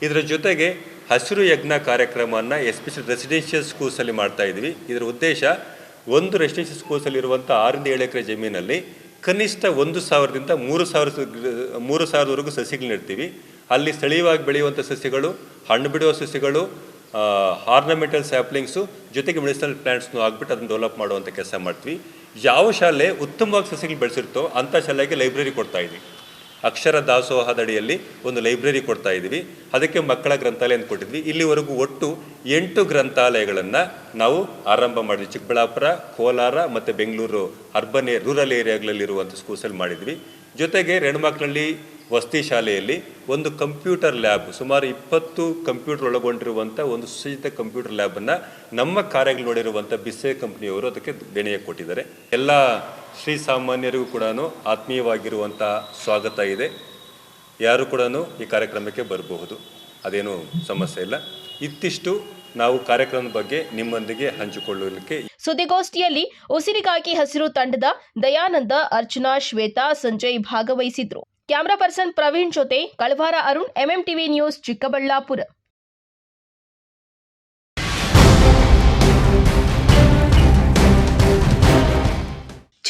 ಇದರ ಜೊತೆಗೆ ಹಸಿರು ಯಜ್ಞ ಕಾರ್ಯಕ್ರಮವನ್ನು ಎಸ್ಪೆಷಲಿ ರೆಸಿಡೆನ್ಷಿಯಲ್ ಸ್ಕೂಲ್ಸಲ್ಲಿ ಮಾಡ್ತಾ ಇದ್ವಿ. ಇದರ ಉದ್ದೇಶ ಒಂದು ರೆಸಿಡೆನ್ಷಿಯಲ್ ಸ್ಕೂಲ್ಸಲ್ಲಿರುವಂಥ 6ರಿಂದ 7 ಎಕರೆ ಜಮೀನಲ್ಲಿ ಕನಿಷ್ಠ 1,000ದಿಂದ 3,000ವರೆಗೂ ಸಸಿಗಳು ನೆಡ್ತೀವಿ. ಅಲ್ಲಿ ಸ್ಥಳೀಯವಾಗಿ ಬೆಳೆಯುವಂಥ ಸಸಿಗಳು, ಹಣ್ಣು ಬಿಡುವ ಸಸಿಗಳು, ಆರ್ನಮೆಂಟಲ್ ಸ್ಯಾಪ್ಲಿಂಗ್ಸು ಜೊತೆಗೆ ಮೆಡಿಸಿನಲ್ ಪ್ಲಾಂಟ್ಸ್ನು ಆಗಿಬಿಟ್ಟು ಅದನ್ನು ಡೆವಲಪ್ ಮಾಡುವಂಥ ಕೆಲಸ ಮಾಡ್ತೀವಿ. ಯಾವ ಶಾಲೆ ಉತ್ತಮವಾಗಿ ಸಸಿಗಳು ಬೆಳೆಸಿರ್ತೋ ಅಂಥ ಶಾಲೆಗೆ ಲೈಬ್ರರಿ ಕೊಡ್ತಾ ಇದ್ವಿ. ಅಕ್ಷರ ದಾಸೋಹದಡಿಯಲ್ಲಿ ಒಂದು ಲೈಬ್ರರಿ ಕೊಡ್ತಾ ಇದ್ವಿ. ಅದಕ್ಕೆ ಮಕ್ಕಳ ಗ್ರಂಥಾಲಯ ಅಂತ ಕೊಟ್ಟಿದ್ವಿ. ಇಲ್ಲಿವರೆಗೂ ಒಟ್ಟು 8 ಗ್ರಂಥಾಲಯಗಳನ್ನು ನಾವು ಆರಂಭ ಮಾಡಿದ್ವಿ. ಚಿಕ್ಕಬಳ್ಳಾಪುರ, ಕೋಲಾರ ಮತ್ತು ಬೆಂಗಳೂರು ರೂರಲ್ ಏರಿಯಾಗಳಲ್ಲಿರುವಂಥ ಸ್ಕೂಲ್ಸಲ್ಲಿ ಮಾಡಿದ್ವಿ. ಜೊತೆಗೆ ರೆಣಮಕ್ಳಳ್ಳಿ ವಸತಿ ಶಾಲೆಯಲ್ಲಿ ಒಂದು ಕಂಪ್ಯೂಟರ್ ಲ್ಯಾಬ್, ಸುಮಾರು 20 ಕಂಪ್ಯೂಟರ್ ಒಳಗೊಂಡಿರುವಂಥ ಒಂದು ಸುಸಜ್ಜಿತ ಕಂಪ್ಯೂಟರ್ ಲ್ಯಾಬನ್ನು ನಮ್ಮ ಕಾರ್ಯಗಳು ನೋಡಿರುವಂಥ ಬಿಸ್ಸೆ ಕಂಪ್ನಿಯವರು ಅದಕ್ಕೆ ದೇಣಿಗೆ ಕೊಟ್ಟಿದ್ದಾರೆ. ಎಲ್ಲ ಶ್ರೀ ಸಾಮಾನ್ಯರಿಗೂ ಕೂಡ ಆತ್ಮೀಯವಾಗಿರುವಂಥ ಸ್ವಾಗತ ಇದೆ. ಯಾರು ಕೂಡ ಈ ಕಾರ್ಯಕ್ರಮಕ್ಕೆ ಬರಬಹುದು, ಅದೇನು ಸಮಸ್ಯೆ ಇಲ್ಲ. ಇತ್ತಿಷ್ಟು ನಾವು ಕಾರ್ಯಕ್ರಮದ ಬಗ್ಗೆ ನಿಮ್ಮೊಂದಿಗೆ ಹಂಚಿಕೊಳ್ಳಲಿಕ್ಕೆ.
ಸುದ್ದಿಗೋಷ್ಠಿಯಲ್ಲಿ ಉಸಿರಿಗಾಗಿ ಹಸಿರು ತಂಡದ ದಯಾನಂದ, ಅರ್ಚನಾ, ಶ್ವೇತಾ, ಸಂಜಯ್ ಭಾಗವಹಿಸಿದ್ರು. ಕ್ಯಾಮರಾ ಪರ್ಸನ್ ಪ್ರವೀಣ್ ಜೊತೆ ಕಳವಾರ ಅರುಣ್, ಎಂಎಂಟಿವಿ ನ್ಯೂಸ್, ಚಿಕ್ಕಬಳ್ಳಾಪುರ.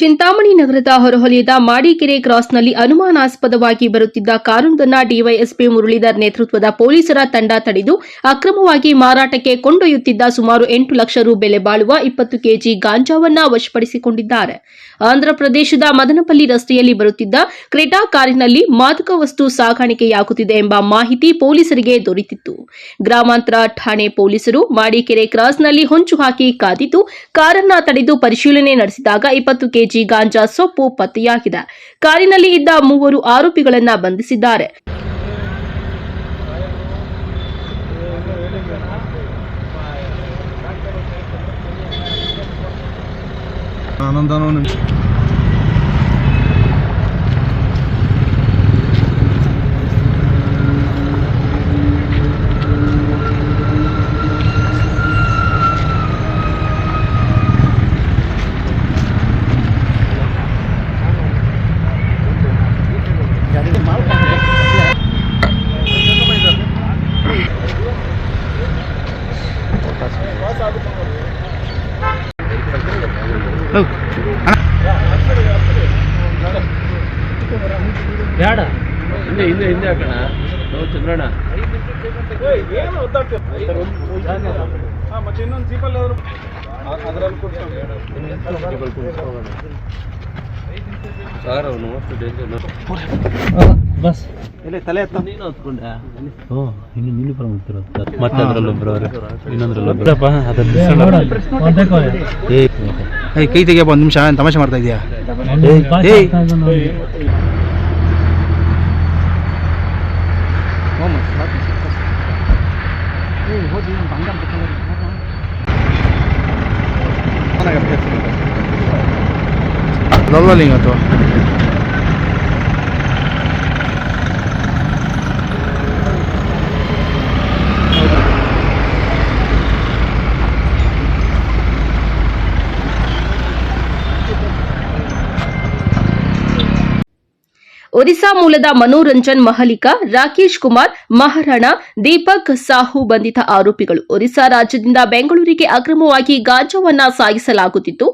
ಚಿಂತಾಮಣಿ ನಗರದ ಹೊರವಲಯದ ಮಾಡಿಕೆರೆ ಕ್ರಾಸ್ನಲ್ಲಿ ಅನುಮಾನಾಸ್ಪದವಾಗಿ ಬರುತ್ತಿದ್ದ ಕಾರೊಂದನ್ನು ಡಿವೈಎಸ್ಪಿ ಮುರಳೀಧರ್ ನೇತೃತ್ವದ ಪೊಲೀಸರ ತಂಡ ತಡೆದು ಅಕ್ರಮವಾಗಿ ಮಾರಾಟಕ್ಕೆ ಕೊಂಡೊಯ್ಯುತ್ತಿದ್ದ ಸುಮಾರು 8 ಲಕ್ಷ ರು ಬೆಲೆ ಬಾಳುವ 20 ಕೆಜಿ ಗಾಂಜಾವನ್ನ ವಶಪಡಿಸಿಕೊಂಡಿದ್ದಾರೆ. ಆಂಧ್ರಪ್ರದೇಶದ ಮದನಪಲ್ಲಿ ರಸ್ತೆಯಲ್ಲಿ ಬರುತ್ತಿದ್ದ ಕ್ರೆಟಾ ಕಾರಿನಲ್ಲಿ ಮಾದಕ ವಸ್ತು ಸಾಗಾಣಿಕೆಯಾಗುತ್ತಿದೆ ಎಂಬ ಮಾಹಿತಿ ಪೊಲೀಸರಿಗೆ ದೊರೆತಿತ್ತು. ಗ್ರಾಮಾಂತರ ಠಾಣೆ ಪೊಲೀಸರು ಮಾಡಿಕೆರೆ ಕ್ರಾಸ್ನಲ್ಲಿ ಹೊಂಚು ಹಾಕಿ ಕಾದಿದ್ದು ಕಾರನ್ನ ತಡೆದು ಪರಿಶೀಲನೆ ನಡೆಸಿದಾಗ 20 ಕೆಜಿ ಗಾಂಜಾ ಸೊಪ್ಪು ಪತ್ತೆಯಾಗಿದೆ. ಕಾರಿನಲ್ಲಿ ಇದ್ದ 3 ಆರೋಪಿಗಳನ್ನು ಬಂಧಿಸಿದ್ದಾರೆ.
ಬೇಡ ಹಿಂದೆ ಹಿಂದೆ ಹಾಕೋಣ ಚಂದ್ರಣ್ಣ.
ಮತ್ತೆ ಇನ್ನೊಂದು ಜೀಪಲ್ಲಿ ಅವರು ಅದರಲ್ಲಿ
ಸರ್ ಅವನು ಅಷ್ಟು ಡೇಂಜರ್ ಬಸ್ ಇಲ್ಲಿ ತಲೆ ಎತ್ತ ನೀನು ಹೊತ್ಕೊಂಡೆ. ಇನ್ನು ನೀನು ಬರ ಮತ್ತೆ ಅದರಲ್ಲೊಬ್ಬರು ಇನ್ನೊಂದ್ರಲ್ಲೊಬ್ಬರಪ್ಪ
ಏಯ್ ಕೈ ತೆಗಿಯಪ್ಪ, 1 ನಿಮಿಷ ತಮಾಷೆ ಮಾಡ್ತಾ ಇದೆಯಾ? ಲೋಲಿಂಗ್ ಅಥವಾ
ಒರಿಸ್ಸಾ ಮೂಲದ ಮನೋರಂಜನ್ ಮಹಲಿಕ, ರಾಕೇಶ್ ಕುಮಾರ್, ಮಹಾರಾಣ, ದೀಪಕ್ ಸಾಹು ಬಂಧಿತ ಆರೋಪಿಗಳು. ಒರಿಸ್ಸಾ ರಾಜ್ಯದಿಂದ ಬೆಂಗಳೂರಿಗೆ ಅಕ್ರಮವಾಗಿ ಗಾಂಜಾವನ್ನ ಸಾಗಿಸಲಾಗುತ್ತಿತ್ತು.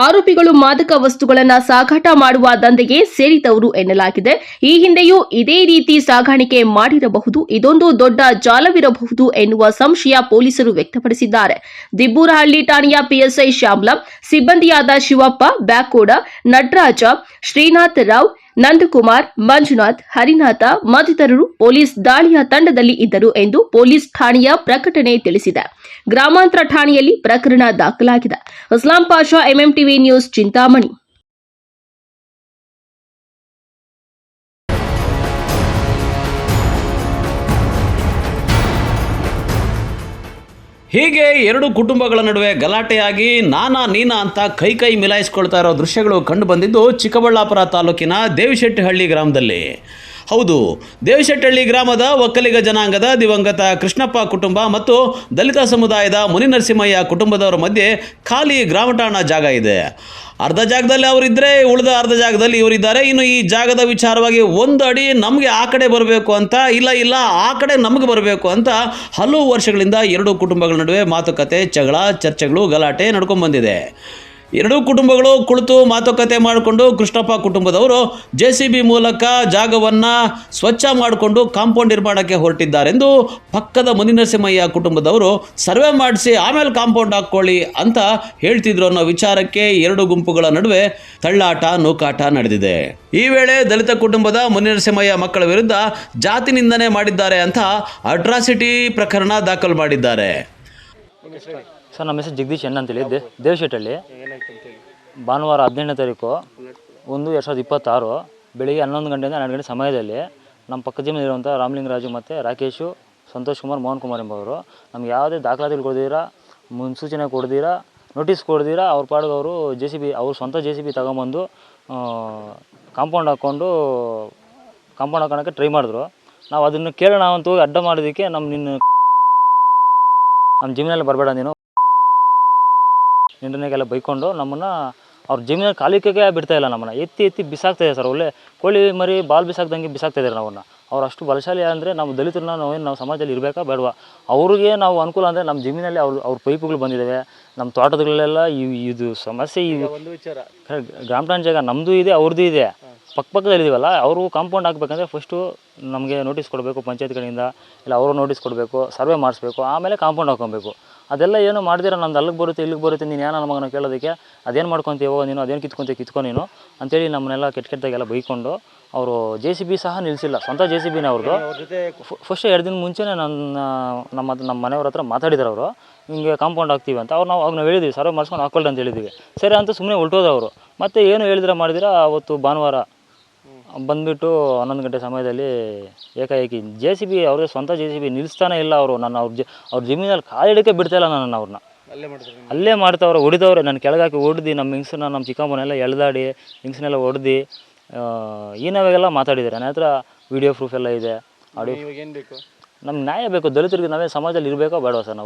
ಆರೋಪಿಗಳು ಮಾದಕ ವಸ್ತುಗಳನ್ನು ಸಾಗಾಟ ಮಾಡುವ ದಂಧೆಗೆ ಸೇರಿದವರು ಎನ್ನಲಾಗಿದೆ. ಈ ಹಿಂದೆಯೂ ಇದೇ ರೀತಿ ಸಾಗಾಣಿಕೆ ಮಾಡಿರಬಹುದು, ಇದೊಂದು ದೊಡ್ಡ ಜಾಲವಿರಬಹುದು ಎನ್ನುವ ಸಂಶಯ ಪೊಲೀಸರು ವ್ಯಕ್ತಪಡಿಸಿದ್ದಾರೆ. ದಿಬ್ಬೂರಹಳ್ಳಿ ಠಾಣೆಯ ಪಿಎಸ್ಐ ಶ್ಯಾಮ್ಲಾ, ಸಿಬ್ಬಂದಿಯಾದ ಶಿವಪ್ಪ, ಬ್ಯಾಕೋಡ, ನಟರಾಜ, ಶ್ರೀನಾಥ್ ರಾವ್, ನಂದಕುಮಾರ್, ಮಂಜುನಾಥ್, ಹರಿನಾಥ ಮತ್ತಿತರರು ಪೊಲೀಸ್ ದಾಳಿಯ ತಂಡದಲ್ಲಿ ಇದ್ದರು ಎಂದು ಪೊಲೀಸ್ ಠಾಣೆಯ ಪ್ರಕಟಣೆ ತಿಳಿಸಿದೆ. ಗ್ರಾಮಾಂತರ ಠಾಣೆಯಲ್ಲಿ ಪ್ರಕರಣ ದಾಖಲಾಗಿದೆ. ಇಸ್ಲಾಂ ಪಾಷಾ, ಎಂಎಂಟಿವಿ ನ್ಯೂಸ್, ಚಿಂತಾಮಣಿ.
ಹೀಗೆ 2 ಕುಟುಂಬಗಳ ನಡುವೆ ಗಲಾಟೆಯಾಗಿ ನಾನಾ ನೀನಾ ಅಂತ ಕೈ ಮಿಲಾಯಿಸ್ಕೊಳ್ತಾ ಇರೋ ದೃಶ್ಯಗಳು ಕಂಡು ಬಂದಿದ್ದು ಚಿಕ್ಕಬಳ್ಳಾಪುರ ತಾಲೂಕಿನ ದೇವಿಶೆಟ್ಟಿಹಳ್ಳಿ ಗ್ರಾಮದಲ್ಲಿ. ಹೌದು, ದೇವಶೆಟ್ಟಹಳ್ಳಿ ಗ್ರಾಮದ ಒಕ್ಕಲಿಗ ಜನಾಂಗದ ದಿವಂಗತ ಕೃಷ್ಣಪ್ಪ ಕುಟುಂಬ ಮತ್ತು ದಲಿತ ಸಮುದಾಯದ ಮುನಿನರಸಿಂಹಯ್ಯ ಕುಟುಂಬದವರ ಮಧ್ಯೆ ಖಾಲಿ ಗ್ರಾಮ ಠಾಣಾ ಜಾಗ ಇದೆ. ಅರ್ಧ ಜಾಗದಲ್ಲಿ ಅವರಿದ್ದರೆ ಉಳಿದ ಅರ್ಧ ಜಾಗದಲ್ಲಿ ಇವರಿದ್ದಾರೆ. ಇನ್ನು ಈ ಜಾಗದ ವಿಚಾರವಾಗಿ ಒಂದು ಅಡಿ ನಮಗೆ ಆ ಕಡೆ ಬರಬೇಕು ಅಂತ, ಇಲ್ಲ ಆ ಕಡೆ ನಮಗೆ ಬರಬೇಕು ಅಂತ ಹಲವು ವರ್ಷಗಳಿಂದ ಎರಡೂ ಕುಟುಂಬಗಳ ನಡುವೆ ಮಾತುಕತೆ, ಜಗಳ, ಚರ್ಚೆಗಳು, ಗಲಾಟೆ ನಡ್ಕೊಂಡು ಬಂದಿದೆ. ಎರಡೂ ಕುಟುಂಬಗಳು ಕುಳಿತು ಮಾತುಕತೆ ಮಾಡಿಕೊಂಡು ಕೃಷ್ಣಪ್ಪ ಕುಟುಂಬದವರು JCB ಮೂಲಕ ಜಾಗವನ್ನು ಸ್ವಚ್ಛ ಮಾಡಿಕೊಂಡು ಕಾಂಪೌಂಡ್ ನಿರ್ಮಾಣಕ್ಕೆ ಹೊರಟಿದ್ದಾರೆಂದು ಪಕ್ಕದ ಮುನಿನರಸಿಂಹಯ್ಯ ಕುಟುಂಬದವರು ಸರ್ವೆ ಮಾಡಿಸಿ ಆಮೇಲೆ ಕಾಂಪೌಂಡ್ ಹಾಕ್ಕೊಳ್ಳಿ ಅಂತ ಹೇಳ್ತಿದ್ರು ಅನ್ನೋ ವಿಚಾರಕ್ಕೆ ಎರಡು ಗುಂಪುಗಳ ನಡುವೆ ತಳ್ಳಾಟ, ನೂಕಾಟ ನಡೆದಿದೆ. ಈ ವೇಳೆ ದಲಿತ ಕುಟುಂಬದ ಮುನಿನರಸಿಂಹಯ್ಯ ಮಕ್ಕಳ ವಿರುದ್ಧ ಜಾತಿ ನಿಂದನೆ ಮಾಡಿದ್ದಾರೆ ಅಂತ ಅಟ್ರಾಸಿಟಿ ಪ್ರಕರಣ ದಾಖಲು ಮಾಡಿದ್ದಾರೆ.
ಸರ್, ನಮ್ಮ ಹೆಸರು ಜಗದೀಶ್ ಎನ್ ಅಂತೇಳಿ ದೇವಶೆಟ್ಟಹಳ್ಳಿ. ಭಾನುವಾರ 17ನೇ ತಾರೀಕು 1/2026 ಬೆಳಿಗ್ಗೆ 11 ಗಂಟೆಯಿಂದ 12 ಗಂಟೆ ಸಮಯದಲ್ಲಿ ನಮ್ಮ ಪಕ್ಕದ ಜಮೀನಿರುವಂಥ ರಾಮಲಿಂಗರಾಜು ಮತ್ತು ರಾಕೇಶು, ಸಂತೋಷ್ ಕುಮಾರ್, ಮೋಹನ್ ಕುಮಾರ್ ಎಂಬವರು ನಮ್ಗೆ ಯಾವುದೇ ದಾಖಲಾತಿಗಳು ಕೊಡ್ದಿರಾ, ಮುನ್ಸೂಚನೆ ಕೊಡ್ದಿರಾ, ನೋಟಿಸ್ ಕೊಡ್ದಿರಾ ಅವ್ರ ಪಾಡಿಗೆ ಅವರು JCB ಅವ್ರ ಸ್ವಂತ JCB ತಗೊಂಬಂದು ಕಾಂಪೌಂಡ್ ಹಾಕೋಣಕ್ಕೆ ಟ್ರೈ ಮಾಡಿದ್ರು. ನಾವು ಅದನ್ನು ಕೇಳೋಣ ಅಂತ ಹೋಗಿ ಅಡ್ಡ ಮಾಡೋದಕ್ಕೆ ನಮ್ಮ ಜಮೀನಲ್ಲಿ ಬರಬೇಡ ನೀನು ನಿಂದನೆಗೆಲ್ಲ ಬೈಕೊಂಡು ನಮ್ಮನ್ನು ಅವ್ರ ಜಮೀನಲ್ಲಿ ಕಾಲಿಕೆಗೆ ಬಿಡ್ತಾಯಿಲ್ಲ. ನಮ್ಮನ್ನು ಎತ್ತಿ ಬಿಸಾಕ್ತಾಯಿದೆ ಸರ್. ಒಳ್ಳೆ ಕೋಳಿ ಮರಿ ಬಾಲ್ ಬಿಸಾಕ್ದಂಗೆ ಬಿಸಾಕ್ತಾಯಿದ್ದಾರೆ ನಾವನ್ನ. ಅವ್ರು ಅಷ್ಟು ಬಲಶಾಲಿ ಅಂದರೆ ನಾವು ದಲಿತರನ್ನ ನಾವು ಸಮಾಜದಲ್ಲಿ ಇರಬೇಕಾ ಬೇಡವಾ? ಅವ್ರಿಗೆ ನಾವು ಅನುಕೂಲ ಅಂದರೆ ನಮ್ಮ ಜಮೀನಲ್ಲಿ ಅವ್ರ ಪೈಪುಗಳು ಬಂದಿದ್ದಾವೆ, ನಮ್ಮ ತೋಟದಲ್ಲೆಲ್ಲ ಇದು ಸಮಸ್ಯೆ.
ಒಂದು ವಿಚಾರ,
ಗ್ರಾಮ ಠಾಣಾ ಜಾಗ ನಮ್ಮದು ಇದೆ, ಅವ್ರದ್ದು ಇದೆ, ಪಕ್ಕದಲ್ಲಿದ್ದೀವಲ್ಲ. ಅವರು ಕಾಂಪೌಂಡ್ ಹಾಕಬೇಕಂದ್ರೆ ಫಸ್ಟು ನಮಗೆ ನೋಟಿಸ್ ಕೊಡಬೇಕು ಪಂಚಾಯತ್ ಕಡೆಯಿಂದ, ಇಲ್ಲ ಅವರು ನೋಟಿಸ್ ಕೊಡಬೇಕು, ಸರ್ವೆ ಮಾಡಿಸ್ಬೇಕು, ಆಮೇಲೆ ಕಾಂಪೌಂಡ್ ಹಾಕೊಬೇಕು. ಅದೆಲ್ಲ ಏನು ಮಾಡ್ದಿರ ನಮ್ದು ಅಲ್ಲಿಗೆ ಬರುತ್ತೆ ಇಲ್ಲಿಗೆ ಬರುತ್ತೆ, ನೀನು ಏನೋ ನಮಗನ ಕೇಳೋದಕ್ಕೆ ಅದೇನು ಮಾಡ್ಕೊತೀವೋ ನೀನು, ಅದೇನು ಕಿತ್ಕೊ ನೀನು ಅಂತೇಳಿ ನಮ್ಮನ್ನೆಲ್ಲ ಕೆಟ್ಟದಾಗೆಲ್ಲ ಬೈಕೊಂಡು ಅವರು JCB ಸಹ ನಿಲ್ಲಿಸಿಲ್ಲ. ಸ್ವಂತ JCBನೇ ಅವ್ರದ್ದು. ಫಸ್ಟ್ 2 ದಿನ ಮುಂಚೆನೇ ನಮ್ಮ ಮನೆಯವ್ರ ಹತ್ರ ಮಾತಾಡಿದ್ರು ಅವರು, ಹಿಂಗೆ ಕಾಂಪೌಂಡ್ ಹಾಕ್ತೀವಿ ಅಂತ. ನಾವು ಹೇಳಿದ್ವಿ ಸರ್ವೆ ಮಾಡಿಸ್ಕೊಂಡು ಹಾಕೊಳ್ಳಿ ಅಂತ ಹೇಳಿದ್ವಿ. ಸರಿ ಅಂತ ಸುಮ್ಮನೆ ಹೊರಟೋದು ಅವರು. ಮತ್ತು ಏನು ಹೇಳಿದ್ರೆ ಅವತ್ತು ಭಾನುವಾರ ಬಂದುಬಿಟ್ಟು 11 ಗಂಟೆ ಸಮಯದಲ್ಲಿ ಏಕಾಏಕಿ JCB ಅವ್ರಿಗೆ ಸ್ವಂತ JCB ನಿಲ್ಲಿಸ್ತಾನೆ ಇಲ್ಲ ಅವರು. ಅವ್ರ ಜಮೀನಲ್ಲಿ ಕಾಲಿಡಕ್ಕೆ ಬಿಡ್ತಾಯಿಲ್ಲ ಅವ್ರನ್ನ. ಅಲ್ಲೇ ಮಾಡ್ತಾವ್ರೆ, ಹೊಡಿದವ್ರೆ. ನಾನು ಕೆಳಗಾಕಿ ಹೊಡೆದು ನಮ್ಮ ಹಿಂಗ್ಸನ್ನ, ನಮ್ಮ ಚಿಕ್ಕಮ್ಮನೆಲ್ಲ ಎಳ್ದಾಡಿ ಹಿಂಗ್ಸನ್ನೆಲ್ಲ ಹೊಡೆದು ಈನವಾಗೆಲ್ಲ ಮಾತಾಡಿದ್ದಾರೆ. ನನ್ನ ಹತ್ರ ವಿಡಿಯೋ ಪ್ರೂಫ್ ಎಲ್ಲ ಇದೆ, ಆಡಿಯೋ.
ಏನು ಬೇಕು?
ನಮ್ಗೆ ನ್ಯಾಯ ಬೇಕು. ದಲಿತರಿಗೆ ನಾವೇ ಸಮಾಜದಲ್ಲಿ ಇರಬೇಕೋ ಬೇಡವಾ ಸರ್?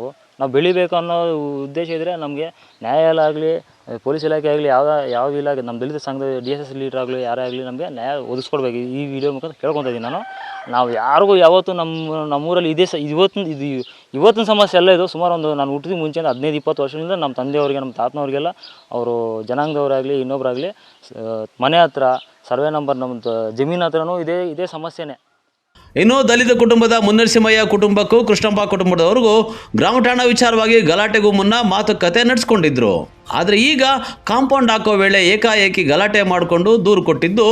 ನಾವು ಬೆಳಿಬೇಕು ಅನ್ನೋ ಉದ್ದೇಶ ಇದ್ದರೆ ನಮಗೆ ನ್ಯಾಯಾಲಯ ಆಗಲಿ, ಪೊಲೀಸ್ ಇಲಾಖೆ ಆಗಲಿ, ಯಾವ ಇಲಾಖೆ, ನಮ್ಮ ದಲಿತ ಸಂಘದ DSS ಲೀಡರ್ ಆಗಲಿ, ಯಾರೇ ಆಗಲಿ ನಮಗೆ ನ್ಯಾಯ ಒದಗಿಸ್ಕೊಡ್ಬೇಕು. ಈ ವಿಡಿಯೋ ಮುಖಾಂತರ ಕೇಳ್ಕೊತಾ ಇದ್ದೀನಿ ನಾನು. ನಾವು ಯಾರಿಗೂ ಯಾವತ್ತೂ ನಮ್ಮೂರಲ್ಲಿ ಇವತ್ತಿನ ಸಮಸ್ಯೆ ಎಲ್ಲ ಇದು. ಸುಮಾರು ನಾನು ಹುಟ್ಟಿದ ಮುಂಚೆ 15-20 ವರ್ಷದಿಂದ ನಮ್ಮ ತಂದೆಯವ್ರಿಗೆ, ನಮ್ಮ ತಾತನವ್ರಿಗೆಲ್ಲ ಅವರು ಜನಾಂಗದವರಾಗಲಿ ಇನ್ನೊಬ್ಬರಾಗಲಿ ಮನೆ ಹತ್ರ ಸರ್ವೆ ನಂಬರ್ ನಮ್ಮ ಜಮೀನು ಹತ್ರನೂ ಇದೇ ಸಮಸ್ಯೆನೇ.
ಇನ್ನು ದಲಿತ ಕುಟುಂಬದ ಮುನಿನರಸಿಂಹಯ್ಯ ಕುಟುಂಬಕ್ಕೂ ಕೃಷ್ಣಪ್ಪ ಕುಟುಂಬದವರಿಗೂ ಗ್ರಾಮ ಠಾಣಾ ವಿಚಾರವಾಗಿ ಗಲಾಟೆಗೂ ಮುನ್ನ ಮಾತುಕತೆ ನಡೆಸ್ಕೊಂಡಿದ್ರು. ಆದರೆ ಈಗ ಕಾಂಪೌಂಡ್ ಹಾಕೋ ವೇಳೆ ಏಕಾಏಕಿ ಗಲಾಟೆ ಮಾಡಿಕೊಂಡು ದೂರು ಕೊಟ್ಟಿದ್ದು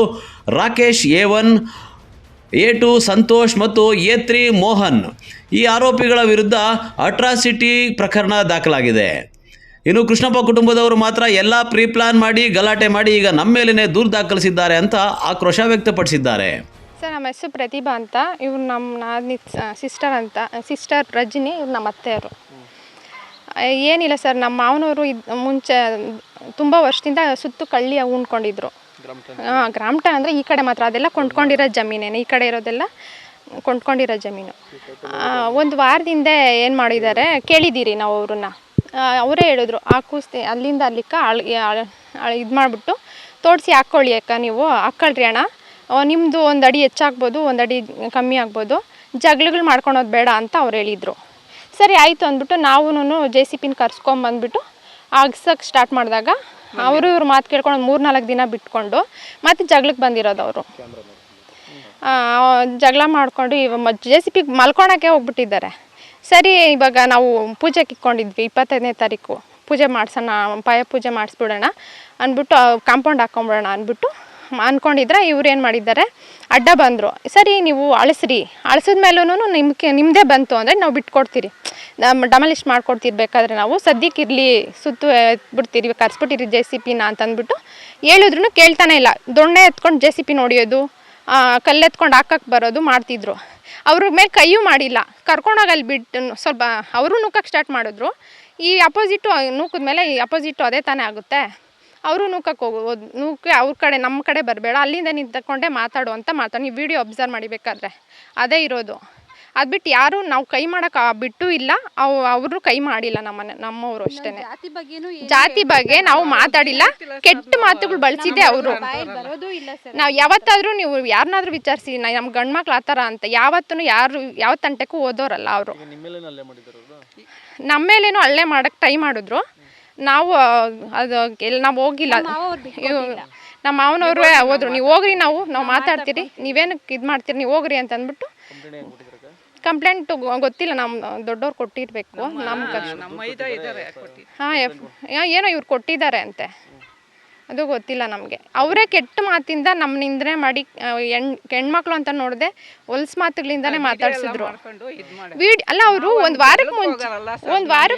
ರಾಕೇಶ್ A1, A2 ಸಂತೋಷ್ ಮತ್ತು A3 ಮೋಹನ್. ಈ ಆರೋಪಿಗಳ ವಿರುದ್ಧ ಅಟ್ರಾಸಿಟಿ ಪ್ರಕರಣ ದಾಖಲಾಗಿದೆ. ಇನ್ನು ಕೃಷ್ಣಪ್ಪ ಕುಟುಂಬದವರು ಮಾತ್ರ ಎಲ್ಲ ಪ್ರೀ ಪ್ಲಾನ್ ಮಾಡಿ ಗಲಾಟೆ ಮಾಡಿ ಈಗ ನಮ್ಮ ಮೇಲೇ ದೂರು ದಾಖಲಿಸಿದ್ದಾರೆ ಅಂತ ಆಕ್ರೋಶ ವ್ಯಕ್ತಪಡಿಸಿದ್ದಾರೆ.
ಸರ್, ನಮ್ಮ ಹೆಸರು ಪ್ರತಿಭಾ ಅಂತ. ಇವ್ರು ನಮ್ಮ ಸಿಸ್ಟರ್ ರಜನಿ, ಇವ್ರು ನಮ್ಮ ಅತ್ತೆಯವರು. ಏನಿಲ್ಲ ಸರ್, ನಮ್ಮ ಮಾವನವರು ಮುಂಚೆ ತುಂಬ ವರ್ಷದಿಂದ ಸುತ್ತು ಕಳ್ಳಿ ಉಣ್ಕೊಂಡಿದ್ರು. ಗ್ರಾಮ ಠಾಣಾ ಅಂದರೆ ಈ ಕಡೆ ಮಾತ್ರ, ಅದೆಲ್ಲ ಕೊಂಡ್ಕೊಂಡಿರೋ ಜಮೀನೇನೆ. ಈ ಕಡೆ ಇರೋದೆಲ್ಲ ಕೊಂಡ್ಕೊಂಡಿರೋ ಜಮೀನು. ಒಂದು ವಾರದಿಂದ ಏನು ಮಾಡಿದ್ದಾರೆ ಕೇಳಿದ್ದೀರಿ ನಾವು ಅವ್ರನ್ನ. ಅವರೇ ಹೇಳಿದ್ರು, ಆ ಕೂಸ್ತಿ ಅಲ್ಲಿಂದ ಅಲ್ಲಿಕ್ಕ ಇದು ಮಾಡಿಬಿಟ್ಟು ತೋಡಿಸಿ ಹಾಕ್ಕೊಳ್ಳಿ ಅಕ್ಕ, ನೀವು ಹಾಕ್ಕೊಳ್ರಿ ಅಣ್ಣ, ನಿಮ್ಮದು 1 ಅಡಿ ಹೆಚ್ಚಾಗ್ಬೋದು, 1 ಅಡಿ ಕಮ್ಮಿ ಆಗ್ಬೋದು, ಜಗಳಗಳು ಮಾಡ್ಕೊಳೋದು ಬೇಡ ಅಂತ ಅವ್ರು ಹೇಳಿದರು. ಸರಿ ಆಯಿತು ಅಂದ್ಬಿಟ್ಟು ನಾವು JCBನ ಕರ್ಸ್ಕೊಂಬಂದ್ಬಿಟ್ಟು ಅಗ್ಸಕ್ಕೆ ಸ್ಟಾರ್ಟ್ ಮಾಡಿದಾಗ ಇವ್ರ ಮಾತು ಕೇಳ್ಕೊಂಡು 3-4 ದಿನ ಬಿಟ್ಕೊಂಡು ಮತ್ತೆ ಜಗಳಕ್ಕೆ ಬಂದಿರೋದು ಅವರು. ಜಗಳ ಮಾಡಿಕೊಂಡು JCBಗೆ ಮಲ್ಕೊಳಕ್ಕೆ ಹೋಗ್ಬಿಟ್ಟಿದ್ದಾರೆ. ಸರಿ, ಇವಾಗ ನಾವು ಪೂಜೆಗೆ ಇಟ್ಕೊಂಡಿದ್ವಿ 25ನೇ ತಾರೀಕು ಪೂಜೆ ಮಾಡಿಸೋಣ, ಪಾಯ ಪೂಜೆ ಮಾಡಿಸ್ಬಿಡೋಣ ಅಂದ್ಬಿಟ್ಟು ಕಾಂಪೌಂಡ್ ಹಾಕ್ಕೊಂಬಿಡೋಣ ಅಂದ್ಬಿಟ್ಟು ಅಂದ್ಕೊಂಡಿದ್ರೆ ಇವ್ರು ಏನು ಮಾಡಿದ್ದಾರೆ, ಅಡ್ಡ ಬಂದರು. ಸರಿ, ನೀವು ಅಳಿಸಿದ ಮೇಲೂ ನಿಮ್ಮದೇ ಬಂತು ಅಂದರೆ ನಾವು ಬಿಟ್ಕೊಡ್ತೀರಿ, ಡಮಲಿಸ್ಟ್ ಮಾಡ್ಕೊಡ್ತಿರ್ಬೇಕಾದ್ರೆ ನಾವು ಸದ್ಯಕ್ಕೆ ಇರಲಿ, ಸುತ್ತು ಬಿಡ್ತೀರಿ, ಕರ್ಸ್ಬಿಟ್ಟಿರಿ JCBನ ಅಂತಂದ್ಬಿಟ್ಟು ಹೇಳಿದ್ರು ಕೇಳ್ತಾನೆ ಇಲ್ಲ. ದೊಣ್ಣೆ ಎತ್ಕೊಂಡು JCB ನೋಡಿಯೋದು, ಕಲ್ಲೆತ್ಕೊಂಡು ಹಾಕಕ್ಕೆ ಬರೋದು ಮಾಡ್ತಿದ್ರು. ಅವ್ರ ಮೇಲೆ ಕೈಯೂ ಮಾಡಿಲ್ಲ. ಕರ್ಕೊಂಡೋಗಿ ಅಲ್ಲಿ ಬಿಟ್ಟು ಸ್ವಲ್ಪ ಅವರು ನೂಕಕ್ಕೆ ಸ್ಟಾರ್ಟ್ ಮಾಡಿದ್ರು. ಈ ಅಪೋಸಿಟ್ಟು ನೂಕಿದ ಮೇಲೆ ಈ ಅಪೋಸಿಟ್ಟು ಅದೇ ತಾನೇ ಆಗುತ್ತೆ. ಅವರು ನೂಕೆ ಅವ್ರ ಕಡೆ ನಮ್ಮ ಕಡೆ ಬರಬೇಡ, ಅಲ್ಲಿಂದ ನಿಂತ್ಕೊಂಡೇ ಮಾತಾಡು ಅಂತ ಮಾತಾಡಿ. ನೀವು ವಿಡಿಯೋ ಅಬ್ಸರ್ವ್ ಮಾಡಿಬೇಕಾದ್ರೆ ಅದೇ ಇರೋದು. ಅದು ಬಿಟ್ಟು ಯಾರು ನಾವು ಕೈ ಮಾಡೋಕೆ ಬಿಟ್ಟು ಇಲ್ಲ, ಅವರು ಕೈ ಮಾಡಿಲ್ಲ. ನಮ್ಮವರು ಅಷ್ಟೇ. ಜಾತಿ ಬಗ್ಗೆ ನಾವು ಮಾತಾಡಿಲ್ಲ, ಕೆಟ್ಟ ಮಾತುಗಳು ಬಳಸಿದ್ದೆ ಅವರು. ನಾವು ಯಾವತ್ತಾದ್ರೂ ನೀವು ಯಾರನ್ನಾದ್ರೂ ವಿಚಾರಿಸಿ ನಮ್ಮ ಗಂಡು ಮಕ್ಳು ಆ ಥರ ಅಂತ ಯಾವತ್ತೂ ಯಾವ ತಂಟೆಗೂ ಓದೋರಲ್ಲ ಅವರು. ನಮ್ಮ ಮೇಲೇನೋ ಹಲ್ಲೆ ಮಾಡೋಕ್ಕೆ ಟ್ರೈ ಮಾಡಿದ್ರು. ನಾವು ಅದು ನಾವು ಹೋಗಿಲ್ಲ. ನಮ್ಮ ಮಾವನವ್ರು ಹೋದ್ರು, ನೀವು ಹೋಗ್ರಿ, ನಾವು ಮಾತಾಡ್ತೀರಿ, ನೀವೇನಕ್ಕೆ ಇದು ಮಾಡ್ತೀರಿ, ನೀವು ಹೋಗ್ರಿ ಅಂತ ಅಂದ್ಬಿಟ್ಟು ಕಂಪ್ಲೇಂಟ್ ಗೊತ್ತಿಲ್ಲ, ನಮ್ಮ ದೊಡ್ಡವ್ರು ಕೊಟ್ಟಿರಬೇಕು. ಹಾಂ, ಏನೋ ಇವ್ರು ಕೊಟ್ಟಿದ್ದಾರೆ ಅಂತೆ, ಅದು ಗೊತ್ತಿಲ್ಲ ನಮಗೆ. ಅವರೇ ಕೆಟ್ಟ ಮಾತಿಂದ ನಮ್ಮ ನಿಂದನೆ ಮಾಡಿ ಹೆಣ್ಮಕ್ಳು ಅಂತ ನೋಡಿದೆ ಹೊಲ್ಸ್ ಮಾತುಗಳಿಂದಾನೇ ಮಾತಾಡ್ಸಿದ್ರು. ಅಲ್ಲ, ಅವರು ಒಂದು ವಾರಕ್ಕೆ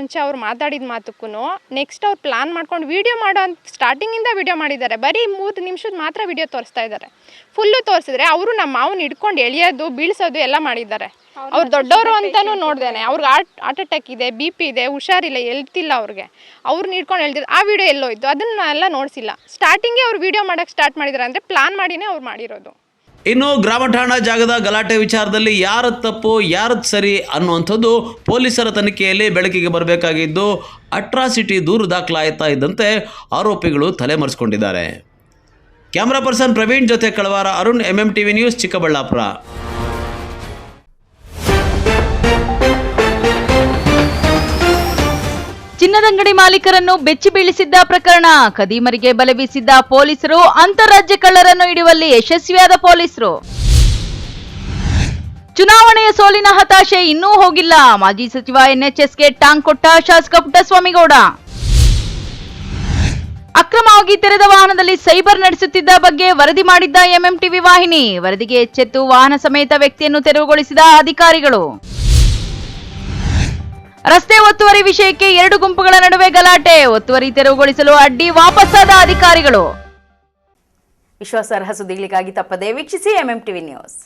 ಮುಂಚೆ ಅವ್ರು ಮಾತಾಡಿದ ಮಾತಕ್ಕೂ ನೆಕ್ಸ್ಟ್ ಅವ್ರು ಪ್ಲಾನ್ ಮಾಡ್ಕೊಂಡು ವಿಡಿಯೋ ಮಾಡೋ ಅಂತ ಸ್ಟಾರ್ಟಿಂಗಿಂದ ವಿಡಿಯೋ ಮಾಡಿದ್ದಾರೆ. ಬರೀ 3 ನಿಮಿಷದ ಮಾತ್ರ ವಿಡಿಯೋ ತೋರಿಸ್ತಾ ಇದ್ದಾರೆ. ಫುಲ್ಲು ತೋರಿಸಿದ್ರೆ ಅವರು ನಮ್ಮ ಮಾವನ್ನ ಹಿಡ್ಕೊಂಡು ಎಳೆಯೋದು ಬೀಳ್ಸೋದು ಎಲ್ಲ ಮಾಡಿದ್ದಾರೆ. ಅವ್ರು ದೊಡ್ಡವರು ಅಂತಾನೂ ನೋಡ್ದೇನೆ, ಅವ್ರಿಗೆ ಹಾರ್ಟ್ ಅಟ್ಯಾಕ್ ಇದೆ, BP ಇದೆ, ಹುಷಾರಿಲ್ಲ, ಎಲ್ತಿಲ್ಲ ಅವ್ರಿಗೆ. ಅವ್ರನ್ನ ಹಿಡ್ಕೊಂಡು ಹೇಳ್ತಿದ್ರು. ಆ ವಿಡಿಯೋ ಎಲ್ಲೋಯ್ತು ಅದನ್ನೆಲ್ಲ ನೋಡಿಸಿಲ್ಲ. ಸ್ಟಾರ್ಟಿಂಗೇ ಅವ್ರು ವಿಡಿಯೋ ಮಾಡೋಕ್ಕೆ ಸ್ಟಾರ್ಟ್ ಮಾಡಿದ್ದಾರೆ ಅಂದರೆ ಪ್ಲಾನ್ ಮಾಡಿನೇ ಅವ್ರು ಮಾಡಿರೋದು.
ಇನ್ನು ಗ್ರಾಮ ಠಾಣಾ ಜಾಗದ ಗಲಾಟೆ ವಿಚಾರದಲ್ಲಿ ಯಾರದ್ದು ತಪ್ಪು ಯಾರದ್ದು ಸರಿ ಅನ್ನುವಂಥದ್ದು ಪೊಲೀಸರ ತನಿಖೆಯಲ್ಲಿ ಬೆಳಕಿಗೆ ಬರಬೇಕಾಗಿದ್ದು, ಅಟ್ರಾಸಿಟಿ ದೂರು ದಾಖಲಾಯ್ತಾ ಇದ್ದಂತೆ ಆರೋಪಿಗಳು ತಲೆಮರೆಸಿಕೊಂಡಿದ್ದಾರೆ. ಕ್ಯಾಮ್ರಾ ಪರ್ಸನ್ ಪ್ರವೀಣ್ ಜೊತೆ ಕಳವಾರ ಅರುಣ್, MMTV ನ್ಯೂಸ್, ಚಿಕ್ಕಬಳ್ಳಾಪುರ.
ಚಿನ್ನದಂಗಡಿ ಮಾಲೀಕರನ್ನು ಬೆಚ್ಚಿ ಬೀಳಿಸಿದ್ದ ಪ್ರಕರಣ, ಖದೀಮರಿಗೆ ಬಲೆ ಬೀಸಿದ್ದ ಪೊಲೀಸರು, ಅಂತಾರಾಜ್ಯ ಕಳ್ಳರನ್ನು ಹಿಡಿಯುವಲ್ಲಿ ಯಶಸ್ವಿಯಾದ ಪೊಲೀಸರು. ಚುನಾವಣೆಯ ಸೋಲಿನ ಹತಾಶೆ ಇನ್ನೂ ಹೋಗಿಲ್ಲ, ಮಾಜಿ ಸಚಿವ NHSಗೆ ಟಾಂಗ್ ಕೊಟ್ಟ ಶಾಸಕ ಪುಟ್ಟಸ್ವಾಮಿಗೌಡ. ಅಕ್ರಮವಾಗಿ ತೆರೆದ ವಾಹನದಲ್ಲಿ ಸೈಬರ್ ನಡೆಸುತ್ತಿದ್ದ ಬಗ್ಗೆ ವರದಿ ಮಾಡಿದ್ದ MMTV ವಾಹಿನಿ, ವರದಿಗೆ ಎಚ್ಚೆತ್ತು ವಾಹನ ಸಮೇತ ವ್ಯಕ್ತಿಯನ್ನು ತೆರವುಗೊಳಿಸಿದ ಅಧಿಕಾರಿಗಳು. ರಸ್ತೆ ಒತ್ತುವರಿ ವಿಷಯಕ್ಕೆ 2 ಗುಂಪುಗಳ ನಡುವೆ ಗಲಾಟೆ, ಒತ್ತುವರಿ ತೆರವುಗೊಳಿಸಲು ಅಡ್ಡಿ ವಾಪಸ್ಸಾದ ಅಧಿಕಾರಿಗಳು.
ವಿಶ್ವಾಸಾರ್ಹ ಸುದ್ದಿಗಳಿಗಾಗಿ ತಪ್ಪದೇ ವೀಕ್ಷಿಸಿ MMTV ನ್ಯೂಸ್.